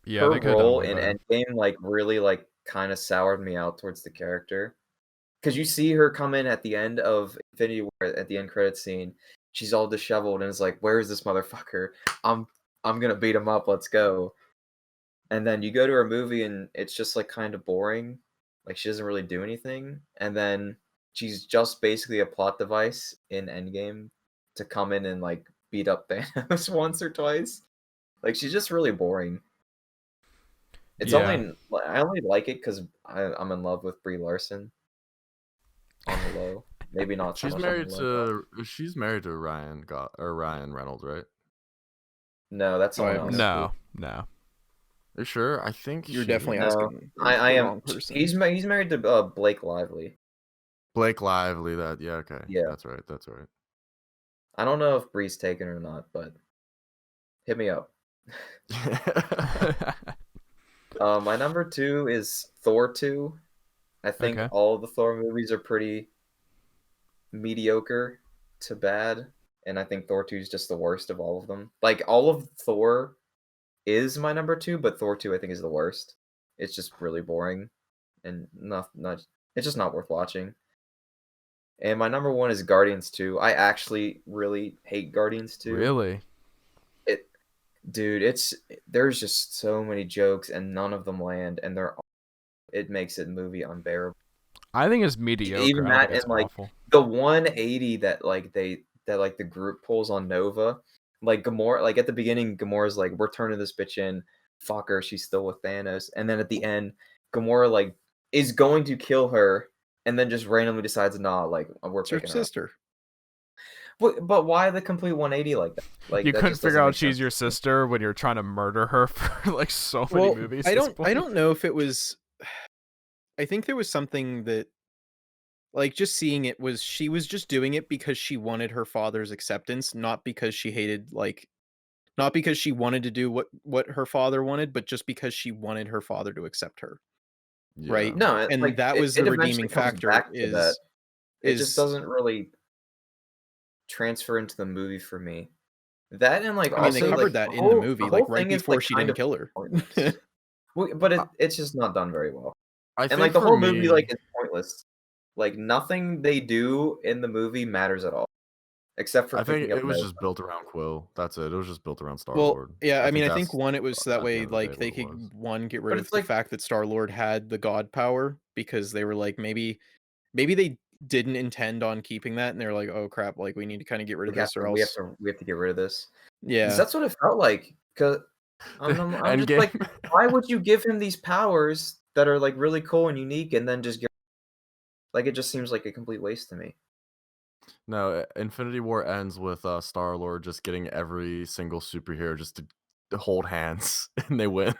her they could have done role way in better. Endgame like really like kind of soured me out towards the character. because you see her come in at the end of Infinity War at the end credit scene. She's all disheveled and is like, "Where is this motherfucker? I'm gonna beat him up. Let's go." And then you go to her movie and it's just like kind of boring. Like she doesn't really do anything. And then she's just basically a plot device in Endgame to come in and like beat up Thanos once or twice. Like she's just really boring. It's Yeah. I only like it because I'm in love with Brie Larson on the low. Maybe not so She's much on married the low. she's married to Ryan Reynolds, right? No, that's Oh, I someone have else. No. Are you sure? I think You're she definitely is. No, asking I the am. wrong person. He's married to Blake Lively. Blake Lively. Okay. Yeah. That's right. I don't know if Bree's taken or not, but hit me up. My number 2 is Thor 2. I think Okay. all the Thor movies are pretty mediocre to bad, and I think Thor 2 is just the worst of all of them. Like all of Thor is my number 2, but Thor 2 I think is the worst. It's just really boring and not it's just not worth watching. And my number 1 is Guardians 2. I actually really hate Guardians 2. Really? Dude, there's just so many jokes and none of them land, and it makes it movie unbearable. I think it's mediocre. Even I don't that think it's and like awful. the 180 that the group pulls on Nova, like Gamora, like at the beginning, Gamora's like, "We're turning this bitch in, fuck her, she's still with Thanos," and then at the end, Gamora like is going to kill her, and then just randomly decides, "Nah, like we're It's her picking her up." sister. But why the complete 180 like that? Like You that couldn't just figure doesn't out make she's sense. your sister when you're trying to murder her for like so many Well, movies. I at this don't point. know if it was. I think there was something that, like, just seeing it was she was just doing it because she wanted her father's acceptance, not because she hated, like, not because she wanted to do what her father wanted, but just because she wanted her father to accept her, right? Yeah. No, And that was the it eventually redeeming comes factor back to that. It just is doesn't really transfer into the movie for me. That and like I mean, they also like covered that in the movie, the like, whole right thing is before like she kind didn't of kill her. pointless. But I, it's just not done very well. I And think like the for whole movie me, like is pointless. Like nothing they do in the movie matters at all, except for I think picking up it was Nova. just built around Quill. That's it. It was just built around Star Well, Lord. yeah, I mean, I think That's one, it was so that at the way, end of the day like, what they it was. could, one, get rid But of it's the like fact that Star-Lord had the god power, because they were like, maybe they didn't intend on keeping that, and they're like, "Oh, crap, like, we need to kinda get rid of this or else." we have to get rid of this. 'Cause Yeah. that's what it felt like. 'Cause I'm just Endgame. like, why would you give him these powers that are like really cool and unique, and then just get like it just seems like a complete waste to me. No, Infinity War ends with Star Lord just getting every single superhero just to hold hands and they win.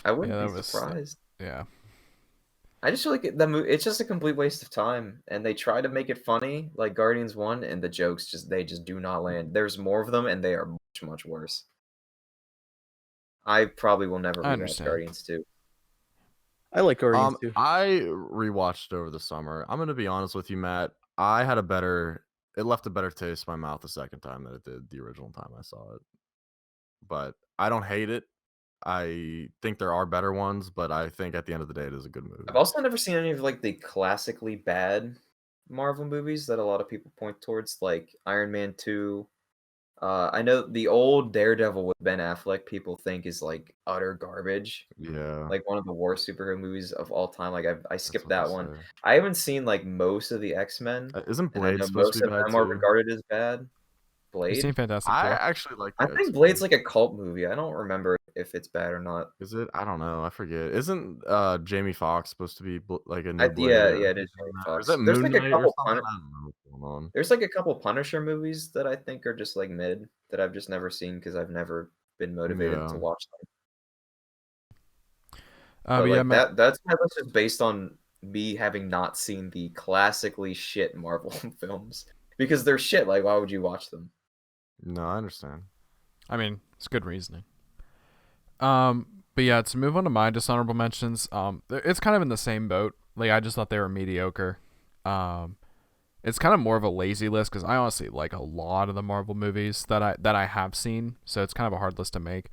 I Yeah, wouldn't be that was surprised. yeah. I just feel like it's just a complete waste of time, and they try to make it funny, like Guardians 1, and the jokes they just do not land. There's more of them, and they are much, much worse. I probably will never I rewatch understand. Guardians 2. I like Guardians too. I rewatched it over the summer. I'm gonna be honest with you, Matt. It left a better taste in my mouth the second time than it did the original time I saw it. But I don't hate it. I think there are better ones, but I think at the end of the day, it is a good movie. I've also never seen any of like the classically bad Marvel movies that a lot of people point towards, like Iron Man 2. I know the old Daredevil with Ben Affleck people think is like utter garbage, Yeah, like one of the worst superhero movies of all time. Like I that's skipped what they that one. say. I haven't seen like most of the X-Men, Isn't and I Blade know supposed most to of be bad them are too? regarded as bad. You seen Blade? Fantastic I Four? actually like I the think Blade's like a cult movie. I don't remember if it's bad or not. Is it? I don't know. I forget. Isn't Jamie Foxx supposed to be like a I new Blade? yeah, Or yeah, it is who's Jamie doing that? Or is Foxx. that Moon Knight or something? I don't know what's going on. There's like a couple Punisher movies that I think are just like mid that I've just never seen because I've never been motivated to Yeah. watch them. But But yeah, like Matt. that's my list is based on me having not seen the classically shit Marvel films because they're shit. Like, why would you watch them? No, I understand. I mean, it's good reasoning. But yeah, to move on to my dishonorable mentions, it's kind of in the same boat. Like, I just thought they were mediocre. It's kind of more of a lazy list because I honestly like a lot of the Marvel movies that I have seen, so it's kind of a hard list to make.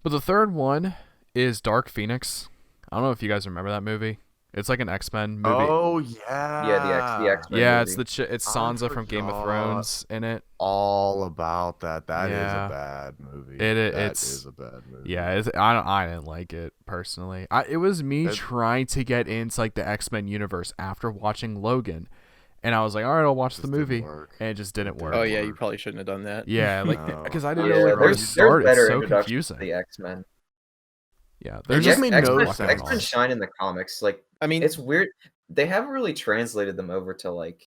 But the third one is Dark Phoenix. I don't know if you guys remember that movie. It's like an X-Men movie. Oh Yeah, the yeah. X-Men Yeah, it's movie. it's I Sansa from Game of forgot Thrones in it. all about that. That is a Yeah. bad movie. That It's is a bad movie. yeah, I didn't like it personally. It was me trying to get into like the X-Men universe after watching Logan, and I was like, all right, I'll watch the Just didn't movie, work. and it just didn't work. Oh yeah, you work. probably shouldn't have done that. Yeah, like No. because I didn't know Yeah, where to there's start. It's better so introductions to confusing. the X-Men. Yeah, It there's just just made X-Men, no lot going X-Men on. sense. shine in the comics. Like, I mean, it's weird. They haven't really translated them over to like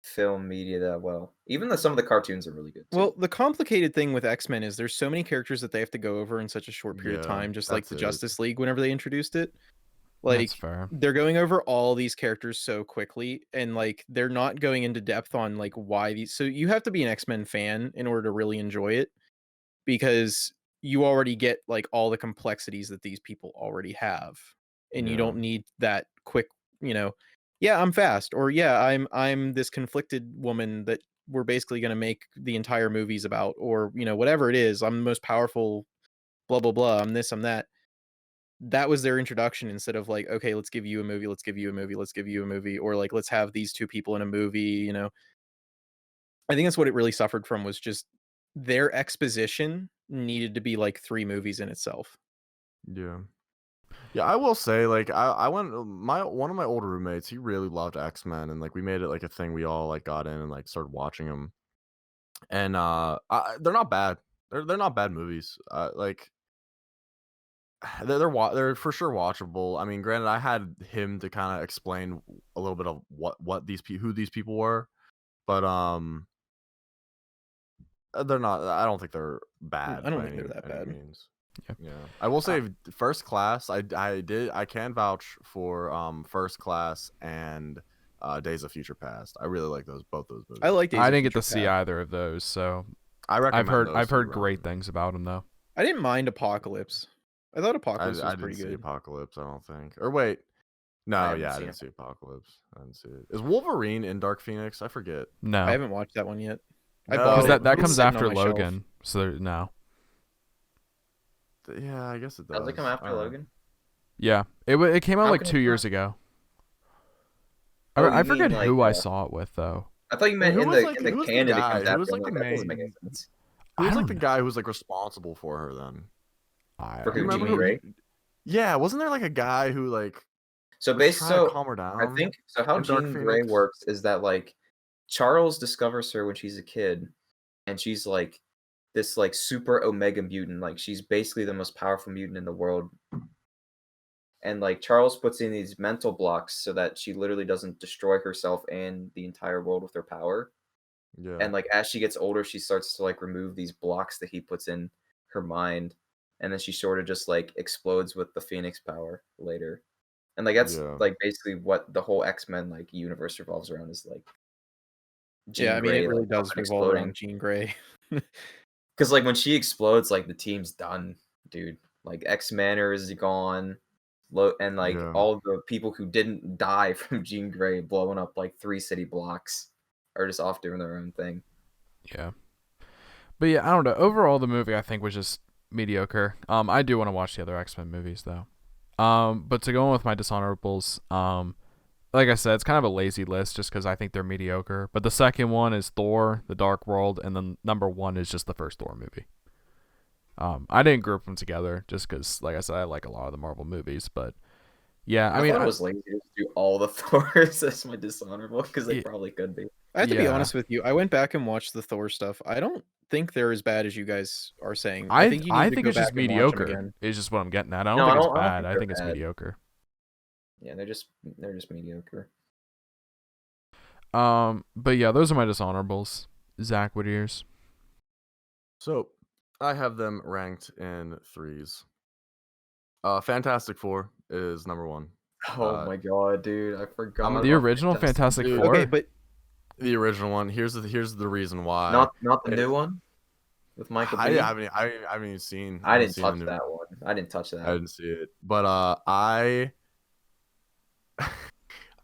film media that well. Even though some of the cartoons are really good too. well, the complicated thing with X-Men is there's so many characters that they have to go over in such a short period of Yeah, time, just like that's the it. Justice League whenever they introduced it. That's Like fair. they're going over all these characters so quickly and like they're not going into depth on like why these, so you have to be an X-Men fan in order to really enjoy it because you already get like all the complexities that these people already have and you Yeah. don't need that quick, you know, yeah, I'm fast, or yeah, I'm this conflicted woman that we're basically going to make the entire movies about, or you know, whatever it is, I'm the most powerful, blah blah blah, I'm this, I'm that. That was their introduction instead of like, okay, let's give you a movie, let's give you a movie, let's give you a movie, or like let's have these two people in a movie, you know. I think that's what it really suffered from, was just their exposition needed to be like 3 movies in itself. Yeah. Yeah, I will say, like, I went one of my older roommates, he really loved X-Men, and like we made it like a thing. We all like got in and like started watching them, and they're not bad. They're not bad movies. Like they're for sure watchable. I mean, granted, I had him to kind of explain a little bit of what who these people were, but they're not. I don't think they're bad I don't by think they're that any bad. means. Yeah. Yeah, I will say First Class. I can vouch for First Class and Days of Future Past. I really like both those movies. I like Days I of didn't get Future to see Past. either of those, so I recommend those I've to you, heard great Ryan. things about them though. I didn't mind Apocalypse. I thought Apocalypse I was didn't pretty see good. Apocalypse. I don't think. Or wait, no, I haven't yeah, I seen didn't it. see Apocalypse. I didn't see it. Is Wolverine in Dark Phoenix? I forget. No, I haven't watched that one yet. I No, bought because it. that It's comes sitting on after my shelf. Logan. So no, Yeah, I guess it does. Does it come after Logan? yeah, it came out How like can it 2 come years out? ago. Oh, I you forget mean who like I saw it with though. I thought you meant Who in was the like in the who was the canon it guy? comes Who after. was I'm like the like, that doesn't make any main? sense. Who I was like don't the know. guy who was like responsible for her then? I For Do you who, don't remember Jean know. who? Grey? Yeah, wasn't there like a guy who like So was base trying to so calm her I down think so how in Dark Jean Grey Phoenix? works is that like Charles discovers her when she's a kid and she's like this like super omega mutant, like she's basically the most powerful mutant in the world. And like Charles puts in these mental blocks so that she literally doesn't destroy herself and the entire world with her power. Yeah, And like as she gets older, she starts to like remove these blocks that he puts in her mind, and then she sort of just like explodes with the Phoenix power later. And like that's yeah, like basically what the whole X-Men like universe revolves around, is like Yeah, Jean I mean, it Grey like really up does and revolve exploding. around Jean Grey. Because like when she explodes, like the team's done, dude. Like X-Manor is gone. And like yeah. all the people who didn't die from Jean Grey blowing up like 3 city blocks are just off doing their own thing. Yeah, but yeah, I don't know. Overall, the movie I think was just mediocre. I do want to watch the other X-Men movies though. But to go on with my dishonorables, like I said, it's kind of a lazy list just because I think they're mediocre. But the second one is Thor: The Dark World, and then number 1 is just the first Thor movie. I didn't group them together just because, like I said, I like a lot of the Marvel movies. But yeah, I I mean, thought it was lazy to do all the Thors as my dishonorable because they Yeah. probably could be. I have to be Yeah. honest with you. I went back and watched the Thor stuff. I don't think they're as bad as you guys are saying. I think you need I to think go it's just back and watch them mediocre. again. Is just what I'm getting at. I don't No, think it's I don't bad. think I they're think it's bad. mediocre. Yeah, they're just mediocre. But yeah, those are my dishonorables. Zach, what are yours? So I have them ranked in 3s. Fantastic Four is number 1. Oh my god, dude! I forgot. The about original Fantastic Dude. Four. Okay, but The original one. Here's the reason why. Not the new one with Michael B. I haven't even seen. I didn't seen touch the new- that one. I didn't touch I that. didn't see it, but I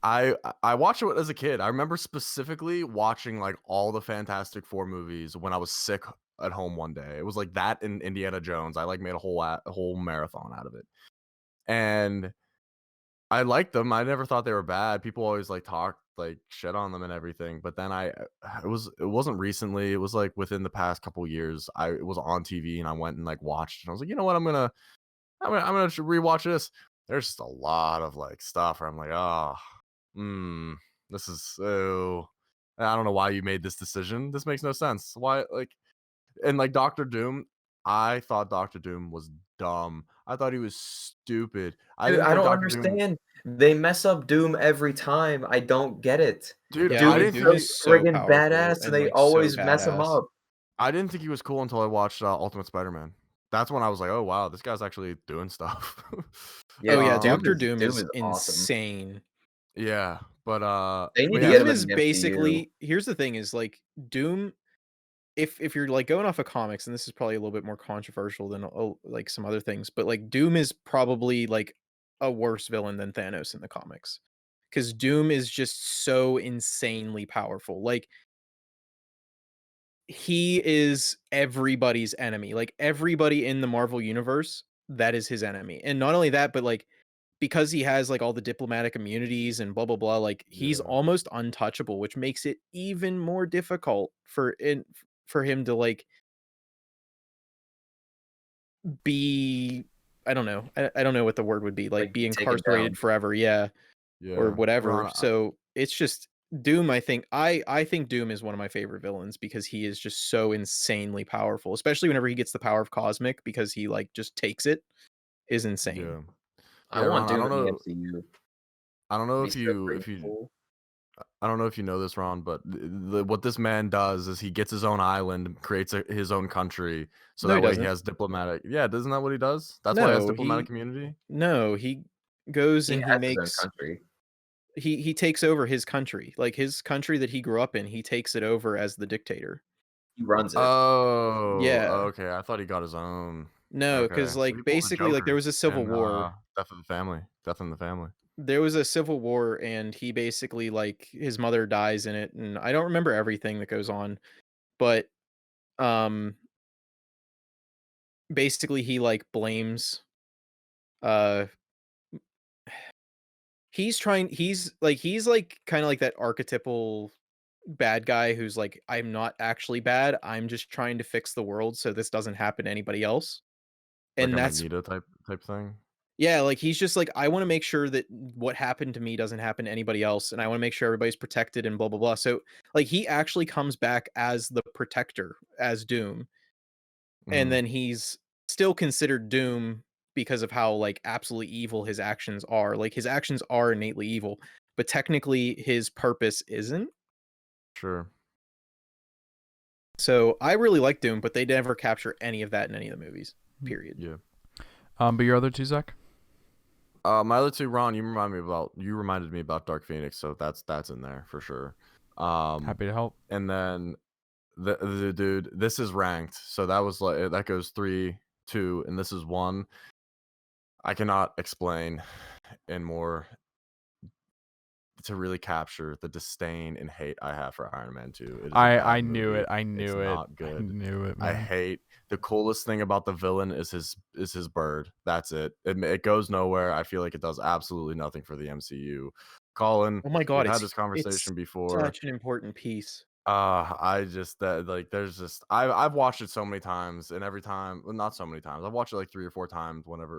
I watched it as a kid. I remember specifically watching like all the Fantastic Four movies when I was sick at home one day. It was like that and Indiana Jones. I like made a whole marathon out of it, and I liked them. I never thought they were bad. People always like talk like shit on them and everything. But then it wasn't recently. It was like within the past couple years. It was on TV and I went and like watched. And I was like, you know what? I'm gonna rewatch this. There's just a lot of like stuff where I'm like, oh, this is so. I don't know why you made this decision. This makes no sense. Why like and like Doctor Doom, I thought Doctor Doom was dumb. I thought he was stupid. I Dude, didn't I think don't Doctor Doom. understand. They mess up Doom every time. I don't get it. Dude, Yeah, I Doom like is didn't Doom think so is so friggin' powerful badass, and and they like so always mess him badass. up. I didn't think he was cool until I watched Ultimate Spider-Man. That's when I was like, oh wow, this guy's actually doing stuff. Yeah, Oh yeah, Doom Doctor is Doom Doom is is awesome. insane. Yeah, but They need to yeah, get Doom him in is the MCU. basically, here's the thing is like Doom, if you're like going off of comics, and this is probably a little bit more controversial than like some other things, but like Doom is probably like a worse villain than Thanos in the comics. Because Doom is just so insanely powerful. Like he is everybody's enemy. Like everybody in the Marvel universe, that is his enemy. And not only that, but like because he has like all the diplomatic immunities and blah blah blah, like he's yeah, almost untouchable, which makes it even more difficult for him to like be, I don't know. I don't know what the word would be, like Like, be be taken incarcerated down. forever, yeah, or yeah. whatever. Ron, So it's just Doom, I think Doom is one of my favorite villains because he is just so insanely powerful, especially whenever he gets the power of cosmic because he like just takes it is insane. yeah, I yeah, want Ron. Doom in the MCU. I don't know It'd be so if friggin' you cool. I don't know if you know this, Ron, but what this man does is he gets his own island, and creates his own country, so No, he that way he doesn't. has diplomatic. Yeah, isn't that what he does? That's why he has No, diplomatic immunity. he goes He and he has his own makes country. he takes over his country. Like his country that he grew up in, he takes it over as the dictator. He runs it. Oh, Yeah. okay. I thought he got his own. No, Okay, because so he like pulled a basically like there Joker was a civil in war. Death of the Family. Death in the Family. There was a civil war and he basically like his mother dies in it, and I don't remember everything that goes on, but um basically he like blames uh he's like kind of like that archetypal bad guy who's like, I'm not actually bad, I'm just trying to fix the world so this doesn't happen to anybody else. Like And a that's, Magneto type thing. yeah, like he's just like, I want to make sure that what happened to me doesn't happen to anybody else, and I want to make sure everybody's protected and blah blah blah. So like he actually comes back as the protector, as Doom, and Hmm. then he's still considered Doom because of how like absolutely evil his actions are. Like his actions are innately evil, but technically his purpose isn't. Sure. So I really like Doom, but they never capture any of that in any of the movies. Period. Yeah. But your other two, Zach? My other two, Ron, you reminded me about Dark Phoenix, so that's in there for sure. Happy to help. And then the dude, this is ranked, so that was like that goes 3, 2, and this is 1. I cannot explain in more to really capture the disdain and hate I have for Iron Man 2. It is a bad I knew movie. it. I It's knew it. not I good. knew it, I man. hate the coolest thing about the villain is his bird. That's it. It goes nowhere. I feel like it does absolutely nothing for the MCU. Colin, Oh my god, we've had this it's conversation before. such an important piece. I just that like there's just I've watched it so many times, and every time, well, not so many times. I've watched it like 3 or 4 times whenever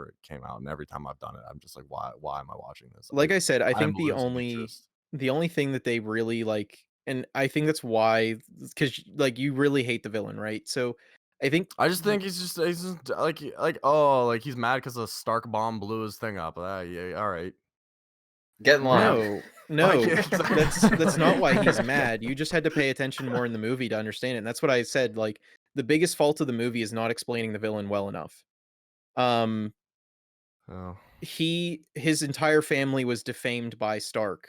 it came out, and every time I've done it, I'm just like, why am I watching this? Like I said, I I'm think losing interest. the only thing that they really like, and I think that's why, because like you really hate the villain, right? So I think I just think he's just like oh like he's mad because a Stark bomb blew his thing up. Yeah, all right. Get in line. no, Like no, it's that's not why he's mad. You just had to pay attention more in the movie to understand it. And that's what I said. Like the biggest fault of the movie is not explaining the villain well enough. Um, Oh, his entire family was defamed by Stark,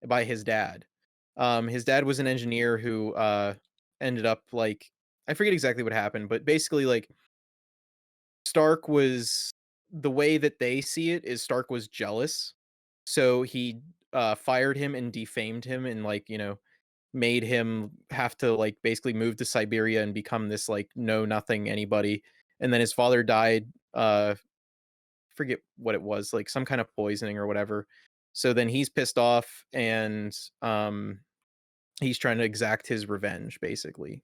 by his dad. His dad was an engineer who ended up like, I forget exactly what happened, but basically like Stark was, the way that they see it is Stark was jealous. So he fired him and defamed him and like, made him have to like basically move to Siberia and become this like know nothing anybody. And then his father died forget what it was, like some kind of poisoning or whatever. So then he's pissed off and he's trying to exact his revenge, basically.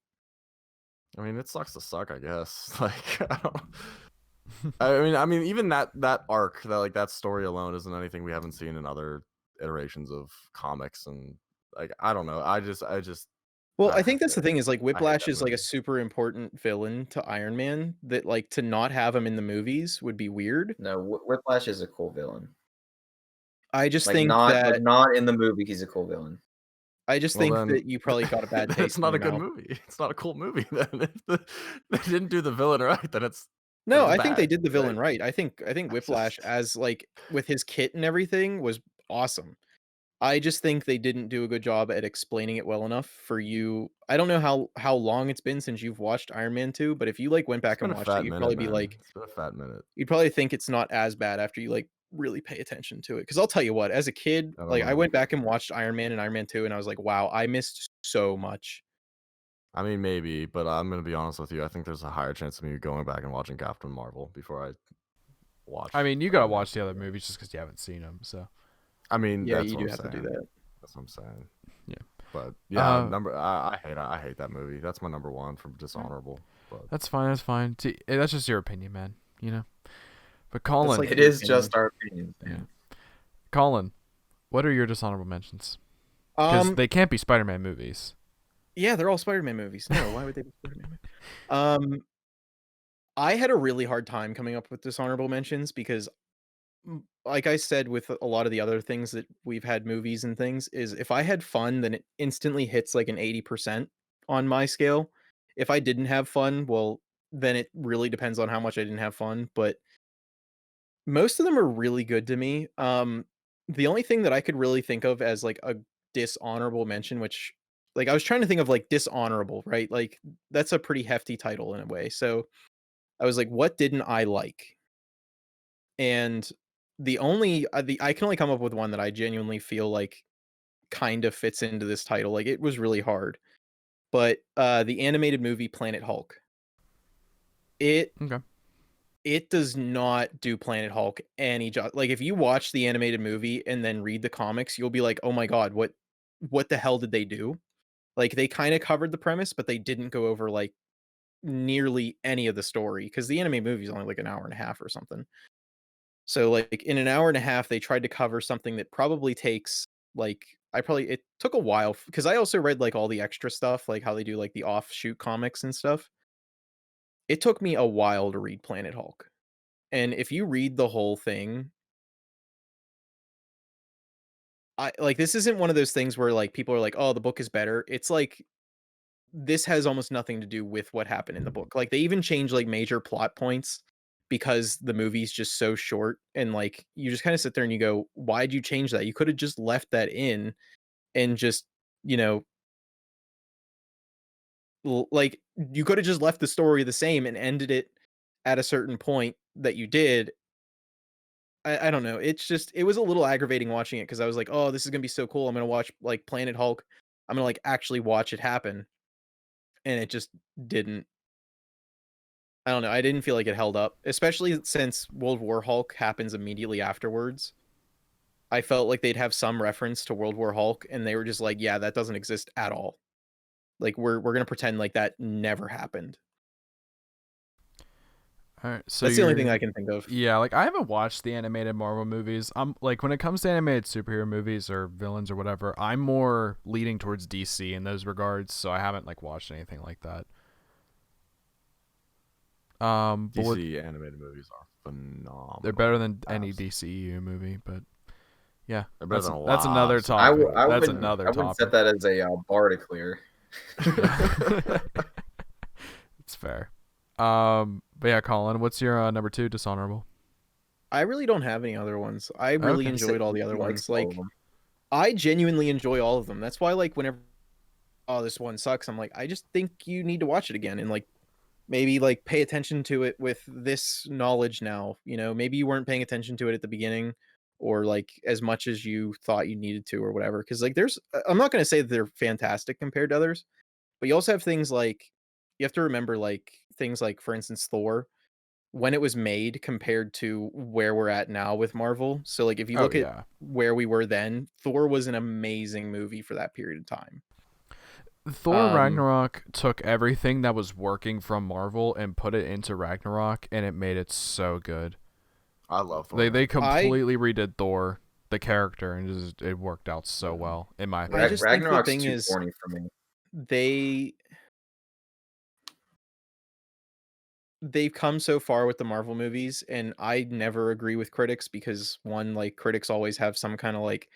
I mean, it sucks to suck, I guess. Like, I mean, even that arc, that story alone, isn't anything we haven't seen in other iterations of comics, and like, I don't know. Well, I I think that's the thing is like hate Whiplash that is like a movie. super important villain to Iron Man that like to not have him in the movies would be weird. No, Whiplash is a cool villain. I just Like think not that not in the movie. He's a cool villain. I just Well, think then that you probably got a bad taste it's in not your a good mouth. movie. It's not a cool movie. Then if they didn't do the villain right, then it's No, I think they bad. did the villain Like, right. I think Whiplash just as like with his kit and everything was awesome. I just think they didn't do a good job at explaining it well enough for you. I don't know how long it's been since you've watched Iron Man 2, but if you like went it's back been and a watched it, fat you'd minute, probably be man. like It's been a fat minute. you'd probably think it's not as bad after you like really pay attention to it. Cuz I'll tell you what, as a kid, I don't like I know. went back and watched Iron Man and Iron Man 2 and I was like, "Wow, I missed so much." I mean, maybe, but I'm gonna be honest with you. I think there's a higher chance of me going back and watching Captain Marvel before I watch. I mean, you gotta Iron Man watch the other 2. movies just because you haven't seen them. So I mean, Yeah, that's you what do I'm have to do saying. that. That's what I'm saying. Yeah. But yeah, Uh, I hate that movie. That's my number one from Dishonorable. But that's fine. That's fine. See, that's just your opinion, man. You know. But That's Colin, like It your is opinion. just our opinions. Yeah. Colin, what are your dishonorable mentions? Because they can't be Spider-Man movies. Yeah, they're all Spider-Man movies. No, why would they be Spider-Man movies? I had a really hard time coming up with dishonorable mentions because like I said with a lot of the other things that we've had movies and things is if I had fun then it instantly hits like an 80% on my scale. If I didn't have fun, well then it really depends on how much I didn't have fun, but most of them are really good to me. The only thing that I could really think of as like a dishonorable mention, which like I was trying to think of like dishonorable, right? Like that's a pretty hefty title in a way. So I was like, what didn't I like? And the I can only come up with one that I genuinely feel like kind of fits into this title. Like it was really hard. But the animated movie Planet Hulk. It Okay. it does not do Planet Hulk any job. Like if you watch the animated movie and then read the comics, you'll be like, "Oh my god, what the hell did they do?" Like they kind of covered the premise, but they didn't go over like nearly any of the story because the anime movie is only like an hour and a half or something. So like in an hour and a half, they tried to cover something that probably takes like it took a while because I also read like all the extra stuff, like how they do like the offshoot comics and stuff. It took me a while to read Planet Hulk. And if you read the whole thing, I like this isn't one of those things where like people are like, "Oh, the book is better." It's like this has almost nothing to do with what happened in the book. Like they even change like major plot points because the movie's just so short and like you just kind of sit there and you go, "Why'd you change that? You could have just left that in and just, you know, like you could have just left the story the same and ended it at a certain point that you did." I don't know. It's just it was a little aggravating watching it because I was like, "Oh, this is gonna be so cool. I'm gonna watch like Planet Hulk. I'm gonna like actually watch it happen." And it just didn't. I don't know. I didn't feel like it held up, especially since World War Hulk happens immediately afterwards. I felt like they'd have some reference to World War Hulk, and they were just like, "Yeah, that doesn't exist at all. Like we're gonna pretend like that never happened." All right. So That's the only thing you're. I can think of. Yeah, like I haven't watched the animated Marvel movies. I'm like when it comes to animated superhero movies or villains or whatever, I'm more leaning towards DC in those regards, so I haven't like watched anything like that. But DC animated movies are phenomenal. they're better than any Absolutely. DCEU movie, but yeah, They're better than a that's lot another of topic. superhero That's movies. another I wouldn't topic. set that as a bar to clear. It's fair. But yeah, Colin, what's your number 2 dishonorable? I really don't have any other ones. I really Okay. enjoyed all the other He likes ones. all Like of them. I genuinely enjoy all of them. That's why like whenever oh this one sucks, I'm like I just think you need to watch it again and like maybe like pay attention to it with this knowledge now. You know, maybe you weren't paying attention to it at the beginning or like as much as you thought you needed to or whatever. Cause like I'm not going to say that they're fantastic compared to others, but you also have things like, you have to remember like things like, for instance, Thor, when it was made compared to where we're at now with Marvel. So like if you Oh look at yeah. where we were then, Thor was an amazing movie for that period of time. Thor Ragnarok took everything that was working from Marvel and put it into Ragnarok, and it made it so good. I love Thor. They completely redid Thor, the character, and it worked out so well, in my opinion. I just think the Ragnarok's thing too is corny for me. they've come so far with the Marvel movies, and I never agree with critics because one, like critics always have some kind of like,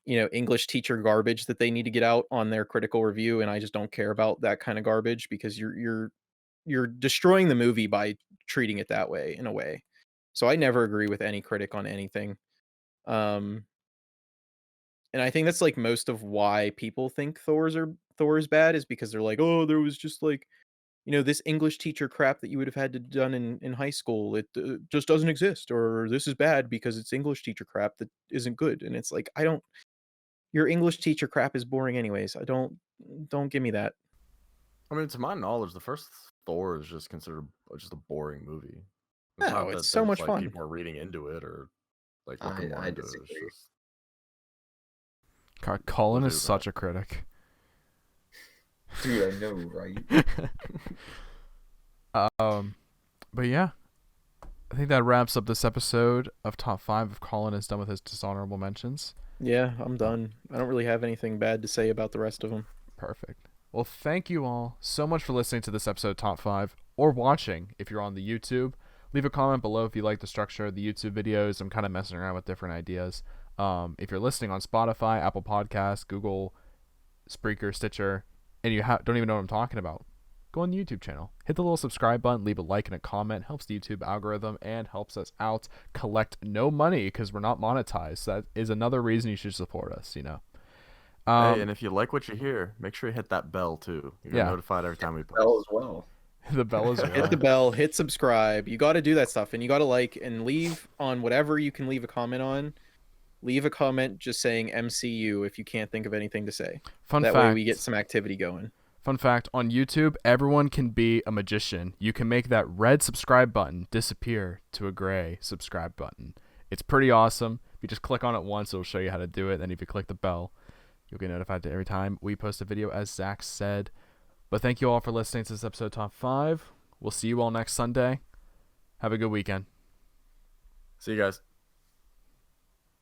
you know, English teacher garbage that they need to get out on their critical review, and I just don't care about that kind of garbage because you're destroying the movie by treating it that way in a way. So I never agree with any critic on anything. Um and I think that's like most of why people think Thor is bad is because they're like, "Oh, there was just like, you know, this English teacher crap that you would have had to done in high school. It just doesn't exist, or this is bad because it's English teacher crap that isn't good." And it's like, I don't your English teacher crap is boring anyways. I don't give me that. I mean, to my knowledge, the first Thor is just considered just a boring movie. It's No, not it's that so there's much like fun. people are reading into it or like looking more I into it. It's disagree. just God, Colin We'll is do such that. a critic. Dude, I know, right? But yeah, I think that wraps up this episode of Top 5 if Colin is done with his dishonorable mentions. Yeah, I'm done. I don't really have anything bad to say about the rest of them. Perfect. Well, thank you all so much for listening to this episode of Top 5 or watching if you're on the YouTube. Leave a comment below if you like the structure of the YouTube videos. I'm kind of messing around with different ideas. If you're listening on Spotify, Apple Podcasts, Google, Spreaker, Stitcher, and you don't even know what I'm talking about, go on the YouTube channel. Hit the little subscribe button, leave a like and a comment. Helps the YouTube algorithm and helps us out. Collect no money because we're not monetized. That is another reason you should support us, you know. hey, and if you like what you hear, make sure you hit that bell too. You're Yeah. notified every time we Bell post. as well. the bell is Hit the bell, hit subscribe. You got to do that stuff, and you got to like and leave on whatever you can leave a comment on. Leave a comment just saying MCU if you can't think of anything to say. Fun That fact. way we get some activity going. Fun fact, on YouTube, everyone can be a magician. You can make that red subscribe button disappear to a gray subscribe button. It's pretty awesome. If you just click on it once, it'll show you how to do it. Then if you click the bell, you'll get notified every time we post a video, as Zach said. But thank you all for listening to this episode of Top 5. We'll see you all next Sunday. Have a good weekend. See you guys.